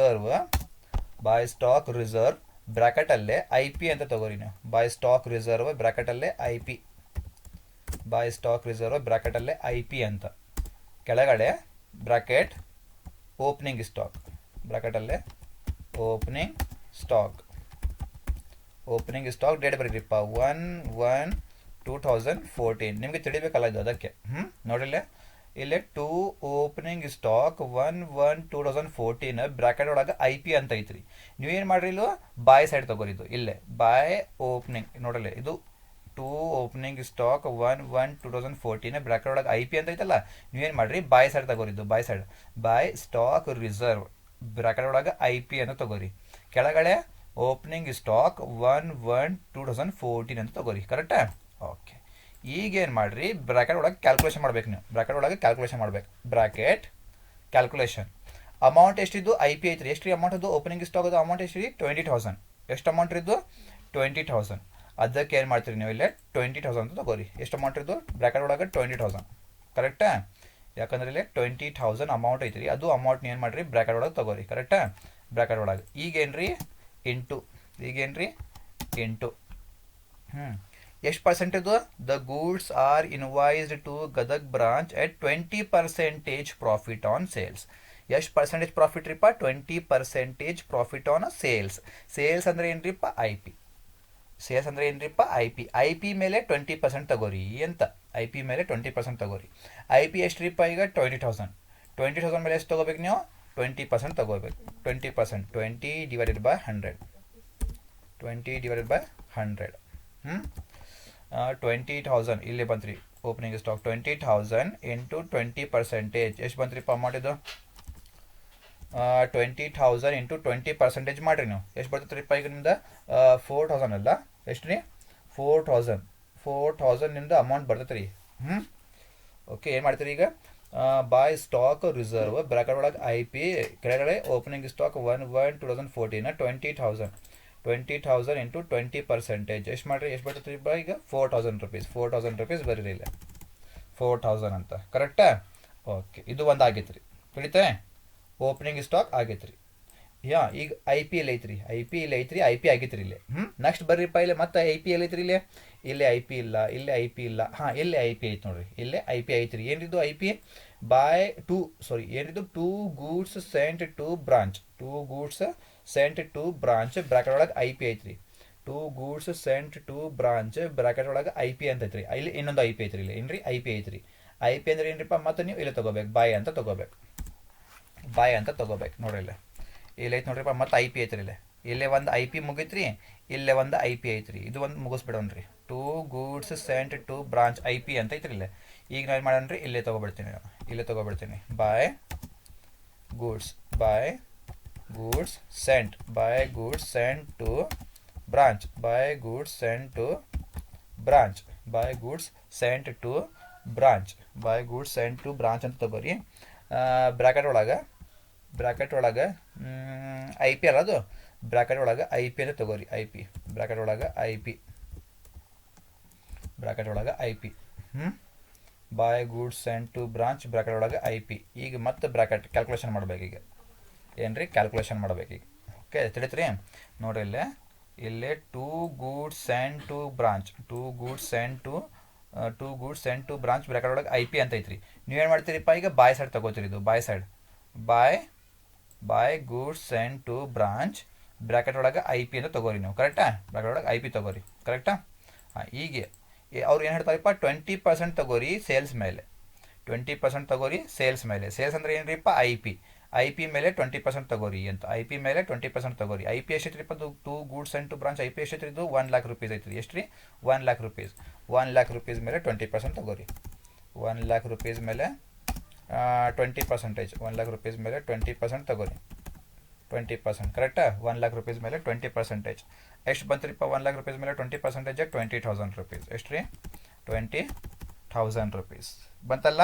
ಸ್ಟಾಕ್ ರಿಸರ್ವ್ ಬ್ರಾಕೆಟಲ್ಲೇ ಐ ಪಿ ಅಂತ ತಗೋರಿ ನೀವು ಬಾಯ್ ಸ್ಟಾಕ್ ರಿಸರ್ವ್ ಬ್ರಾಕೆಟಲ್ಲೇ ಐ ಪಿ ಅಂತ ಕೆಳಗಡೆ ಬ್ರಾಕೆಟ್ ಓಪನಿಂಗ್ ಸ್ಟಾಕ್ ಬ್ರಾಕೆಟಲ್ಲೇ ಓಪನಿಂಗ್ ಸ್ಟಾಕ್ ಡೇಟ್ ಬರೀರಿಪ್ಪ 1/1/2014 ನಿಮಗೆ ತಿಳಿಬೇಕಲ್ಲ ಇದು ಅದಕ್ಕೆ ನೋಡಿಲ್ಲ ಇಲ್ಲಿ ಟು ಓಪನಿಂಗ್ ಸ್ಟಾಕ್ 1/1/2014 ಬ್ರಾಕೆಟ್ ಒಳಗೆ ಐ ಪಿ ಅಂತ ಐತ್ರಿ ನೀವೇನು ಮಾಡ್ರಿ ಇಲ್ಲೋ ಬಾಯ್ ಸೈಡ್ ತಗೋರಿ ಇದು ಇಲ್ಲೇ ಬಾಯ್ ಓಪನಿಂಗ್ ನೋಡಲ್ಲ ಇದು ಟು ಓಪನಿಂಗ್ ಸ್ಟಾಕ್ 1/1/2014 ಬ್ರಾಕೆಟ್ ಒಳಗೆ ಐ ಪಿ ಅಂತ ಐತಲ್ಲ ನೀವೇನು ಮಾಡ್ರಿ ಬಾಯ್ ಸೈಡ್ ತಗೋರಿದ್ದು ಬಾಯ್ ಸ್ಟಾಕ್ ರಿಸರ್ವ್ ಬ್ರಾಕೆಟ್ ಒಳಗೆ ಐ ಪಿ ಅಂತ ತಗೋರಿ ಕೆಳಗಡೆ ಓಪನಿಂಗ್ ಸ್ಟಾಕ್ 1/1/2014 ಅಂತ ತಗೋರಿ ಕರೆಕ್ಟಾ ಓಕೆ ಈಗ ಏನು ಮಾಡ್ರಿ ಬ್ರಾಕೆಟ್ ಒಳಗೆ ಕ್ಯಾಲ್ಕುಲೇಷನ್ ಮಾಡ್ಬೇಕು ನೀವು ಬ್ರಾಕೆಟ್ ಕ್ಯಾಲ್ಕುಲೇಷನ್ ಅಮೌಂಟ್ ಎಷ್ಟಿದ್ದು ಐ ಪಿ ಐತ್ರಿ ಎಷ್ಟು ಅಮೌಂಟ್ ಅದು ಓಪನಿಂಗ್ ಸ್ಟಾಕ್ ಅದು ಅಮೌಂಟ್ ಎಷ್ಟು 20,000 ಎಷ್ಟು ಅಮೌಂಟ್ ಇದ್ದು 20,000 ಅದಕ್ಕೆ ಏನು ಮಾಡ್ತೀರಿ ನೀವು ಇಲ್ಲೇ 20,000 ಅಂತ ತಗೋರಿ ಎಷ್ಟು ಅಮೌಂಟ್ ಇದ್ದು ಬ್ರಾಕೆಟ್ ಒಳಗೆ 20,000 ಕರೆಕ್ಟಾ ಯಾಕಂದ್ರೆ ಇಲ್ಲಿ 20,000 ಅಮೌಂಟ್ ಐತ್ರಿ ಅದು ಅಮೌಂಟ್ ಏನು ಮಾಡ್ರಿ ಬ್ರಾಕೆಟ್ ಒಳಗೆ ತಗೋರಿ ಕರೆಕ್ಟಾ ಬ್ರಾಕೆಟ್ ಒಳಗೆ ಈಗೇನ್ರಿ ಇಂಟು ಎಷ್ಟು percentage the goods are invoiced to Gadag branch at 20% profit on sales ಎಷ್ಟು ಪರ್ಸೆಂಟೇಜ್ ಪ್ರಾಫಿಟ್ ರೀಪ 20% ಪ್ರಾಫಿಟ್ ಆನ್ ಸೇಲ್ಸ್ ಅಂದ್ರೆ ಏನ್ರಿಪ್ಪ ಐ ಪಿ ಐ ಪಿ ಮೇಲೆ 20% ತಗೋರಿ ಅಂತ ಐ ಪಿ ಮೇಲೆ 20% ತಗೋರಿ ಐ ಪಿ ಎಷ್ಟು ರೀಪ ಈಗ 20,000 ಮೇಲೆ ಎಷ್ಟು ತಗೋಬೇಕು ನೀವು 20% ತಗೋಬೇಕು 20% 20/100 20,000 ಇಲ್ಲೇ ಬಂತ್ರಿ ಓಪನಿಂಗ್ ಸ್ಟಾಕ್ 20,000 ಇಂಟು 20% ಎಷ್ಟು ಬಂತ್ರಿಪ್ಪ ಅಮೌಂಟ್ ಇದು 20,000 ಇಂಟು 20% ಮಾಡಿರಿ ನೀವು ಎಷ್ಟು ಬರ್ತೈತ್ರಿಪ್ಪ ಈಗ ನಿಮ್ದು 4,000 ಅಲ್ಲ ಎಷ್ಟು ರೀ 4,000 ನಿಮ್ದು ಅಮೌಂಟ್ ಬರ್ತೈತೆ ರೀ ಓಕೆ ಏನು ಮಾಡ್ತೀರಿ ಈಗ ಬಾಯ್ ಸ್ಟಾಕ್ ರಿಸರ್ವ್ ಬ್ರಾಕೆಟ್ ಒಳಗೆ ಐ ಪಿ ಕೆಳಗಡೆ ಓಪನಿಂಗ್ ಸ್ಟಾಕ್ 1/1/2014 20,000 ಇಂಟು 20% ಎಷ್ಟು ಮಾಡಿರಿ ಎಷ್ಟು ಬರ್ತೈತೆ ರೀ ಈಗ 4,000 rupees ಬರೀರಿ ಇಲ್ಲ 4,000 ಅಂತ ಕರೆಕ್ಟಾ ಓಕೆ ಇದು ಒಂದು ಆಗೈತೆ ರೀ ತಿಳಿತೆ ಓಪನಿಂಗ್ ಸ್ಟಾಕ್ ಆಗೈತೆ ರೀ ಈಗ ಐ ಪಿ ಎಲ್ ಐತ್ರಿ ಐ ಪಿ ಆಗೈತ್ರಿ ಇಲ್ಲೇ ನೆಕ್ಸ್ಟ್ ಬರ್ರಿಪ್ಪ ಇಲ್ಲೇ ಮತ್ತೆ ಐ ಪಿ ಎಲ್ ಐತ್ರಿ ಇಲ್ಲೇ ಐ ಪಿ ಇಲ್ಲ ಇಲ್ಲೇ ಐ ಪಿ ಇಲ್ಲ ಇಲ್ಲೇ ಐ ಪಿ ಐತೆ ನೋಡ್ರಿ ಇಲ್ಲೇ ಐ ಪಿ ಐತ್ರಿ ಏನಿದು ಐ ಪಿ ಏನಿದು to goods sent to branch bracket ಒಳಗೆ ಐ ಪಿ ಐತ್ರಿ to goods sent to branch bracket ಒಳಗೆ ಐ ಪಿ ಅಂತ ಐತ್ರಿ ಇಲ್ಲಿ ಇನ್ನೊಂದು ಐ ಪಿ ಐತ್ರಿ ಇಲ್ಲಿ ಏನ್ರಿ ಐ ಪಿ ಐತ್ರಿ ಐ ಪಿ ಅಂದ್ರೆ ಏನ್ರಿಪ್ಪ ಮತ್ತೆ ನೀವು ಇಲ್ಲೇ ತಗೋಬೇಕು ಬಾಯ್ ಅಂತ ತಗೋಬೇಕು ನೋಡ್ರಿ ಇಲ್ಲಿ ಐತೆ ನೋಡ್ರಿಪ್ಪ ಮತ್ತೆ ಐ ಪಿ ಐತ್ರಿ ಇಲ್ಲೇ ಒಂದು ಐ ಪಿ ಮುಗಿತ್ರಿ ಇಲ್ಲೇ ಒಂದು ಐ ಪಿ ಐತ್ರಿ ಇದು ಒಂದು ಮುಗಿಸ್ಬಿಡೋಣ್ರಿ to goods sent to branch I P ಅಂತ ಐತ್ರಿ ಇಲ್ಲೇ ಈಗ ನಾನು ಮಾಡೋಣ್ರಿ ಇಲ್ಲೇ ತಗೋಬಿಡ್ತೀನಿ by goods sent to branch ಅಂತ ತಗೋರಿ ಬ್ರಾಕೆಟ್ ಒಳಗೆ ಐ ಪಿ ಅಲ್ಲ ಅದು ಬ್ರಾಕೆಟ್ ಒಳಗೆ ಐ ಪಿ ಅಂತ ತಗೋರಿ ಬ್ರಾಕೆಟ್ ಒಳಗೆ I P by goods sent to branch bracket ಒಳಗೆ ಐ ಪಿ ಈಗ ಮತ್ತೆ ಬ್ರಾಕೆಟ್ ಕ್ಯಾಲ್ಕುಲೇಷನ್ ಮಾಡ್ಬೇಕು ಈಗ ಓಕೆ ತಿಳಿತ್ರಿ ನೋಡ್ರಿ ಇಲ್ಲೇ to goods sent to branch bracket ಒಳಗೆ ಐ ಪಿ ಅಂತ ಐತ್ರಿ ನೀವೇನು ಮಾಡ್ತೀರಿಪ್ಪ ಈಗ ಬಾಯ್ ಸೈಡ್ ತಗೋತೀರಿ ಇದು by goods sent to branch bracket ಒಳಗೆ ಐ ಪಿ ಅಂತ ತಗೋರಿ ನೀವು ಕರೆಕ್ಟಾ ಬ್ರಾಕೆಟ್ ಒಳಗೆ ಐ ಪಿ ತಗೋರಿ ಕರೆಕ್ಟಾ ಹೀಗೆ ಅವ್ರು ಏನು ಹೇಳ್ತಾರಪ್ಪ 20% ತಗೋರಿ ಸೇಲ್ಸ್ ಮೇಲೆ ಸೇಲ್ಸ್ ಅಂದ್ರೆ ಏನ್ರಿಪ್ಪ ಐ ಪಿ ಮೇಲೆ 20% ತಗೋರಿ ಅಂತ. ಐ ಪಿ ಮೇಲೆ 20% ತಗೋರಿ. ಐ ಪಿ ಎಷ್ಟು ಐತ್ರಿಪ್ಪ? To goods and to branch I P ಎಷ್ಟು ಐತ್ರಿ? 1 lakh rupees ಐತ್ರಿ. ಎಷ್ಟು ರೀ? 1 lakh rupees. 1 lakh rupees ಮೇಲೆ 20% ತಗೋರಿ. 1 lakh rupees ಮೇಲೆ 20%. 1 lakh rupees ಮೇಲೆ 20% ತಗೋರಿ. 20% ಕರೆಕ್ಟಾ? 1 lakh rupees ಮೇಲೆ 20%. ಎಷ್ಟು ಬಂತ್ರಿಪ್ಪ 1 lakh rupees ಮೇಲೆ 20%? 20,000 rupees. ಎಷ್ಟು ರೀ? 20,000 rupees ಬಂತಲ್ಲ?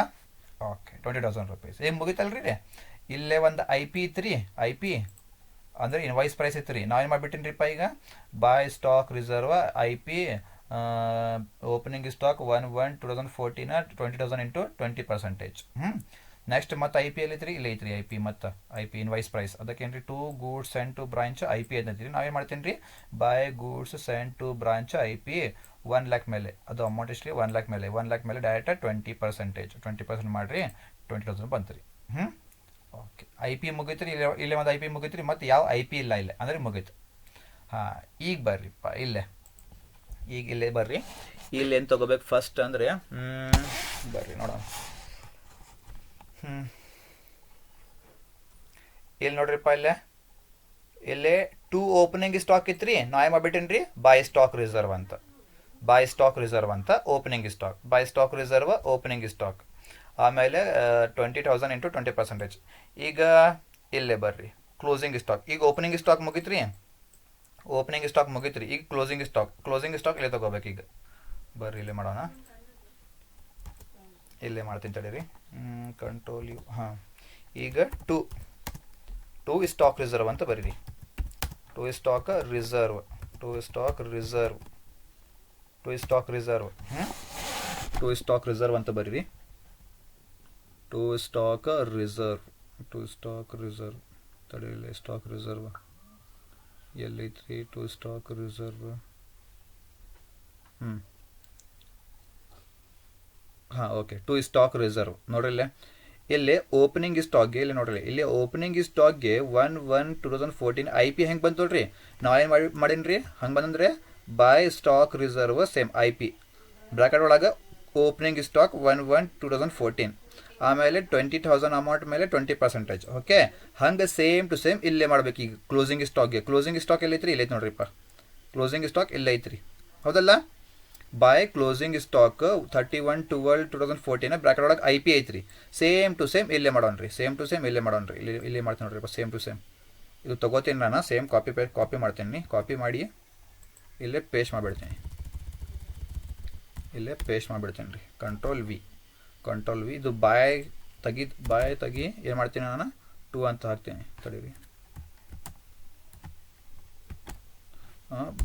Okay, 20,000 rupees. ಈಗ ಮುಗಿತಲ್ರಿ ರೀ. ಇಲ್ಲೇ ಒಂದು ಐ ಪಿ ಇತ್ತು ರೀ. ಐ ಪಿ ಅಂದರೆ ಇನ್ವಾಯ್ಸ್ ಪ್ರೈಸ್ ಇತ್ತು ರೀ. ನಾವೇನು ಮಾಡಿಬಿಟ್ಟಿನಿ ರೀಪ್ಪ ಈಗ? By stock reserve I P opening stock 1/1/2014 20,000 into 20%. Next ಮತ್ತು ಐ ಪಿ ಎಲ್ಲಿ ಐತ್ರಿ? ಇಲ್ಲಿ ಐತ್ರಿ ಐ ಪಿ. ಮತ್ತು ಐ ಪಿ ಇನ್ವಾಯ್ಸ್ ಪ್ರೈಸ್ ಅದಕ್ಕೇನು ರೀ? To goods and to branch I P ಅಂತಂತೀರಿ. ನಾವೇನು ಮಾಡ್ತೀನಿ ರೀ? By goods and to branch I P 1 lakh ಮೇಲೆ. ಅದು ಅಮೌಂಟ್ ಎಷ್ಟು ರೀ? 1 lakh ಮೇಲೆ. 1 lakh ಮೇಲೆ ಡೈರೆಕ್ಟ್ 20%. 20% ಮಾಡಿರಿ 20,000 ಬಂತು ರೀ. ಓಕೆ, ಐ ಪಿ ಮುಗೀತು ರೀ. ಇಲ್ಲೇ ಒಂದು ಐ ಪಿ ಮುಗೀತು ರೀ. ಮತ್ತು ಯಾವ ಐ ಪಿ ಇಲ್ಲ ಇಲ್ಲೇ ಅಂದರೆ ಮುಗೀತು. ಹಾಂ, ಈಗ ಬರ್ರಿಪ್ಪ ಇಲ್ಲೇ. ಈಗ ಇಲ್ಲೇ ಬರ್ರಿ. ಇಲ್ಲೇನು ತೊಗೋಬೇಕು ಫಸ್ಟ್ ಅಂದರೆ ಬರ್ರಿ ನೋಡೋಣ. ಇಲ್ಲಿ ನೋಡ್ರಿಪ್ಪ ಇಲ್ಲೇ 2 ಓಪನಿಂಗ್ ಸ್ಟಾಕ್ ಇತ್ತು ರೀ. ನಾ ಏನು ಮಾಡ್ಬಿಟ್ಟೇನಿ ರೀ? ಬಾಯ್ ಸ್ಟಾಕ್ ರಿಸರ್ವ್ ಅಂತ. ಬಾಯ್ ಸ್ಟಾಕ್ ರಿಸರ್ವ್ ಅಂತ ಓಪನಿಂಗ್ ಸ್ಟಾಕ್. ಬಾಯ್ ಸ್ಟಾಕ್ ರಿಸರ್ವ್ ಓಪನಿಂಗ್ ಸ್ಟಾಕ್. ಆಮೇಲೆ 20,000 ಇಂಟು 20%. ಈಗ ಇಲ್ಲೇ ಬರ್ರಿ ಕ್ಲೋಸಿಂಗ್ ಸ್ಟಾಕ್. ಈಗ ಓಪನಿಂಗ್ ಸ್ಟಾಕ್ ಮುಗೀತು ರೀ. ಓಪನಿಂಗ್ ಸ್ಟಾಕ್ ಮುಗೀತು ರೀ. ಈಗ ಕ್ಲೋಸಿಂಗ್ ಸ್ಟಾಕ್. ಕ್ಲೋಸಿಂಗ್ ಸ್ಟಾಕ್ ಇಲ್ಲೇ ತೊಗೋಬೇಕು. ಈಗ ಬರ್ರಿ ಇಲ್ಲೇ ಮಾಡೋಣ. ಇಲ್ಲೇ ಮಾಡ್ತೀನಿ ತಡೀರಿ. Control U. ಹಾಂ, ಈಗ ಟು ಸ್ಟಾಕ್ ರಿಸರ್ವ್ ಅಂತ ಬರೀರಿ. To stock reserve. To stock reserve. To stock reserve. To stock reserve ಅಂತ ಬರೀರಿ. To stock reserve. To stock reserve ತಡೀರಿ. ಸ್ಟಾಕ್ ರಿಸರ್ವ್ ಎಲ್ಲೈತ್ರಿ? To stock reserve. ಹಾಂ, ಓಕೆ. ಟು ಸ್ಟಾಕ್ ರಿಸರ್ವ್ ನೋಡ್ರಿ. ಇಲ್ಲಿ ಓಪನಿಂಗ್ ಸ್ಟಾಕ್ಗೆ ಇಲ್ಲಿ ನೋಡ್ರಿ. ಇಲ್ಲಿ ಓಪನಿಂಗ್ ಸ್ಟಾಕ್ಗೆ 1/1/2014 ಐ ಪಿ ಹೆಂಗೆ ಬಂತು ನೋಡ್ರಿ. ನಾವೇನು ಮಾಡೀನಿ ರೀ? ಹಂಗೆ ಬಂದಂದ್ರೆ by stock reserve same I P bracket ಒಳಗೆ ಓಪನಿಂಗ್ ಸ್ಟಾಕ್ 1/1/2014. ಆಮೇಲೆ 20,000 ಅಮೌಂಟ್ ಮೇಲೆ 20%. ಓಕೆ, ಹಂಗೆ ಸೇಮ್ ಟು ಸೇಮ್ ಇಲ್ಲೇ ಮಾಡ್ಬೇಕು. ಈಗ ಕ್ಲೋಸಿಂಗ್ ಸ್ಟಾಕ್ಗೆ. ಕ್ಲೋಸಿಂಗ್ ಸ್ಟಾಕ್ ಎಲ್ಲೈತ್ರಿ? ಇಲ್ಲೈತೆ ನೋಡ್ರಿಪ್ಪ. ಕ್ಲೋಸಿಂಗ್ ಸ್ಟಾಕ್ ಇಲ್ಲೈತ್ರಿ. ಹೌದಲ್ಲ? ಬಾಯ್ ಕ್ಲೋಸಿಂಗ್ ಸ್ಟಾಕ್ 31/12/2014 ಬ್ರಾಕೆಟ್ ಒಳಗೆ ಐ ಪಿ ಐತ್ರಿ. ಸೇಮ್ ಟು ಸೇಮ್ ಇಲ್ಲೇ ಮಾಡೋಣ್ರಿ. ಸೇಮ್ ಟು ಸೇಮ್ ಇಲ್ಲೇ ಮಾಡೋಣ್ರಿ. ಇಲ್ಲಿ ಮಾಡ್ತೀನಿ ನೋಡ್ರಿಪ್ಪ. ಸೇಮ್ ಟು ಸೇಮ್ ಇದು ತೊಗೋತೀನಿ ನಾನು. ಸೇಮ್ ಕಾಪಿ ಮಾಡ್ತೀನಿ. ಕಾಪಿ ಮಾಡಿ ಇಲ್ಲೇ ಪೇಸ್ಟ್ ಮಾಡಿಬಿಡ್ತೀನಿ. ಇಲ್ಲೇ ಪೇಸ್ಟ್ ಮಾಡಿಬಿಡ್ತೀನಿ ರೀ. Control V. ಇದು ಬಾಯ್ ತೆಗಿ ಏನು ಮಾಡ್ತೀನಿ ನಾನು? 2 ಅಂತ ಹಾಕ್ತೀನಿ. ತಡೀರಿ.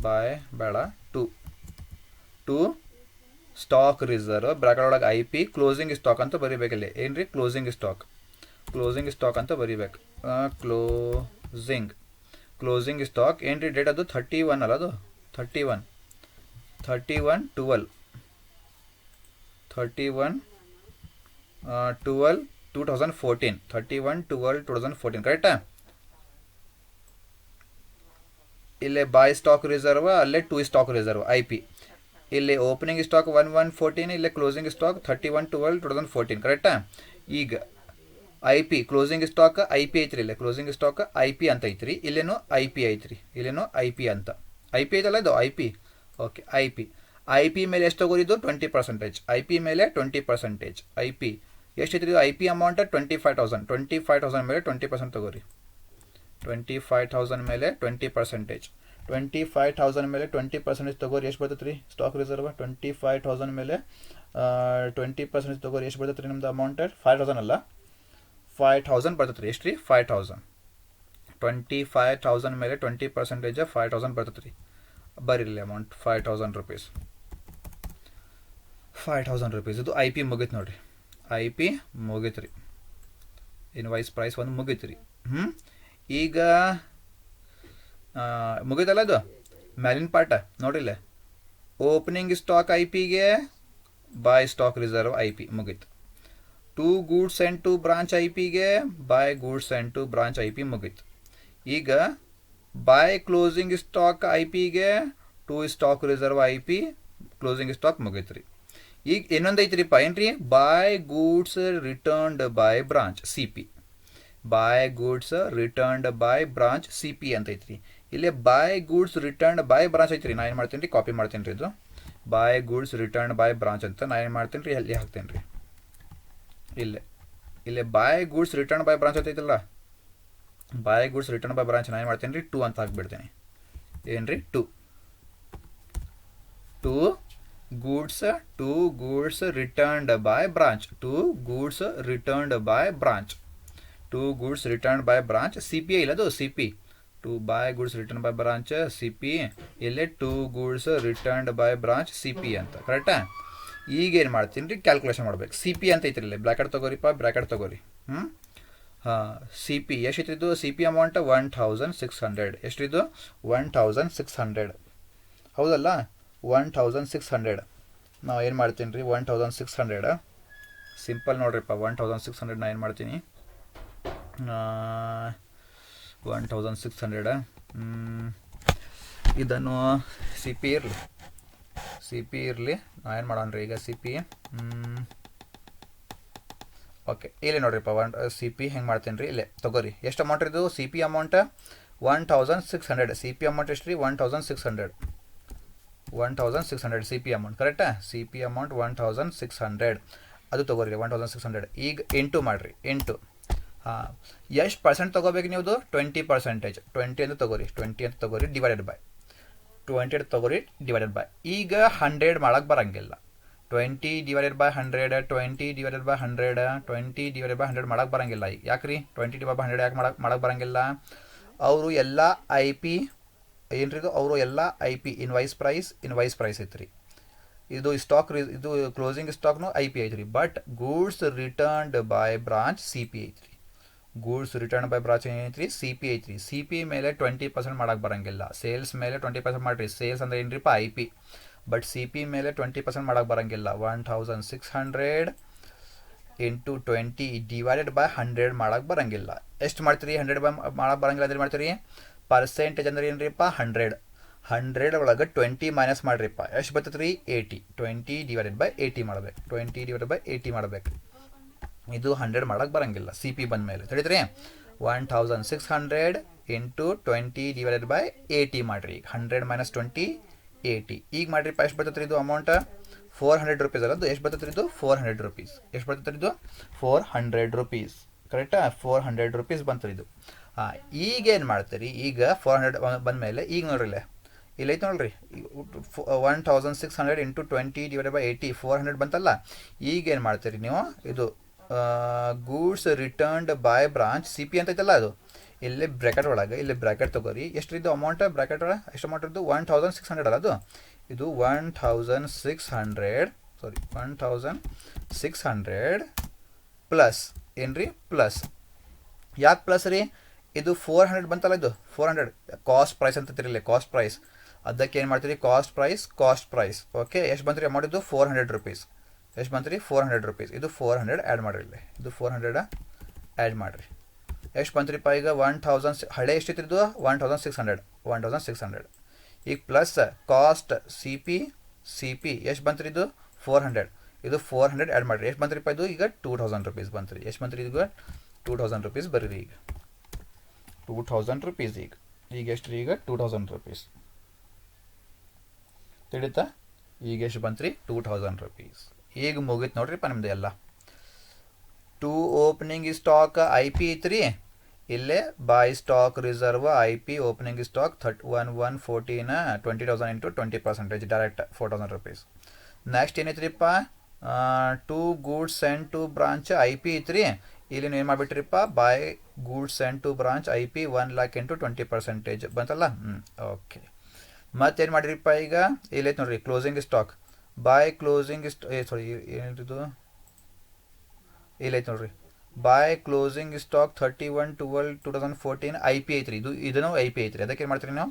ಬಾಯ್ ಬೇಡ. ಟು ಸ್ಟಾಕ್ ರಿಸರ್ವ್ ಬ್ರಾಕೆಟ್ ಒಳಗೆ ಐ ಪಿ ಕ್ಲೋಸಿಂಗ್ ಸ್ಟಾಕ್ ಅಂತ ಬರೀಬೇಕಲ್ಲಿ. ಏನು ರೀ? ಕ್ಲೋಸಿಂಗ್ ಸ್ಟಾಕ್ ಅಂತ ಬರೀಬೇಕು. ಕ್ಲೋಸಿಂಗ್ ಸ್ಟಾಕ್ ಏನು ರೀ? ಡೇಟ್ ಅದು 31 ಅಲ್ಲ? ಅದು 31/12 2014. 31/12/2014 ಕರೆಕ್ಟಾ? ಇಲ್ಲೇ ಬಾಯ್ ಸ್ಟಾಕ್ ರಿಸರ್ವ್, ಅಲ್ಲೇ to stock reserve I P. ಇಲ್ಲಿ ಓಪನಿಂಗ್ ಸ್ಟಾಕ್ 1/1/14. ಇಲ್ಲೇ ಕ್ಲೋಸಿಂಗ್ ಸ್ಟಾಕ್ 31/12/2014 ಕರೆಕ್ಟಾ? ಈಗ I P closing stock I P ಐತ್ರಿ. ಇಲ್ಲೇ ಕ್ಲೋಸಿಂಗ್ ಸ್ಟಾಕ್ ಐ ಪಿ ಅಂತ ಐತ್ರಿ. ಇಲ್ಲೇನು ಐ ಪಿ ಐತ್ರಿ. ಇಲ್ಲೇನು ಐ ಪಿ ಅಂತ ಐ ಪಿ ಐತಲ್ಲ ಇದು I P. Okay, I P ಮೇಲೆ ಎಷ್ಟು ತಗೋರಿದ್ದು? 20%. ಐ ಪಿ ಮೇಲೆ 20%. ಐ ಪಿ ಎಷ್ಟು ಐತ್ರಿ? I P amount 25,000. 25,000 ಮೇಲೆ 20% ತಗೋರಿ. 25,000 ಮೇಲೆ 20%. 25,000 ಮೇಲೆ 20% ತಗೋರಿ. ಎಷ್ಟು ಬರ್ತೈತೆ ರೀ ಸ್ಟಾಕ್ ರಿಸರ್ವ್? 25,000 ಮೇಲೆ 20% ತಗೋರಿ. ಎಷ್ಟು ಬರ್ತೈತೆ ರೀ ನಮ್ದು ಅಮೌಂಟ್? 5,000 ಅಲ್ಲ, 5,000 ಬರ್ತೈತೆ ರೀ. ಎಷ್ಟು ರೀ? 5,000. 25,000 ಮೇಲೆ 20% 5,000 ಬರ್ತೈತೆ ರೀ. ಬರೀಲಿ ಅಮೌಂಟ್ 5,000 rupees. 5,000 rupees. ಇದು ಐ ಪಿ ಮುಗೀತು ನೋಡಿರಿ. ಐ ಪಿ ಮುಗೀತು ರೀ. ಇನ್ವಾಯ್ಸ್ ಪ್ರೈಸ್ ಒಂದು ಮುಗೀತು ರೀ. ಈಗ ಮುಗೀತಲ್ಲ ಇದು ಮ್ಯಾಲಿನ ಪಾರ್ಟ ನೋಡ್ರಿಲ್ಲ. ಓಪನಿಂಗ್ ಸ್ಟಾಕ್ ಐ ಪಿಗೆ by stock reserve I P ಮುಗೀತು. To goods and to branch I ಪಿಗೆ by goods and to branch I P ಮುಗೀತು. ಈಗ ಬಾಯ್ ಕ್ಲೋಸಿಂಗ್ ಸ್ಟಾಕ್ ಐ ಪಿಗೆ to stock reserve I P closing stock ಮುಗೀತು ರೀ. ಈಗ ಇನ್ನೊಂದು ಐತ್ರಿಪ್ಪ ಏನ್ರಿ? By goods returned by branch C P. By goods returned by branch C P ಅಂತ ಐತ್ರಿ. ಇಲ್ಲಿ by goods returned by branch ಐತ್ರಿ. ನಾ ಏನು ಮಾಡ್ತೀನಿ ರೀ, ಕಾಪಿ ಮಾಡ್ತೀನಿ ರೀ. ಇದು by goods returned by branch ಅಂತ ನಾ ಏನು ಮಾಡ್ತೀನಿ ರೀ, ಅಲ್ಲಿ ಹಾಕ್ತೇನೆ ರೀ. ಇಲ್ಲೇ ಬಾಯ್ ಗೂಡ್ಸ್ ರಿಟರ್ನ್ ಬೈ ಬ್ರಾಂಚ್ ಅಂತ ಐತಲ್ಲ, ಬಾಯ್ ಗೂಡ್ಸ್ ರಿಟರ್ನ್ ಬೈ ಬ್ರಾಂಚ್ ನಾ ಏನು ಮಾಡ್ತೀನಿ ರೀ, 2 ಅಂತ ಹಾಕ್ಬಿಡ್ತೇನೆ. ಏನು ರೀ, 2 goods returned by branch, 2 goods returned by branch, 2 goods returned by branch C P ಇಲ್ಲ, ಅದು C P. 2 by goods return by branch C P, ಇಲ್ಲೇ 2 goods returned by branch C P ಅಂತ. ಕರೆಕ್ಟಾ? ಈಗ ಏನು ಮಾಡ್ತೀನಿ ರೀ, ಕ್ಯಾಲ್ಕುಲೇಷನ್ ಮಾಡ್ಬೇಕು. ಸಿ ಪಿ ಅಂತ ಐತ್ರಿ, ಇಲ್ಲಿ ಬ್ರ್ಯಾಕೆಟ್ ತೊಗೋರಿಪ್ಪ, ಬ್ರ್ಯಾಕೆಟ್ ತೊಗೋರಿ. ಹಾಂ, ಸಿ ಪಿ ಎಷ್ಟಿತ್ತು? C P amount 1600. ಎಷ್ಟಿದು? 1600. ಹೌದಲ್ಲ, 1600. ನಾವು ಏನು ಮಾಡ್ತೀನಿ ರೀ, 1600 ಸಿಂಪಲ್ ನೋಡ್ರಿಪ್ಪ. 1600 ನಾ ಏನು ಮಾಡ್ತೀನಿ, 1600 ಇದನ್ನು ಸಿ ಪಿ ಇರಲಿ. ನಾ ಏನು ಮಾಡೋಣ ರೀ ಈಗ, ಸಿ ಪಿ ಓಕೆ. ಇಲ್ಲಿ ನೋಡ್ರಿಪ್ಪ, ಸಿ ಪಿ ಹೆಂಗೆ ಮಾಡ್ತೀನಿ ರೀ, ಇಲ್ಲೇ ತೊಗೋರಿ. ಎಷ್ಟು ಅಮೌಂಟ್ ಇದು? C P amount 1600. C P amount ಎಷ್ಟು ರೀ? 1600. C P amount. ಕರೆಕ್ಟಾ? ಸಿ ಪಿ ಅಮೌಂಟ್ 1600 ಅದು ತೊಗೋರಿ, 1600. ಈಗ 8 ಮಾಡಿರಿ, 8. ಹಾಂ, ಎಷ್ಟು ಪರ್ಸೆಂಟ್ ತೊಗೋಬೇಕು ನೀವು? 20%. 20 ಅಂತ ತೊಗೋರಿ, 20 ಅಂತ ತೊಗೋರಿ, ಡಿವೈಡೆಡ್ ಬೈ 20 ತೊಗೋರಿ, ಡಿವೈಡೆಡ್ ಬೈ. ಈಗ 100 ಮಾಡೋಕ್ಕೆ ಬರೋಂಗಿಲ್ಲ. 20 divided by 100, 20 divided by 100, 20 divided by 100 ಮಾಡೋಕ್ಕೆ ಬರೋಂಗಿಲ್ಲ. ಯಾಕೆ ರೀ 20 ಡಿವೈಡ್ ಬೈ 100 ಯಾಕೆ ಮಾಡೋಕ್ಕೆ ಬರೋಂಗಿಲ್ಲ? ಅವರು ಎಲ್ಲ ಐ ಪಿ ಏನು ರೀ, ಅವರು ಎಲ್ಲ ಐ ಪಿ ಇನ್ವಾಯ್ಸ್ ಪ್ರೈಸ್ ಐತ್ರಿ. ಇದು ಸ್ಟಾಕ್ ಇದು ಕ್ಲೋಸಿಂಗ್ ಸ್ಟಾಕ್ನು ಐ ಪಿ ಐತ್ರಿ. But goods returned by branch C P ಐತ್ರಿ. ಗೂಡ್ಸ್ ರಿಟರ್ನ್ ಬೈ ಬ್ರಾಂಚ್ ಏನೈತ್ರಿ? ಸಿ ಪಿ ಐತ್ರಿ. ಸಿ ಪಿ ಮೇಲೆ 20% ಮಾಡೋಕ್ಕೆ ಬರೋಂಗಿಲ್ಲ. ಸೇಲ್ಸ್ ಮೇಲೆ 20% ಮಾಡಿರಿ. ಸೇಲ್ಸ್ ಅಂದ್ರೆ ಏನ್ರಿಪ್ಪ? I P. But C P ಮೇಲೆ 20% ಮಾಡೋಕ್ಕೆ ಬರೋಂಗಿಲ್ಲ. 1600 ಇಂಟು 20 ಡಿವೈಡೆಡ್ ಬೈ 100 ಮಾಡೋಕ್ಕೆ ಬರೋಂಗಿಲ್ಲ. ಎಷ್ಟು ಮಾಡ್ತೀರಿ? 100 ಬೈ ಮಾಡೋಕ್ಕೆ ಬರೋಂಗಿಲ್ಲ ಅಂದ್ರೆ ಮಾಡ್ತೀರಿ, ಪರ್ಸೆಂಟೇಜ್ ಅಂದ್ರೆ ಏನ್ರಿಪ್ಪ? 100. 100 ಒಳಗೆ 20 ಮೈನಸ್ ಮಾಡಿರಿಪ್ಪ, ಎಷ್ಟು ಬರ್ತೈತೆ ರೀ? 80. 20 ಡಿವೈಡೆಡ್ ಬೈ 80 ಮಾಡಬೇಕು. 20 ಡಿವೈಡೆಡ್ ಬೈ 80 ಮಾಡಬೇಕು. ಇದು 100 ಮಾಡೋಕ್ಕೆ ಬರೋಂಗಿಲ್ಲ ಸಿ ಪಿ ಬಂದ ಮೇಲೆ. ತಿಳಿದ್ರಿ? 1600 ಇಂಟು 20 ಡಿವೈಡೆಡ್ ಬೈ 80 ಮಾಡಿರಿ. ಈಗ 100 ಮೈನಸ್ 20, 80. ಈಗ ಮಾಡಿರಿಪ್ಪ, ಎಷ್ಟು ಬರ್ತೈತೆ ರೀ ಇದು ಅಮೌಂಟ್? 400 ರೂಪೀಸ್ ಅಲ್ಲ, ಅದು ಎಷ್ಟು ಬರ್ತೈತೆ ರೀ ಇದು? 400 ರೂಪೀಸ್. ಎಷ್ಟು ಬರ್ತೈತೆ ರೀ ಇದು? 400 ರೂಪೀಸ್. ಕರೆಕ್ಟಾ? 400 ರೂಪೀಸ್ ಬಂತು ಇದು. ಹಾಂ, ಈಗ ಏನು ಮಾಡ್ತೀರಿ? ಈಗ 400 ಬಂದಮೇಲೆ ಈಗ ನೋಡ್ರಿ, ಇಲ್ಲ ಐತೆ ನೋಡ್ರಿ, 1600 ಇಂಟು 20 ಡಿವೈಡೆಡ್ ಬೈ 80, 400 ಬಂತಲ್ಲ. ಈಗ ಏನು ಮಾಡ್ತೀರಿ ನೀವು? ಇದು goods returned by branch C P ಅಂತ ಐತಲ್ಲ, ಅದು ಇಲ್ಲಿ ಬ್ರ್ಯಾಕೆಟ್ ಒಳಗೆ, ಇಲ್ಲಿ ಬ್ರ್ಯಾಕೆಟ್ ತೊಗೋರಿ. ಎಷ್ಟ್ರಿದ್ದು ಅಮೌಂಟ್ ಬ್ರ್ಯಾಕೆಟ್ ಒಳಗೆ? ಎಷ್ಟು ಅಮೌಂಟ್ ಇದ್ದು? 1600 ಅಲ್ಲ ಅದು. ಇದು 1600 ಪ್ಲಸ್ ಏನ್ರಿ? ಪ್ಲಸ್. ಯಾಕೆ ಪ್ಲಸ್ ರೀ? ಇದು 400 ಬಂತಲ್ಲ, ಇದು 400 ಕಾಸ್ಟ್ ಪ್ರೈಸ್ ಅಂತ ತಿರಲಿ, ಕಾಸ್ಟ್ ಪ್ರೈಸ್. ಅದಕ್ಕೆ ಏನು ಮಾಡ್ತೀರಿ? Cost price. ಓಕೆ, ಎಷ್ಟು ಬಂತು ರೀ ಅಮೌಂಟ್? ಇದು 400 ರೂಪೀಸ್. ಎಷ್ಟು ಬಂತು ರೀ? 400 ರೂಪೀಸ್. ಇದು 400 ಆ್ಯಡ್ ಮಾಡಿರಿ, ಇಲ್ಲಿ ಇದು 400 ಆ್ಯಡ್ ಮಾಡಿರಿ. ಎಷ್ಟು ಬಂತು ರೀಪ್ಪ? ಈಗ 1000 ಹಳೆ ಎಷ್ಟಿತ್ತು ಇದು? 1600. ಈಗ ಪ್ಲಸ್ ಕಾಸ್ಟ್ ಸಿ ಪಿ ಎಷ್ಟು ಬಂತು ರೀ? ಇದು 400. ಇದು 400 ಆ್ಯಡ್ ಮಾಡಿರಿ. ಎಷ್ಟು ಬಂತು ರೀಪ್ಪ? ಇದು ಈಗ 2000 ರೂಪೀಸ್ ಬಂತು ರೀ. ಎಷ್ಟು ಬಂತು ರೀ? ಈಗ 2000 ರೂಪೀಸ್ ಬರೀರಿ. ಈಗ 2000 ರೂಪೀಸ್. ಈಗ ಎಷ್ಟು ರೀ? ಈಗ 2000 ರೂಪೀಸ್. ತಿಳಿತಾ? ಈಗ ಎಷ್ಟು ಬಂತು ರೀ? 2000 ರೂಪೀಸ್. ಈಗ ಮುಗೀತು ನೋಡ್ರಿಪ್ಪ ನಿಮ್ದು ಎಲ್ಲ. 2 ಓಪನಿಂಗ್ ಸ್ಟಾಕ್ ಐ ಪಿ ಐತ್ರಿ. ಇಲ್ಲೇ by stock reserve I P opening stock 114 20,000 into 20% direct 4000 rupees. Next ಏನೈತ್ರಿಪ್ಪ? 2 goods send to branch I P ಐತ್ರಿ. ಇಲ್ಲಿ ಏನು ಮಾಡಿಬಿಟ್ರಿಪ್ಪ? By goods send to branch I P 1 lakh into 20% ಬಂತಲ್ಲ. ಓಕೆ, ಮತ್ತೇನು ಮಾಡಿರಿಪ್ಪ? ಈಗ ಇಲ್ಲೈತೆ ನೋಡ್ರಿ, ಕ್ಲೋಸಿಂಗ್ ಸ್ಟಾಕ್ ಬೈ ಕ್ಲೋಸಿಂಗ್ ಏನಿದು? ಇಲ್ಲೈತೆ ನೋಡ್ರಿ, by closing stock 31/12/2014 I P ಐತ್ರಿ. ಇದನ್ನು ಐ ಪಿ ಐತ್ರಿ. ಅದಕ್ಕೆ ಏನು ಮಾಡ್ತೀರಿ ನಾವು?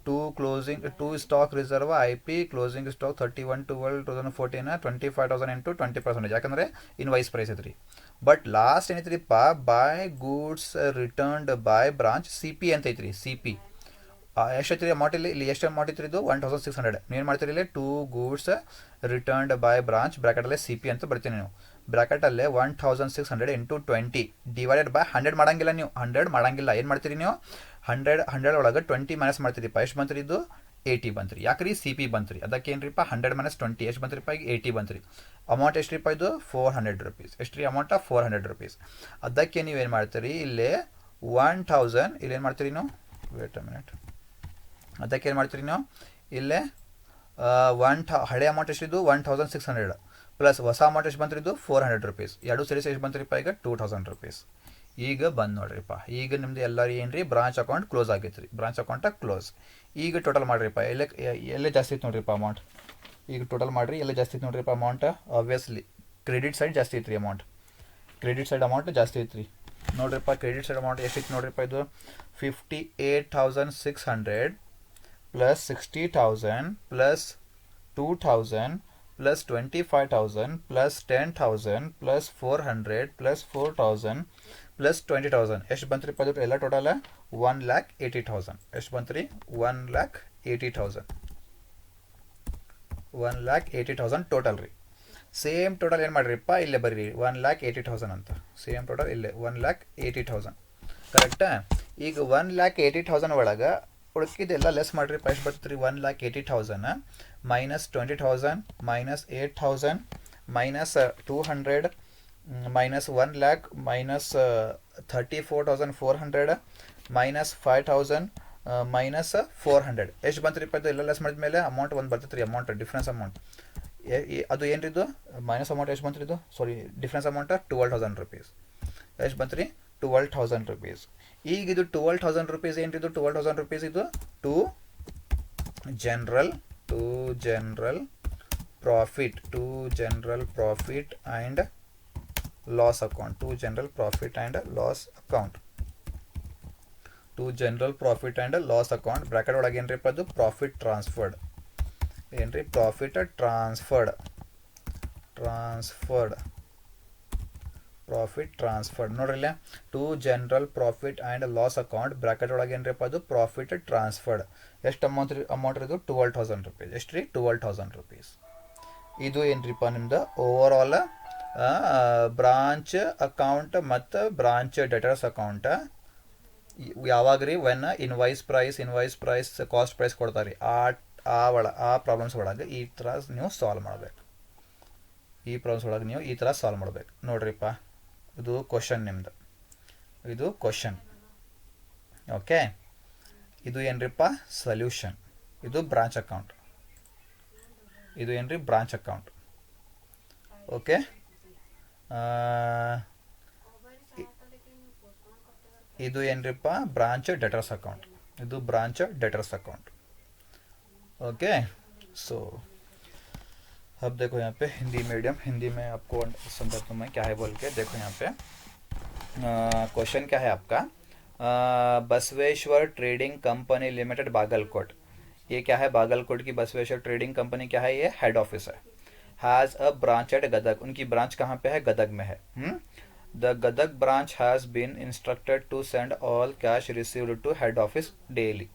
2 stock reserve I P closing stock 31/12/2014 25,000 into 20%. ಯಾಕಂದರೆ ಇನ್ವಾಯ್ಸ್ ಪ್ರೈಸ್ ಐತ್ರಿ. ಬಟ್ ಲಾಸ್ಟ್ ಏನೈತ್ರಿಪ್ಪ? By goods returned by branch C P ಅಂತ ಐತ್ರಿ. ಸಿ ಪಿ ಎಷ್ಟು ಐತ್ರಿ ಅಮೌಂಟ್? ಇಲ್ಲಿ ಎಷ್ಟು ಅಮೌಂಟ್ ಐತ್ರಿ? ಇದು 1600. ನೀವು ಏನು ಮಾಡ್ತೀರಿ? ಇಲ್ಲಿ 2 ಗೂಡ್ಸ್ ರಿಟರ್ನ್ಡ್ ಬೈ ಬ್ರಾಂಚ್ ಬ್ರ್ಯಾಕೆಟಲ್ಲೇ ಸಿ ಪಿ ಅಂತ ಬರ್ತೀನಿ ನೀವು. ಬ್ರ್ಯಾಕೆಟಲ್ಲೇ 1600 ಇಂಟು 20 ಡಿವೈಡೆಡ್ ಬೈ 100 ಮಾಡಂಗಿಲ್ಲ ನೀವು, 100 ಮಾಡಂಗಿಲ್ಲ. ಏನು ಮಾಡ್ತೀರಿ ನೀವು, 100 ಒಳಗೆ 20 ಮೈನಸ್ ಮಾಡ್ತೀರಿಪ್ಪ. ಎಷ್ಟು ಬಂತ್ರಿ ಇದು, 80 ಬಂತ್ರಿ. ಯಾಕ್ರಿ ಸಿ ಪಿ ಬಂತ್ರಿ, ಅದಕ್ಕೆ ಏನ್ರಿಪ್ಪ 100 ಮೈನಸ್ 20 ಎಷ್ಟು ಬಂತ್ರಿಪ್ಪ, ಈಗ 80 ಬಂತ್ರಿ. ಅಮೌಂಟ್ ಎಷ್ಟ್ರಿಪ್ಪ ಇದು, 400 ರುಪೀಸ್. ಎಷ್ಟು ರೀ ಅಮೌಂಟ, 400 ರುಪೀಸ್. ಅದಕ್ಕೆ ನೀವೇನು ಮಾಡ್ತೀರಿ, ಇಲ್ಲೇ 1000 ಇಲ್ಲಿ ಏನು ಮಾಡ್ತೀರಿ ನೀವು, ವೇಟ್ ಅ ಮಿನಿಟ್, ಅದಕ್ಕೆ ಏನು ಮಾಡ್ತೀರಿ ನೀವು, ಇಲ್ಲೇ ಹಳೆ ಅಮೌಂಟ್ ಎಷ್ಟಿದ್ದು 1600 ಪ್ಲಸ್ ಹೊಸ ಅಮೌಂಟ್ ಎಷ್ಟು ಬಂತ್ರಿದ್ದು 400 ರುಪೀಸ್. ಎರಡು ಸೇರಿಸಿ ಎಷ್ಟು ಬಂತ್ರಿಪ್ಪ ಈಗ 2000 ರುಪೀಸ್. ಈಗ ಬಂದು ನೋಡ್ರಿಪ್ಪ, ಈಗ ನಿಮ್ದು ಎಲ್ಲರೂ ಏನು ರೀ ಬ್ರಾಂಚ್ ಅಕೌಂಟ್ ಕ್ಲೋಸ್ ಆಗೈತೆ ರೀ, ಬ್ರಾಂಚ್ ಅಕೌಂಟ ಕ್ಲೋಸ್. ಈಗ ಟೋಟಲ್ ಮಾಡಿರಿಪ್ಪ, ಎಲ್ಲೇ ಜಾಸ್ತಿ ಇತ್ತು ನೋಡ್ರಿಪ್ಪ ಅಮೌಂಟ್. ಈಗ ಟೋಟಲ್ ಮಾಡಿರಿ, ಎಲ್ಲೇ ಜಾಸ್ತಿ ಇತ್ತು ನೋಡ್ರಿಪ್ಪ ಅಮೌಂಟ್. ಆಬ್ವಿಯಸ್ಲಿ ಕ್ರೆಡಿಟ್ ಸೈಡ್ ಜಾಸ್ತಿ ಐತ್ರಿ ಅಮೌಂಟ್, ಕ್ರೆಡಿಟ್ ಸೈಡ್ ಅಮೌಂಟ್ ಜಾಸ್ತಿ ಐತ್ರಿ ನೋಡ್ರಿಪ್ಪ. ಕ್ರೆಡಿಟ್ ಸೈಡ್ ಅಮೌಂಟ್ ಎಷ್ಟಿತ್ತು ನೋಡ್ರಿಪ್ಪ, ಇದು 58,600 plus 60,000 plus 2,000 plus 25,000 plus 10,000 plus 400 plus 4,000 plus 20,000 ಎಷ್ಟು ಬಂತ್ರಿ ಪದ ಎಲ್ಲ ಟೋಟಲ್ 1,80,000. ಎಷ್ಟು ಬಂತ್ರಿ 1,80,000, 1,80,000 ಟೋಟಲ್ ರೀ. ಸೇಮ್ ಟೋಟಲ್ ಏನು ಮಾಡಿರಿಪ್ಪ ಇಲ್ಲೇ ಬರ್ರಿ 1,80,000 ಅಂತ. ಸೇಮ್ ಟೋಟಲ್ ಇಲ್ಲೇ 1,80,000 ಕರೆಕ್ಟಾ. ಈಗ 1,80,000 ಒಳಗೆ ಉಳ್ಕಿದೆಲ್ಲ ಲೆಸ್ ಮಾಡಿರಿ. ಎಷ್ಟು ಬರ್ತೀರಿ 1,80,000 minus 20,000 minus 8,000 minus 200 minus 1,00,000 minus 34,400 minus 5,000 minus 400 ಎಷ್ಟು ಬಂತ್ರಿಪ್ಪ ಇದು ಎಲ್ಲ ಲೆಸ್ ಮಾಡಿದ ಮೇಲೆ ಅಮೌಂಟ್ ಒಂದು ಬರ್ತೈತೆ ರೀ. ಅಮೌಂಟ್ ಡಿಫ್ರೆನ್ಸ್ ಅಮೌಂಟ್ ಅದು ಏನು ರೀ ಇದು ಮೈನಸ್ ಅಮೌಂಟ್ ಎಷ್ಟು ಬಂತ್ರಿ ಇದು, ಸಾರಿ ಡಿಫ್ರೆನ್ಸ್ ಅಮೌಂಟ್ 12,000 ರುಪೀಸ್. ಎಷ್ಟು ಬಂತ್ರಿ 12,000 ರುಪೀಸ್. ಈಗ ಇದು 12,000 ರುಪೀಸ್ ಏನು ರೀ ಇದು 12,000 ರುಪೀಸ್ ಇದು to general profit and loss account, to general profit and loss account. Bracket ಒಳಗೆ ಏನ್ರಿಪ್ಪ ಅದು ಪ್ರಾಫಿಟ್ ಟ್ರಾನ್ಸ್ಫರ್ಡ್, ಏನ್ರಿ ಪ್ರಾಫಿಟ್ ಟ್ರಾನ್ಸ್ಫರ್ಡ್ ನೋಡ್ರಿ ಇಲ್ಲೇ to general profit and loss account. Bracket ಒಳಗೆ ಏನ್ರಿಪ್ಪ ಅದು ಪ್ರಾಫಿಟ್ ಟ್ರಾನ್ಸ್ಫರ್ಡ್. ಎಷ್ಟು ಅಮೌಂಟ್ ಇದು 12,000 ರುಪೀಸ್. ಎಷ್ಟು ರೀ 12,000 ರುಪೀಸ್. ಇದು ಏನ್ರಿಪ್ಪ ನಿಮ್ದು ಓವರ್ ಆಲ್ ಬ್ರಾಂಚ್ ಅಕೌಂಟ್ ಮತ್ತು ಬ್ರಾಂಚ್ ಡೆಟರ್ಸ್ ಅಕೌಂಟ್. ಯಾವಾಗ ರೀ when invoice price cost price ಕೊಡ್ತಾರೆ ಆ ಪ್ರಾಬ್ಲಮ್ಸ್ ಒಳಗೆ ಈ ಥರ ನೀವು ಸಾಲ್ವ್ ಮಾಡಬೇಕು. ನೋಡ್ರಿಪ್ಪ ಇದು ಕ್ವಶನ್ ನಿಮ್ದು, ಇದು ಕ್ವಶನ್ ಓಕೆ. ಇದು ಏನ್ರಿಪ್ಪ ಸೊಲ್ಯೂಷನ್. ಇದು ಬ್ರಾಂಚ್ ಅಕೌಂಟ್, ಇದು ಏನ್ರಿ ಬ್ರಾಂಚ್ ಅಕೌಂಟ್ ಓಕೆ. ಇದು ಏನ್ರಿಪ್ಪ ब्रांच डेटर्स अकाउंट, ಇದು ब्रांच डेटर्स अकाउंट ओके. सो अब देखो यहाँ पे हिंदी मीडियम, हिंदी में आपको समझाता हूँ मैं क्या है बोल के. देखो यहाँ पे क्वेश्चन क्या है आपका, Basaveshwar trading company limited Bagalkot. ये क्या है बागलकोट की बसवेश्वर ट्रेडिंग कंपनी क्या है, ये हेड ऑफिस है. Has a branch at Gadag, उनकी ब्रांच कहाँ पे है, गदग में है. The Gadag branch has been instructed to send all cash received to head office daily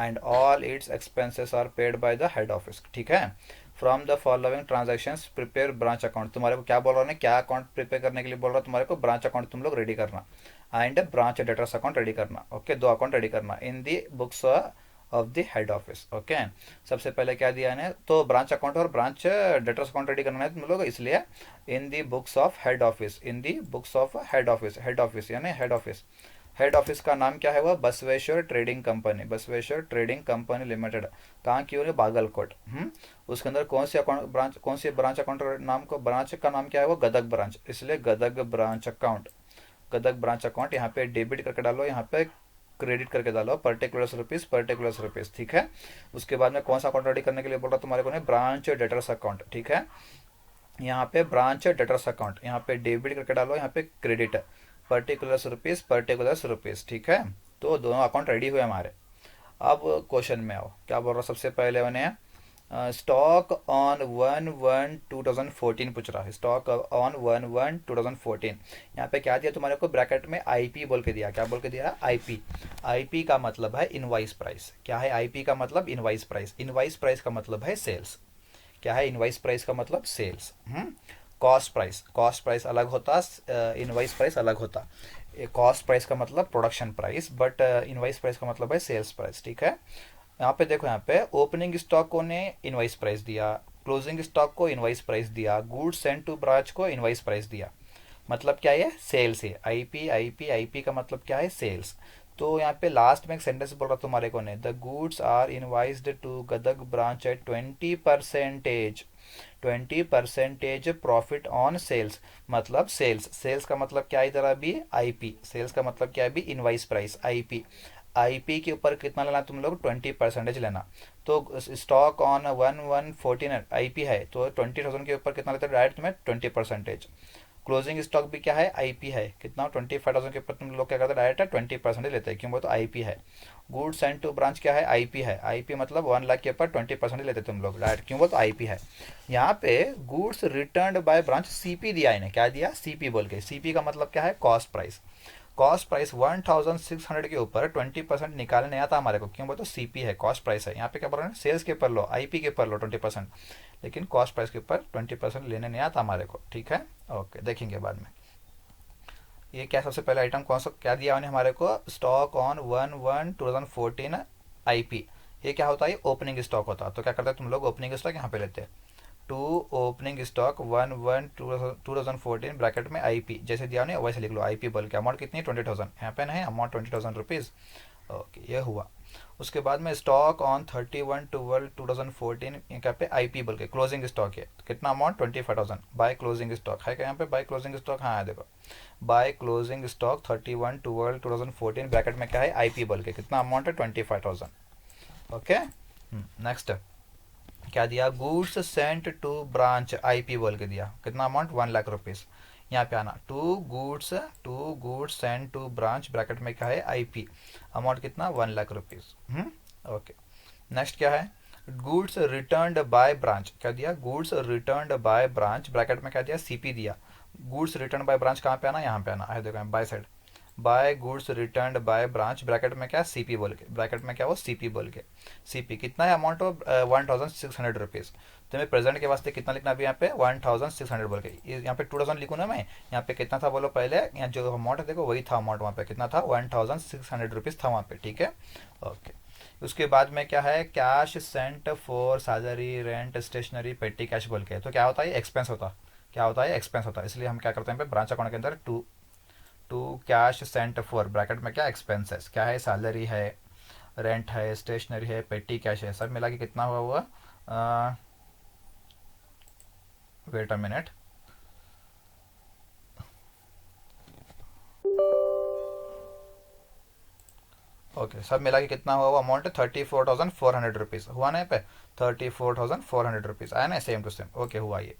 and all its expenses are paid by the head office. ठीक है. From the following transactions prepare branch account. तुम्हारे को क्या बोल रहा है, क्या account prepare करने के लिए बोल रहा है, तुम्हारे को ब्रांच अकाउंट तुम लोग रेडी करना and branch debtors account ready करना. ओके, दो अकाउंट रेडी करना in the books of the head office. Okay, सबसे पहले क्या दिया है तो ब्रांच अकाउंट और ब्रांच डेटर्स अकाउंट रेडी करना है तुम लोग, इसलिए in the books of head office, in the books of head office यानी हेड ऑफिस का नाम क्या है वो बसवेश्वर ट्रेडिंग कंपनी लिमिटेड. कहाँ की हो रही बागलकोट. उसके अंदर कौन सी ब्रांच अकाउंट नाम को, ब्रांच का नाम क्या है वो गदग ब्रांच, इसलिए गदग ब्रांच अकाउंट. यहाँ पे डेबिट करके डालो, यहाँ पे क्रेडिट करके डालो पर्टिकुलर्स रुपीस. ठीक है. उसके बाद में कौन सा अकाउंट रेडी करने के लिए बोल रहा तुम्हारे को नहीं, ब्रांच डेटर्स अकाउंट. ठीक है. यहाँ पे ब्रांच डेटर्स अकाउंट, यहाँ पे डेबिट करके डालो, यहाँ पे क्रेडिट पर्टिकुलर्स रुपीस. ठीक है. तो दोनों अकाउंट रेडी हुए हमारे. अब क्वेश्चन में आओ, क्या बोल रहा सबसे पहले मैंने स्टॉक ऑन 1/1/2014 पूछ रहा है. Stock on 1/1/2014. यहाँ पे क्या दिया तुम्हारे को ब्रैकेट में आईपी बोल के दिया. क्या बोल के दिया, आईपी का मतलब है इनवाइस प्राइस. क्या है आईपी का मतलब, इनवाइस प्राइस का मतलब है सेल्स. क्या है इनवाइस प्राइस का मतलब सेल्स. कॉस्ट प्राइस अलग होता, इनवाइस प्राइस अलग होता। कॉस्ट प्राइस का मतलब production price, but invoice price का मतलब है सेल्स प्राइस, ठीक है। यहाँ पे देखो, यहाँ पे ओपनिंग स्टॉक को ने इनवाइस प्राइस दिया, क्लोजिंग स्टॉक को इनवाइस प्राइस दिया, गुड्स सेंट टू ब्रांच को इनवाइस प्राइस दिया। मतलब क्या है, सेल्स है। आईपी आईपी आईपी का मतलब क्या है, सेल्स। तो यहाँ पे लास्ट में एक सेंटेंस बोल रहा तुम्हारे को ने, the goods are invoiced to Gadag branch at 20%, 20% profit on sales. मतलब सेल्स, सेल्स का मतलब क्या है इधर अभी, आईपी। सेल्स का मतलब क्या है अभी, इनवाइस प्राइस, आईपी। आईपी के ऊपर कितना लेना तुम लोग, 20% लेना। तो स्टॉक ऑन 1114 आईपी है, तो 20,000 के ऊपर कितना लेते हैं डायरेक्ट तुम्हें, 20%। क्लोजिंग स्टॉक भी क्या है, आईपी है, कितना, 25,000 के ऊपर तुम लोग क्या करते हैं, डायरेक्ट 20% लेते हैं, क्यों, वो तो आईपी है। गुड्स एंड टू ब्रांच क्या है, आईपी है। आईपी मतलब 1 लाख के ऊपर 20% लेते तुम लोग डायरेक्ट, क्यों, वो तो आईपी है। यहाँ पे goods return by branch CP दिया, इन्हें क्या दिया, सीपी बोल के। सीपी का मतलब क्या है, कॉस्ट प्राइस। कॉस्ट प्राइस 1600 के ऊपर 20% निकालने आता हमारे को, क्यों, वो तो सीपी है, कॉस्ट प्राइस है। यहाँ पे क्या बोल रहे हैं, सेल्स के ऊपर लो, आईपी के ऊपर लो 20%, लेकिन कॉस्ट प्राइस के ऊपर 20% लेने नहीं आता हमारे को, ठीक है। ओके, देखेंगे बाद में। ये क्या, सबसे पहले आइटम कौन सा क्या दिया उन्हें हमारे को, स्टॉक ऑन 1/1/2014 आईपी। ये क्या होता है, ओपनिंग स्टॉक होता। तो क्या करते हैं तुम लोग, ओपनिंग स्टॉक यहाँ पे लेते हैं, टू ओपनिंग स्टॉक 1/1/2014 ब्रैकेट में आईपी, जैसे दिया उन्हें वैसे लिख लो, आईपी बोल के। अमाउंट कितनी, 20,000, यहाँ पे नहीं अमाउंट 20,000 रुपीज़। ओके, ये हुआ। उसके बाद में स्टॉक ऑन 31/12/2014 यहाँ पे आईपी बोल के क्लोजिंग स्टॉक है, तो कितना अमाउंट, 25,000। बाय क्लोजिंग स्टॉक है क्या यहाँ पे, बाय क्लोजिंग स्टॉक, हाँ है देखो, बाय क्लोजिंग स्टॉक 31/12/2014 ब्रैकेट में क्या है, आईपी बोल के, कितना अमाउंट है, 25,000। ओके, नेक्स्ट क्या दिया, goods sent to branch IP बोल के दिया, कितना अमाउंट, 1 लाख रुपीज़। यहाँ पे आना, to goods sent to branch bracket में क्या है, आईपी, अमाउंट कितना, 1 लाख रुपीज़। ओके, नेक्स्ट क्या है, गुड्स रिटर्न्ड बाय ब्रांच, क्या दिया, goods returned by branch bracket में क्या दिया, सीपी दिया। गुड्स रिटर्न बाय ब्रांच कहाँ पे आना, यहाँ पे आना है, देखो by side, by goods returned by branch bracket में क्या, सीपी बोल के, ब्रैकेट में क्या वो, सीपी बोल के। सीपी कितना है, अमाउंट ऑफ 1,600 रुपीज़। तो मैं प्रेजेंट के वास्ते कितना लिखना अभी यहाँ पे, 1,600 बोल के। यहाँ पे 2,000 लिखूँ ना मैं, यहाँ पे कितना था बोलो पहले, यहाँ जो अमाउंट है देखो वही था अमाउंट, वहाँ पे कितना था, 1,600 रुपीज़ था वहाँ पे, ठीक है। ओके, उसके बाद में क्या है, cash sent for salary rent stationery petty cash बोल के। तो क्या होता है, एक्सपेंस होता, क्या होता है, एक्सपेंस होता है। इसलिए हम क्या करते हैं ब्रांच अकाउंट के अंदर, to to cash sent for bracket में क्या, एक्सपेंसेस, क्या है, सैलरी है, रेंट है, स्टेशनरी है, पेटी कैश है, सब मिला के कितना हुआ हुआ, वेट अ मिनट, ओके, सब मिला के कितना हुआ, वो अमाउंट 34,400 रुपीज़ हुआ ना, यहाँ पे 34,400 रुपीज़ आया ना, सेम टू सेम, ओके हुआ ये।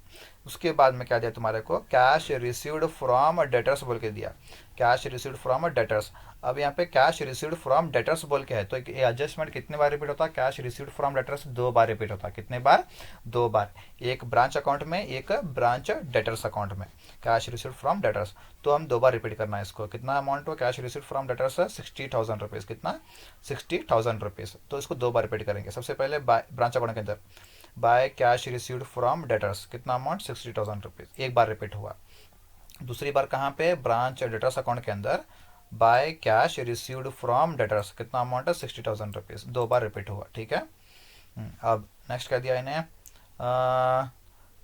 उसके बाद में क्या दिया तुम्हारे को, कैश रिसीव्ड फ्रॉम डेटर्स बोल के दिया, कैश रिसीव्ड फ्रॉम डेटर्स। अब यहाँ पे कैश रिसीव्ड फ्रॉम डेटर्स बोल के है, तो ये एडजस्टमेंट कितने बार रिपीट होता है, cash received from debtors 2 bar repeat होता है, कितने बार, 2 बार, एक ब्रांच अकाउंट में, एक ब्रांच डेटर्स अकाउंट में, कैश रिसीव्ड फ्रॉम डेटर्स। तो हम 2 बार रिपीट करना है इसको, कितना अमाउंट हो, cash received from debtors 60,000 rupees, कितना, 60,000 रुपीज़। तो इसको 2 बार रिपीट करेंगे। सबसे पहले ब्रांच अकाउंट के अंदर by cash received from debtors, कितना अमाउंट, 60,000 रुपीज़, एक बार रिपीट हुआ। दूसरी बार कहाँ पे, ब्रांच डेटर्स अकाउंट के अंदर by cash received from debtors, कितना अमाउंट है, 60,000 रुपीज़, 2 बार रिपीट हुआ, ठीक है। अब नेक्स्ट क्या दिया इन्हें,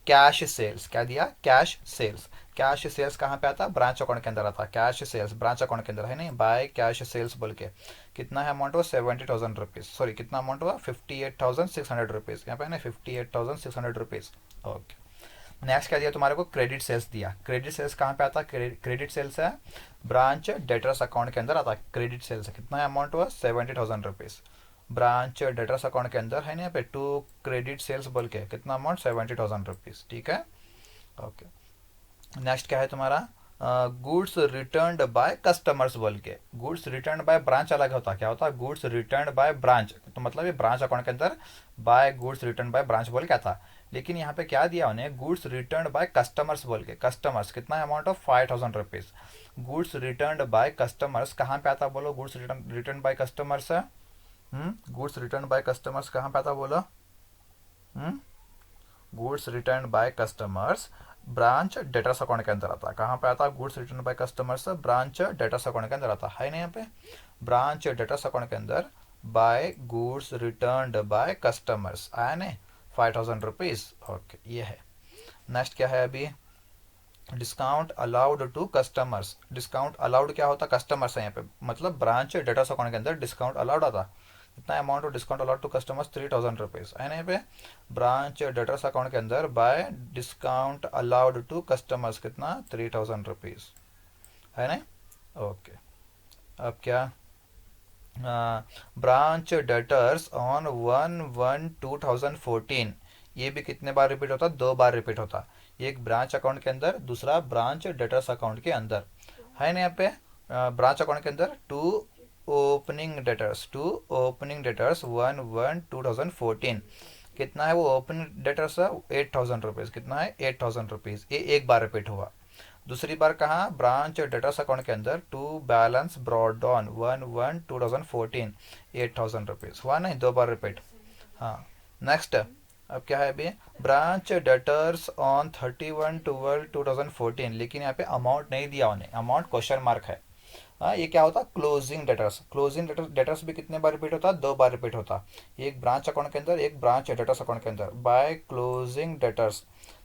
कैश सेल्स, क्या दिया, कैश सेल्स। कैश सेल्स कहाँ पे आता, ब्रांच अकाउंट के अंदर आता, कैश सेल्स ब्रांच अकाउंट के अंदर है नहीं, बाय कैश सेल्स बोल के, कितना है अमाउंट हुआ, 70,000 रुपीज़, सॉरी कितना अमाउंट हुआ, 58,600 रुपीज़, यहाँ पे ना 58,600 रुपीज़। ओके, नेक्स्ट क्या दिया तुम्हारे को, क्रेडिट सेल्स दिया। क्रेडिट सेल्स कहाँ पे आता है, क्रेडिट सेल्स है ब्रांच डेटर्स अकाउंट के अंदर आता है, क्रेडिट सेल्स कितना है अमाउंट हुआ, 70,000 रुपीज़, ब्रांच डेटर्स अकाउंट के अंदर है ना, यहाँ पे टू क्रेडिट सेल्स बोल के, कितना अमाउंट, 70,000 रुपीज़, ठीक है। ओके, नेक्स्ट क्या है तुम्हारा, गुड्स रिटर्न्ड बाय कस्टमर्स बोल के। गुड्स रिटर्न बाय ब्रांच अलग होता है, क्या होता है, गुड्स रिटर्न बाय ब्रांच, तो मतलब ये ब्रांच अकाउंट के अंदर by goods return by branch बोल के आता। लेकिन यहाँ पे क्या दिया उन्हें, गुड्स रिटर्न बाय कस्टमर्स बोल के। कस्टमर्स कितना है amount of 5,000 rupees. Goods return by customers कहाँ पे आता बोलो, गुड्स रिटर्न बाय कस्टमर्स है, गुड्स रिटर्न बाय कस्टमर्स कहाँ पे आता बोलो, goods return by customers branch debtors account के अंदर आता है। कहाँ पे आता है? Goods return by customers branch debtors account के अंदर आता है ना यहाँ पे? ब्रांच डेटर्स अकाउंट के अंदर by goods return by customers आया ना, 5000 रुपीज। ओके, ये है। नेक्स्ट क्या है अभी? Discount allowed to customers. Discount allowed क्या होता है? कस्टमर्स है यहाँ पे, मतलब ब्रांच डेटर्स अकाउंट के अंदर डिस्काउंट अलाउड आता। कितना amount of discount allowed to customers? 3000 rupees है ना यहाँ पे? ब्रांच डेटर्स अकाउंट के अंदर by discount allowed to customers कितना? 3000 रुपीज है ना? ओके, अब क्या? ब्रांच डेटर्स ऑन 1/1/2014, ये भी कितने बार रिपीट होता? 2 बार रिपीट होता। एक ब्रांच अकाउंट के अंदर, दूसरा ब्रांच डेटर्स अकाउंट के अंदर है ना यहाँ पे? ब्रांच अकाउंट के अंदर टू ओपनिंग डेटर्स 1/1/2014, कितना है वो ओपनिंग डेटर्स? 8000 रुपीज। कितना है? 8000 रुपीज। ये एक बार रिपीट हुआ। दूसरी बार कहाँ? ब्रांच डेटर्स अकाउंट के अंदर to balance brought on 1/1/2014, 8000 rupees हुआ नहीं? 2 बार रिपीट। हाँ, नेक्स्ट अब क्या है अभी? ब्रांच डेटर्स ऑन 31/12/2014, लेकिन यहाँ पे अमाउंट नहीं दिया उन्हें, अमाउंट क्वेश्चन मार्क है। हाँ, ये क्या होता? Closing debtors. क्लोजिंग डेटर्स भी कितने बार रिपीट होता? 2 बार रिपीट होता। एक ब्रांच अकाउंट के अंदर, एक ब्रांच डेटर्स अकाउंट के अंदर। बाय क्लोजिंग डेटर्स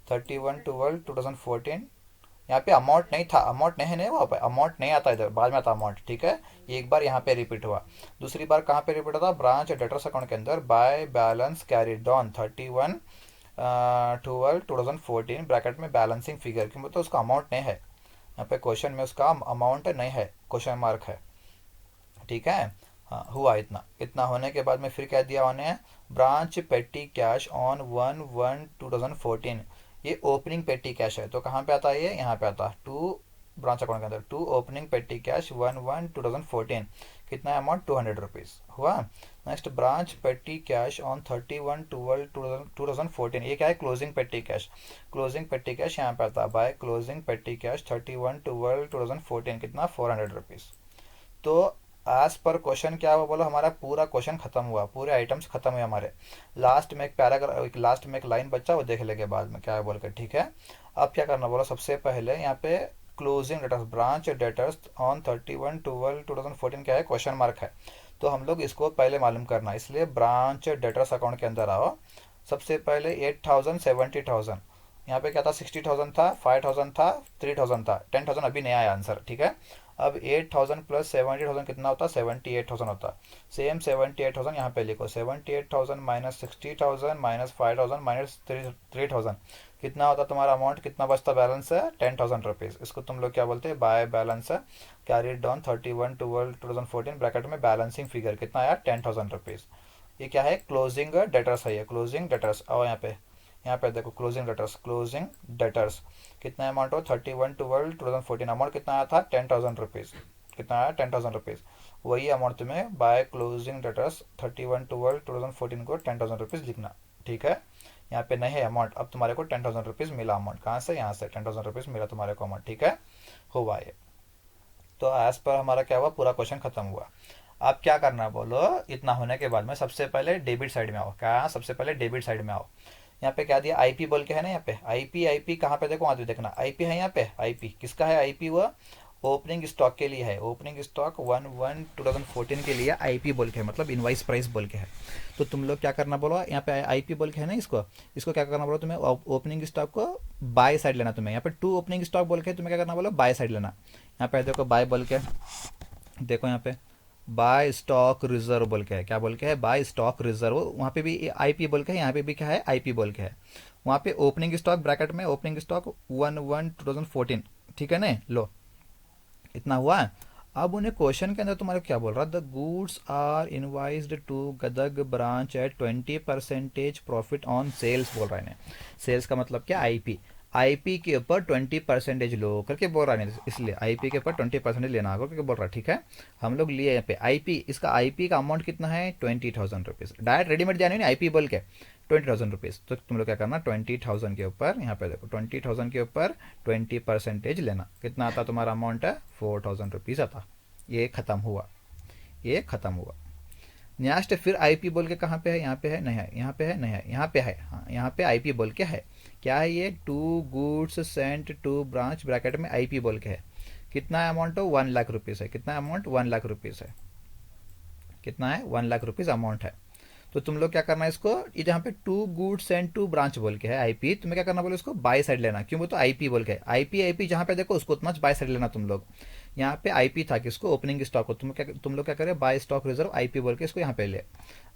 31/12/2014, यहाँ पे अमाउंट नहीं था, अमाउंट नहीं है नहीं, वहाँ पे अमाउंट नहीं आता, इधर बाद में आता अमाउंट, ठीक है? एक बार यहाँ पे रिपीट हुआ। दूसरी बार कहाँ पे रिपीट होता? ब्रांच डेटर्स अकाउंट के अंदर by balance carried on 31/12/2014 bracket में बैलेंसिंग फिगर, क्योंकि तो उसका अमाउंट नहीं है यहाँ पे, क्वेश्चन में उसका अमाउंट नहीं है, क्वेश्चन मार्क है, ठीक है? हाँ, हुआ इतना। इतना होने के बाद में फिर क्या दिया उन्हें? ब्रांच पेटी कैश ऑन 1/1/2014, ये ओपनिंग पेटी कैश है, तो कहाँ पे आता है ये? यहाँ पे आता है टू ब्रांच अकाउंट के अंदर टू ओपनिंग पेटी कैश 1/1/2014, कितना है अमाउंट? 200 रुपीज हुआ। नेक्स्ट ब्रांच पेटी कैश ऑन 31/12/2014, ये क्या है? क्लोजिंग पेटी कैश। क्लोजिंग पेटी कैश यहाँ पे आता है बाय क्लोजिंग पेटी कैश 31/12/2014, कितना? 400 रुपीज। तो एज पर क्वेश्चन क्या हुआ बोलो? हमारा पूरा क्वेश्चन खत्म हुआ, पूरे आइटम्स खत्म हुए हमारे। लास्ट में एक पैराग्राफ, लास्ट में एक लाइन बचा, वो देख लेंगे बाद में क्या है बोल कर, ठीक है? अब क्या करना बोलो? सबसे पहले यहाँ पे closing debtors, branch debtors on 31/12/2014 क्या है? क्वेश्चन मार्क है, तो हम लोग इसको पहले मालूम करना है, इसलिए ब्रांच डेटर्स अकाउंट के अंदर आओ। सबसे पहले 8000 70,000, यहाँ पे क्या था? 60,000 था, 5,000 था, 3,000 था, 10,000 अभी नहीं आया आंसर, ठीक है? अब 8000 प्लस 70,000 कितना होता? 78,000 होता। सेम 78,000 यहाँ पे लिखो, 78,000 माइनस 60,000 माइनस 5,000 माइनस 3,000, कितना होता तुम्हारा अमाउंट? कितना बचता बैलेंस है? 10,000 रुपीज। इसको तुम लोग क्या बोलते हैं? बाय बैलेंस है कैरिड डाउन 31/12/2014 ब्रैकेट में बैलेंसिंग फिगर, कितना आया? 10,000 रुपीज। ये क्या है? क्लोजिंग डेटर्स है, ये क्लोजिंग डेटर्स। और यहाँ पे देखो क्लोजिंग डेटर्स, क्लोजिंग डेटर्स कितना अमाउंट हो? 31/12/2014, अमाउंट कितना आया था? 10,000 रुपीज। कितना आया? 10,000 रुपीज। वही अमाउंट तुम्हें बाय क्लोजिंग डेटर्स 31/12/2014 को 10,000 रुपीज लिखना, ठीक है? यहाँ पे नहीं है अमाउंट, अब तुम्हारे को 10,000 रुपीज मिला अमाउंट, कहाँ से? यहाँ से 10,000 रुपीज मिला तुम्हारे को अमाउंट, ठीक है? हुआ ये। तो एज पर हमारा क्या हुआ? पूरा क्वेश्चन खत्म हुआ। अब क्या करना बोलो? इतना होने के बाद में सबसे पहले डेबिट साइड में आओ। क्या? सबसे पहले डेबिट साइड में आओ। यहाँ पे क्या दिया? आईपी बोल के है ना, यहाँ पे आईपी। आईपी कहाँ पे? देखो वहां पे देखना, आईपी है यहाँ पे। आईपी किसका है? आईपी हुआ ओपनिंग स्टॉक के लिए है, ओपनिंग स्टॉक 1/1/2014 के लिए आईपी बोल के है, मतलब इनवाइस प्राइस बोल के है। तो तुम लोग क्या करना बोलो? यहाँ पे आईपी बोल के है ना, इसको इसको क्या करना बोलो तुम्हें? ओपनिंग स्टॉक को बाय साइड लेना तुम्हें। यहाँ पे टू ओपनिंग स्टॉक बोल के तुम्हें क्या करना बोलो? बाय साइड लेना। यहाँ पे देखो बाय बोल के, देखो यहाँ पे बाय स्टॉक रिजर्व बोल के है। क्या बोल के है? By stock reserve. वहाँ पे भी आईपी बोल के है, यहाँ पे भी क्या है? आईपी बोल के है। वहाँ पे ओपनिंग स्टॉक ब्रैकेट में ओपनिंग स्टॉक 1/1/2014, ठीक है ना? लो, इतना हुआ। अब उन्हें क्वेश्चन के अंदर तुम्हारे क्या बोल रहा? The goods are invoiced to Gadag branch at 20% profit on sales बोल रहा है। सेल्स का मतलब क्या? आईपी। आईपी के ऊपर 20% लो करके बोल रहा है, इसलिए आईपी के ऊपर 20% लेना होगा करके बोल रहा है, ठीक है? हम लोग लिए यहाँ पे आईपी, इसका आईपी का अमाउंट कितना है? 20,000 रुपीज। डायरेक्ट रेडीमेड जाने नहीं, आईपी बोल के 20,000 रुपीज। तो तुम लोग क्या करना? 20,000 के ऊपर, यहाँ पे देखो 20,000 के ऊपर 20% लेना। कितना आता तुम्हारा अमाउंट है? 4,000 रुपीज आता। ये खत्म हुआ, ये खत्म हुआ। नेक्स्ट फिर आईपी बोल के कहाँ पे है, यहाँ पे है नहीं है, यहाँ पे है नहीं है, यहाँ पे है, हाँ यहाँ पे आईपी बोल के है। क्या है ये, to goods sent to branch bracket में आईपी बोल के है। कितना अमाउंट है, 1 लाख रुपीज़ है। कितना अमाउंट, 1 लाख रुपीज़ है। कितना है, 1 लाख रुपीज़ अमाउंट है। तो तुम लोग क्या करना है इसको, ये जहाँ पे to goods and to branch बोल के है आईपी, तुम्हें क्या करना बोले इसको बाय साइड लेना। क्यों बोल, तो आईपी बोल के है, आईपी आईपी जहाँ पे देखो उसको उतना बाय साइड लेना तुम लोग। यहाँ पे आईपी था किसको, ओपनिंग स्टॉक को, तुम लोग क्या करें, बाय स्टॉक रिजर्व आईपी बोल के इसको यहाँ पे ले।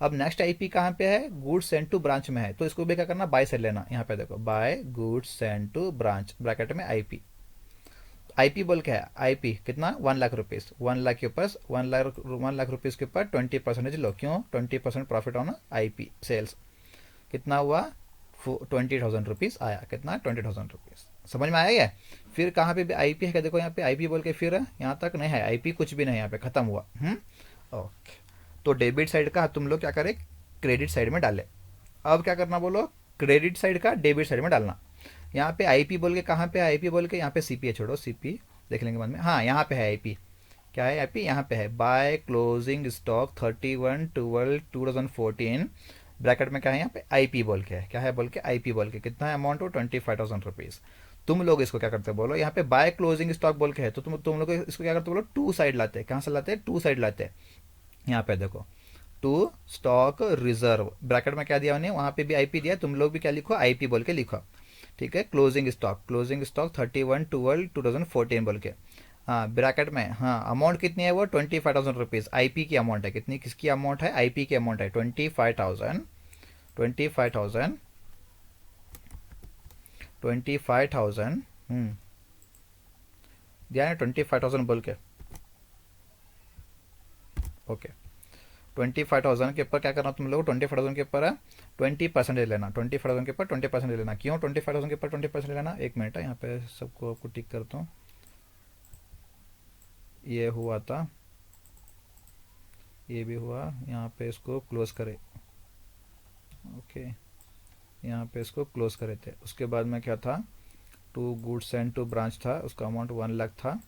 अब नेक्स्ट आईपी कहाँ पे है, गुड्स सेंड टू ब्रांच में है, तो इसको भी क्या करना, बाय साइड लेना। यहाँ पे देखो by goods send to branch bracket में आईपी। आईपी बोल के है, आईपी कितना, 1 लाख रुपीज़। 1 लाख के ऊपर 1 लाख रुपीज़ के ऊपर 20% लो। क्यों, 20% प्रॉफिट ऑन आईपी सेल्स। कितना हुआ, 20,000 रुपीज़ आया। कितना, 20,000 रुपीज़। समझ में आया ये। फिर कहाँ पे भी आईपी है क्या, देखो यहाँ पे आईपी बोल के फिर यहाँ तक नहीं है आईपी, कुछ भी नहीं, यहाँ पे खत्म हुआ। ओके, तो डेबिट साइड का तुम लोग क्या करें, क्रेडिट साइड में डाले। अब क्या करना बोलो, क्रेडिट साइड का डेबिट साइड में डालना। यहाँ पे आईपी बोल के कहाँ पे है, आईपी बोल के यहाँ पे सीपी है, छोड़ो सीपी देख लेंगे बाद में। हाँ यहाँ पे है आईपी, क्या है आईपी, यहाँ पे है बाय क्लोजिंग स्टॉक 31/12/2014 ब्रैकेट में क्या है, यहाँ पे आईपी बोल के है। क्या है बोल के, आईपी बोल के। कितना है अमाउंट हो, 25,000 रुपीज़। तुम लोग इसको क्या करते बोलो, यहाँ पे बाय क्लोजिंग स्टॉक बोल के है, तो तुम लोग इसको क्या करते बोलो, टू साइड लाते हैं। कहाँ से लाते हैं, टू साइड लाते हैं। यहाँ पे देखो टू स्टॉक रिजर्व ब्रैकेट में क्या दिया उन्हें, वहाँ पे भी आईपी दिया, तुम लोग भी क्या लिखो, आईपी बोल के लिखो। ठीक है, क्लोजिंग स्टॉक 31/12/2014 बोल के। हाँ ब्रैकेट में, हाँ अमाउंट कितनी है वो, 25,000 रुपीज़ आईपी की अमाउंट है। कितनी, किसकी अमाउंट है, आईपी की अमाउंट है 25,000। 25,000 25,000 दिया है 25,000 बोल के। ओके, 25,000 के ऊपर क्या करना तुम लोग, 25,000 के ऊपर 20% लेना। 25,000 के ऊपर 20% लेना। क्यों 25,000 के ऊपर 20% लेना, एक मिनट है, यहाँ पे सबको आपको टिक करता हूँ। ये हुआ था, ये भी हुआ, यहाँ पे इसको क्लोज करे। ओके, यहाँ पे इसको क्लोज करे थे। उसके बाद में क्या था, to goods and to branch था, उसका अमाउंट 1 लाख था।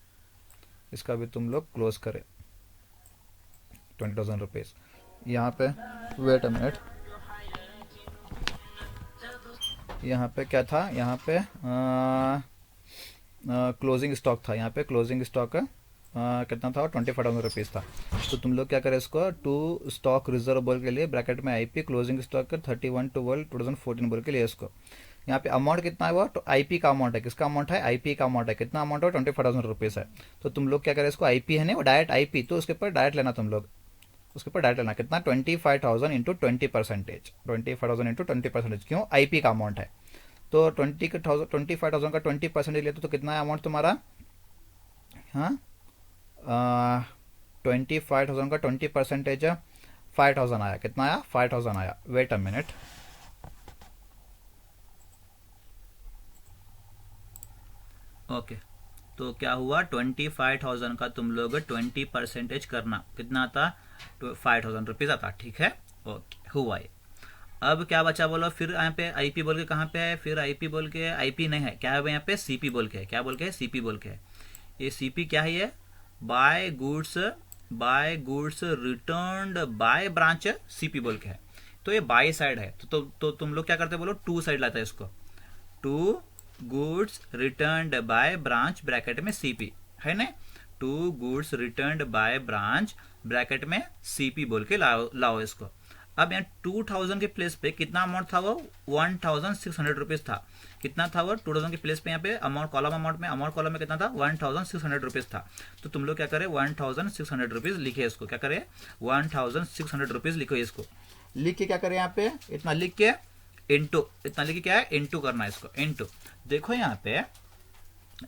इसका भी तुम लोग क्लोज करे 20,000 रुपीज़। यहाँ पे वेट अ मिनट, यहाँ पे क्या था, यहाँ पे क्लोजिंग स्टॉक था। यहाँ पे क्लोजिंग स्टॉक कितना था, 25,000 रुपीज़ था। तो तुम लोग क्या करें इसको, टू स्टॉक रिजर्व बोल के लिए ब्रैकेट में आईपी क्लोजिंग स्टॉक 31/12/2014 बोल के लिए इसको। यहाँ पे अमाउंट कितना है वो, तो आईपी का अमाउंट है। किसका अमाउंट है, आईपी का अमाउंट है। कितना अमाउंट है, 25,000 रुपीज़ है। तो तुम लोग क्या करें इसको, आईपी है ना वो डायरेक्ट आईपी, तो उसके ऊपर डायरेक्ट लेना तुम लोग। उसके ऊपर डायरेक्ट लेना कितना, 25,000 इंटू 20%। 25,000 इंटू 20%। क्यों, आईपी का अमाउंट है। तो 25,000 का 20% लेते तो कितना है अमाउंट तुम्हारा, हाँ 25,000 का 20% 5,000 आया। कितना आया, 5,000 आया। वेट अ मिनट, ओके, तो क्या हुआ, 25,000 का तुम लोग 20% करना, कितना आता, 5,000 रुपीज़ आता। ठीक है, ओके हुआ ये। अब क्या बचा बोलो, फिर यहाँ पे आईपी बोल के कहाँ पे है, फिर आईपी बोल के, आईपी नहीं है, क्या है यहाँ पे, सीपी बोल के है। क्या बोल के है, सीपी बोल के है। ये सीपी क्या है, ये by goods returned by branch CP बोल के है। तो ये बाय साइड है, तो तुम लोग क्या करते बोलो, टू साइड लाता है इसको। To goods returned by branch bracket में सीपी है ना, to goods returned by branch bracket में सीपी बोल के लाओ इसको। अब यहाँ 2,000 के प्लेस पे कितना अमाउंट था, वो 1,600 रुपीज था। कितना था वो, 2,000 के प्लेस पे यहाँ पे अमाउंट कॉलम में कितना था, 1,600 रुपीज था। तो तुम लोग क्या करें, 1,600 रुपीज लिखे इसको। क्या करें, 1,600 रुपीज लिखो इसको। लिख के क्या करें, यहाँ पे इतना लिख के इंटू, इतना लिख के क्या है, इंटू करना है इसको, इंटू। देखो यहाँ पे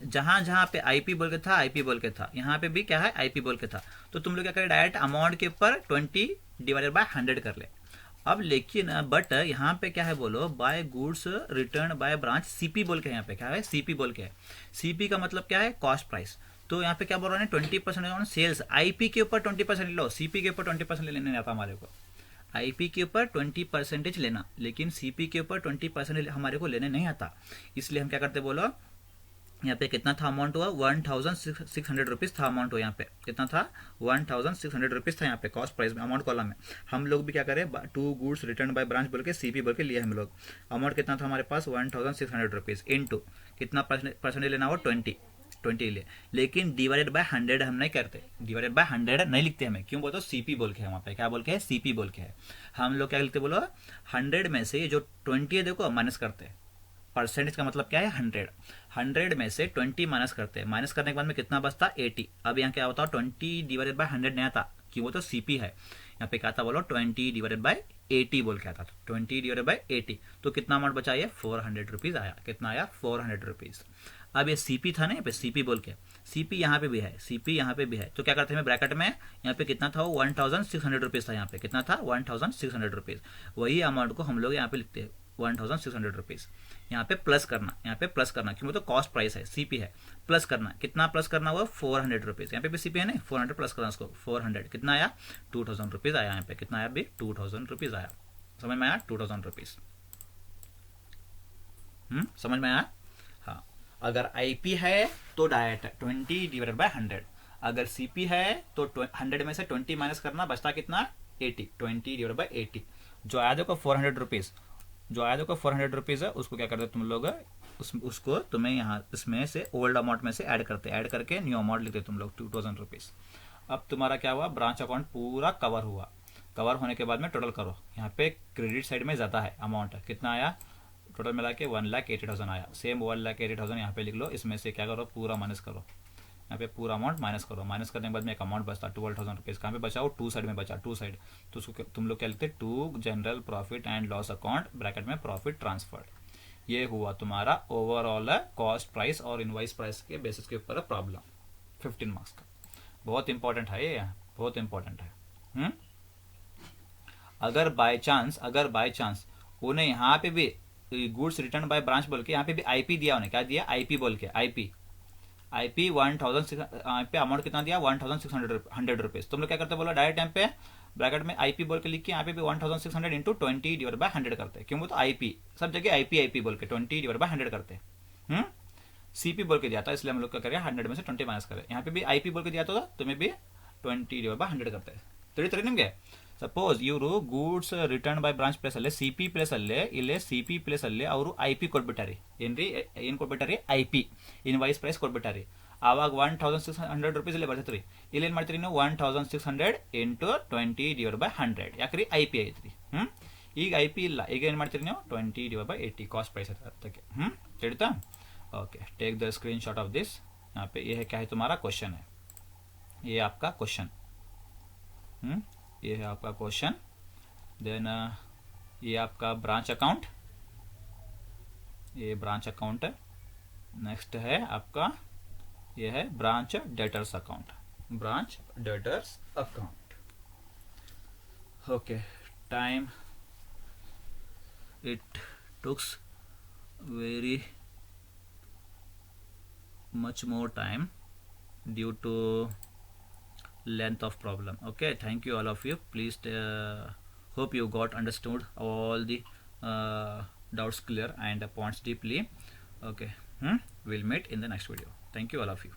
जहां पे आईपी बोल के था, आईपी बोल के था, यहाँ पे भी क्या है, आईपी बोल के था। तो तुम लोग क्या करें, डायरेक्ट अमाउंट के ऊपर 20/100 कर ले। अब लेकिन बट यहाँ पे क्या है बोलो, by goods return by branch CP बोल के, यहाँ पे क्या है, सीपी बोल के है। सीपी का मतलब क्या है, कॉस्ट प्राइस। तो यहाँ पे क्या बोल रहा है, 20% सेल्स। आईपी के ऊपर 20% लो, सीपी के ऊपर 20% लेने नहीं आता हमारे को। आईपी के ऊपर 20% लेना, लेकिन सीपी के ऊपर 20% हमारे को लेने नहीं आता। इसलिए हम क्या करते बोलो, यहाँ पे कितना था अमाउंट हुआ, 1600 रुपीज़ था अमाउंट हुआ। यहाँ पे कितना था, 1600 रुपीज़ था यहाँ पे कॉस्ट प्राइस में, अमाउंट कॉलम में। हम लोग भी क्या करें, 2 गुड्स रिटर्न बाय ब्रांच बोल के सीपी बोल के लिए हम लोग। अमाउंट कितना था हमारे पास, 1600 रुपीज़ इनटू कितना परसेंटेज लेना हुआ, 20 ले, लेकिन डिवाइडेड बाय 100 हम नहीं करते, डिवाइडेड बाय 100 नहीं लिखते हमें, क्यों बोलते, सीपी बोल के है वहाँ पे, क्या बोल के है, सीपी बोल के है। हम लोग क्या लिखते बोलो, 100 में से जो 20 है देखो माइनस करते हैं, परसेंटेज का मतलब क्या है, 100 में से 20 माइनस करते हैं, माइनस करने के बाद में कितना बचता, 80। अब यहाँ क्या होता है, 20 डिवाइडेड बाय 100 नहीं आता, क्यों, वो तो सीपी है। यहाँ पे क्या था बोलो, 20 डिवाइडेड बाय 80 बोल के आता था, 20 डिवाइडेड बाय 80, तो कितना अमाउंट बचा, ये 400 रुपीज़ आया। कितना आया, 400 रुपीज़। अब ये सीपी था ना, यहाँ पे सीपी बोल के, सीपी यहाँ पे भी है, सीपी यहाँ पे भी है, तो क्या करते हैं ब्रैकेट में, यहाँ पे कितना था, 1600 रुपीज़ था, यहाँ पे कितना था, 1600 रुपीज़। वही अमाउंट को हम लोग यहाँ पे लिखते हैं 1600 रुपीज़। यहाँ पे प्लस करना, यहाँ पे प्लस करना, क्योंकि तो कॉस्ट प्राइस है, सीपी है, प्लस करना, कितना प्लस करना हुआ, 400 रुपीज़। यहाँ पे भी सीपी है ना, 400 प्लस करना उसको, 400 कितना आया, 2000 रुपीज़ आया। यहाँ पे कितना आया भी, 2000 रुपीज़ आया। समझ में आया, 2000 रुपीज़। समझ में आया। हाँ, अगर आईपी है तो डायरेक्ट 20 डिवाइडेड बाय 100, अगर सीपी है तो 100 में से 20 माइनस करना, बचता कितना, 80, 20 डिवाइडेड बाय 80। जो आया देखो 400 रुपीज़, जो आया देखो 400 रुपीज़ है, उसको क्या करते तुम लोग, उसको तुम्हें यहाँ इसमें से ओल्ड अमाउंट में से ऐड करते, ऐड करके न्यू अमाउंट लिखते तुम लोग, 2000 रुपीज़। अब तुम्हारा क्या हुआ, ब्रांच अकाउंट पूरा कवर हुआ। कवर होने के बाद में टोटल करो, यहाँ पे क्रेडिट साइड में ज़्यादा है अमाउंट, कितना आया, टोटल मिला के 1,80,000 आया। सेम 1,80,000 यहाँ पे लिख लो, इसमें से क्या करो, पूरा माइनस करो, यहाँ पे पूरा अमाउंट माइनस करो। माइनस करने के बाद में एक अमाउंट बचता 12,000 रुपीज़। कहाँ पे बचा, वो 2 साइड में बचा, 2 साइड, तो उसको तुम लोग क्या लिखते, 2 general profit and loss account bracket में प्रॉफिट ट्रांसफर्ड। ये हुआ तुम्हारा ओवरऑल कॉस्ट प्राइस और इनवाइस प्राइस के बेसिस के ऊपर प्रॉब्लम, 15 मार्क्स का। बहुत इंपॉर्टेंट है ये, बहुत इंपॉर्टेंट है। अगर बाय चांस उन्हें यहाँ पे भी गुड्स रिटर्न बाय ब्रांच बोल के यहाँ पे भी आईपी दिया, उन्हें क्या दिया, आईपी बोल के, आईपी 1000 पे अमाउंट कितना दिया, 1600 रुपीज़। तुम लोग क्या करते बोला, डायरेक्ट यहाँ पे ब्रैकेट में आईपी बोल के लिख के यहाँ पे भी 1600 इंटू 20 डिवाइड बाय 100 करते हैं, क्यों, वो तो आईपी सब जगह आईपी बोल के 20 डिवाइड बाय 100 करते हैं। सीपी बोल के दिया था, इसलिए हम लोग क्या करें, 100 में से 20 माइनस करें। यहाँ पे भी आईपी बोल के दिया था, तुम्हें भी 20 डिवाइड बाय 100 करते हैं। ತಿಳಿತ್ರಿ ನಿಮಗೆ, ಸಪೋಸ್ ಇವರು goods return by branch place ಅಲ್ಲೇ ಸಿಪಿ ಪ್ಲೇಸ್ ಅಲ್ಲೇ ಇಲ್ಲೇ ಸಿಪಿ ಪ್ಲೇಸ್ ಅಲ್ಲೇ ಅವರು ಐಪಿ ಕೊಟ್ಬಿಟ್ಟಾರಿ, ಏನ್ರಿ ಏನು ಕೊಟ್ಬಿಟ್ಟಾರಿ, ಐಪಿ ಇನ್ವಾಯ್ಸ್ ಪ್ರೈಸ್ ಕೊಟ್ಬಿಟ್ಟಾರಿ। ಆವಾಗ 1600 रुपीज़ ಇಲ್ಲೇ ಬರ್ತೈತ್ರಿ, ಇಲ್ಲಿ ಏನು ಮಾಡ್ತೀರಿ ನೀವು, 1600 ಇಂಟು 20 ಡಿವೈಡ್ ಬೈ 100, ಯಾಕ್ರಿ ಐಪಿ ಐತ್ರಿ। ಈಗ ಐಪಿ ಇಲ್ಲ, ಈಗ ಏನು ಮಾಡ್ತೀರಿ ನೀವು, 20 ಡಿವೈಡ್ ಬೈ 80 ಕಾಸ್ಟ್ प्राइस ಅದಕ್ಕೆ। ತಿಳಿತಾ, okay, take the screenshot of this. यहाँ पे ये है, क्या है तुम्हारा क्वेश्चन है, ये आपका क्वेश्चन, ये है आपका क्वेश्चन। देन ये आपका ब्रांच अकाउंट, ये ब्रांच अकाउंट है। नेक्स्ट है आपका, ये है branch debtors account, branch debtors account. Okay, time it takes very much more time due to length of problem. Okay, thank you all of you. Please hope you got understood all the doubts clear and points deeply. Okay, we'll meet in the next video. Thank you all of you.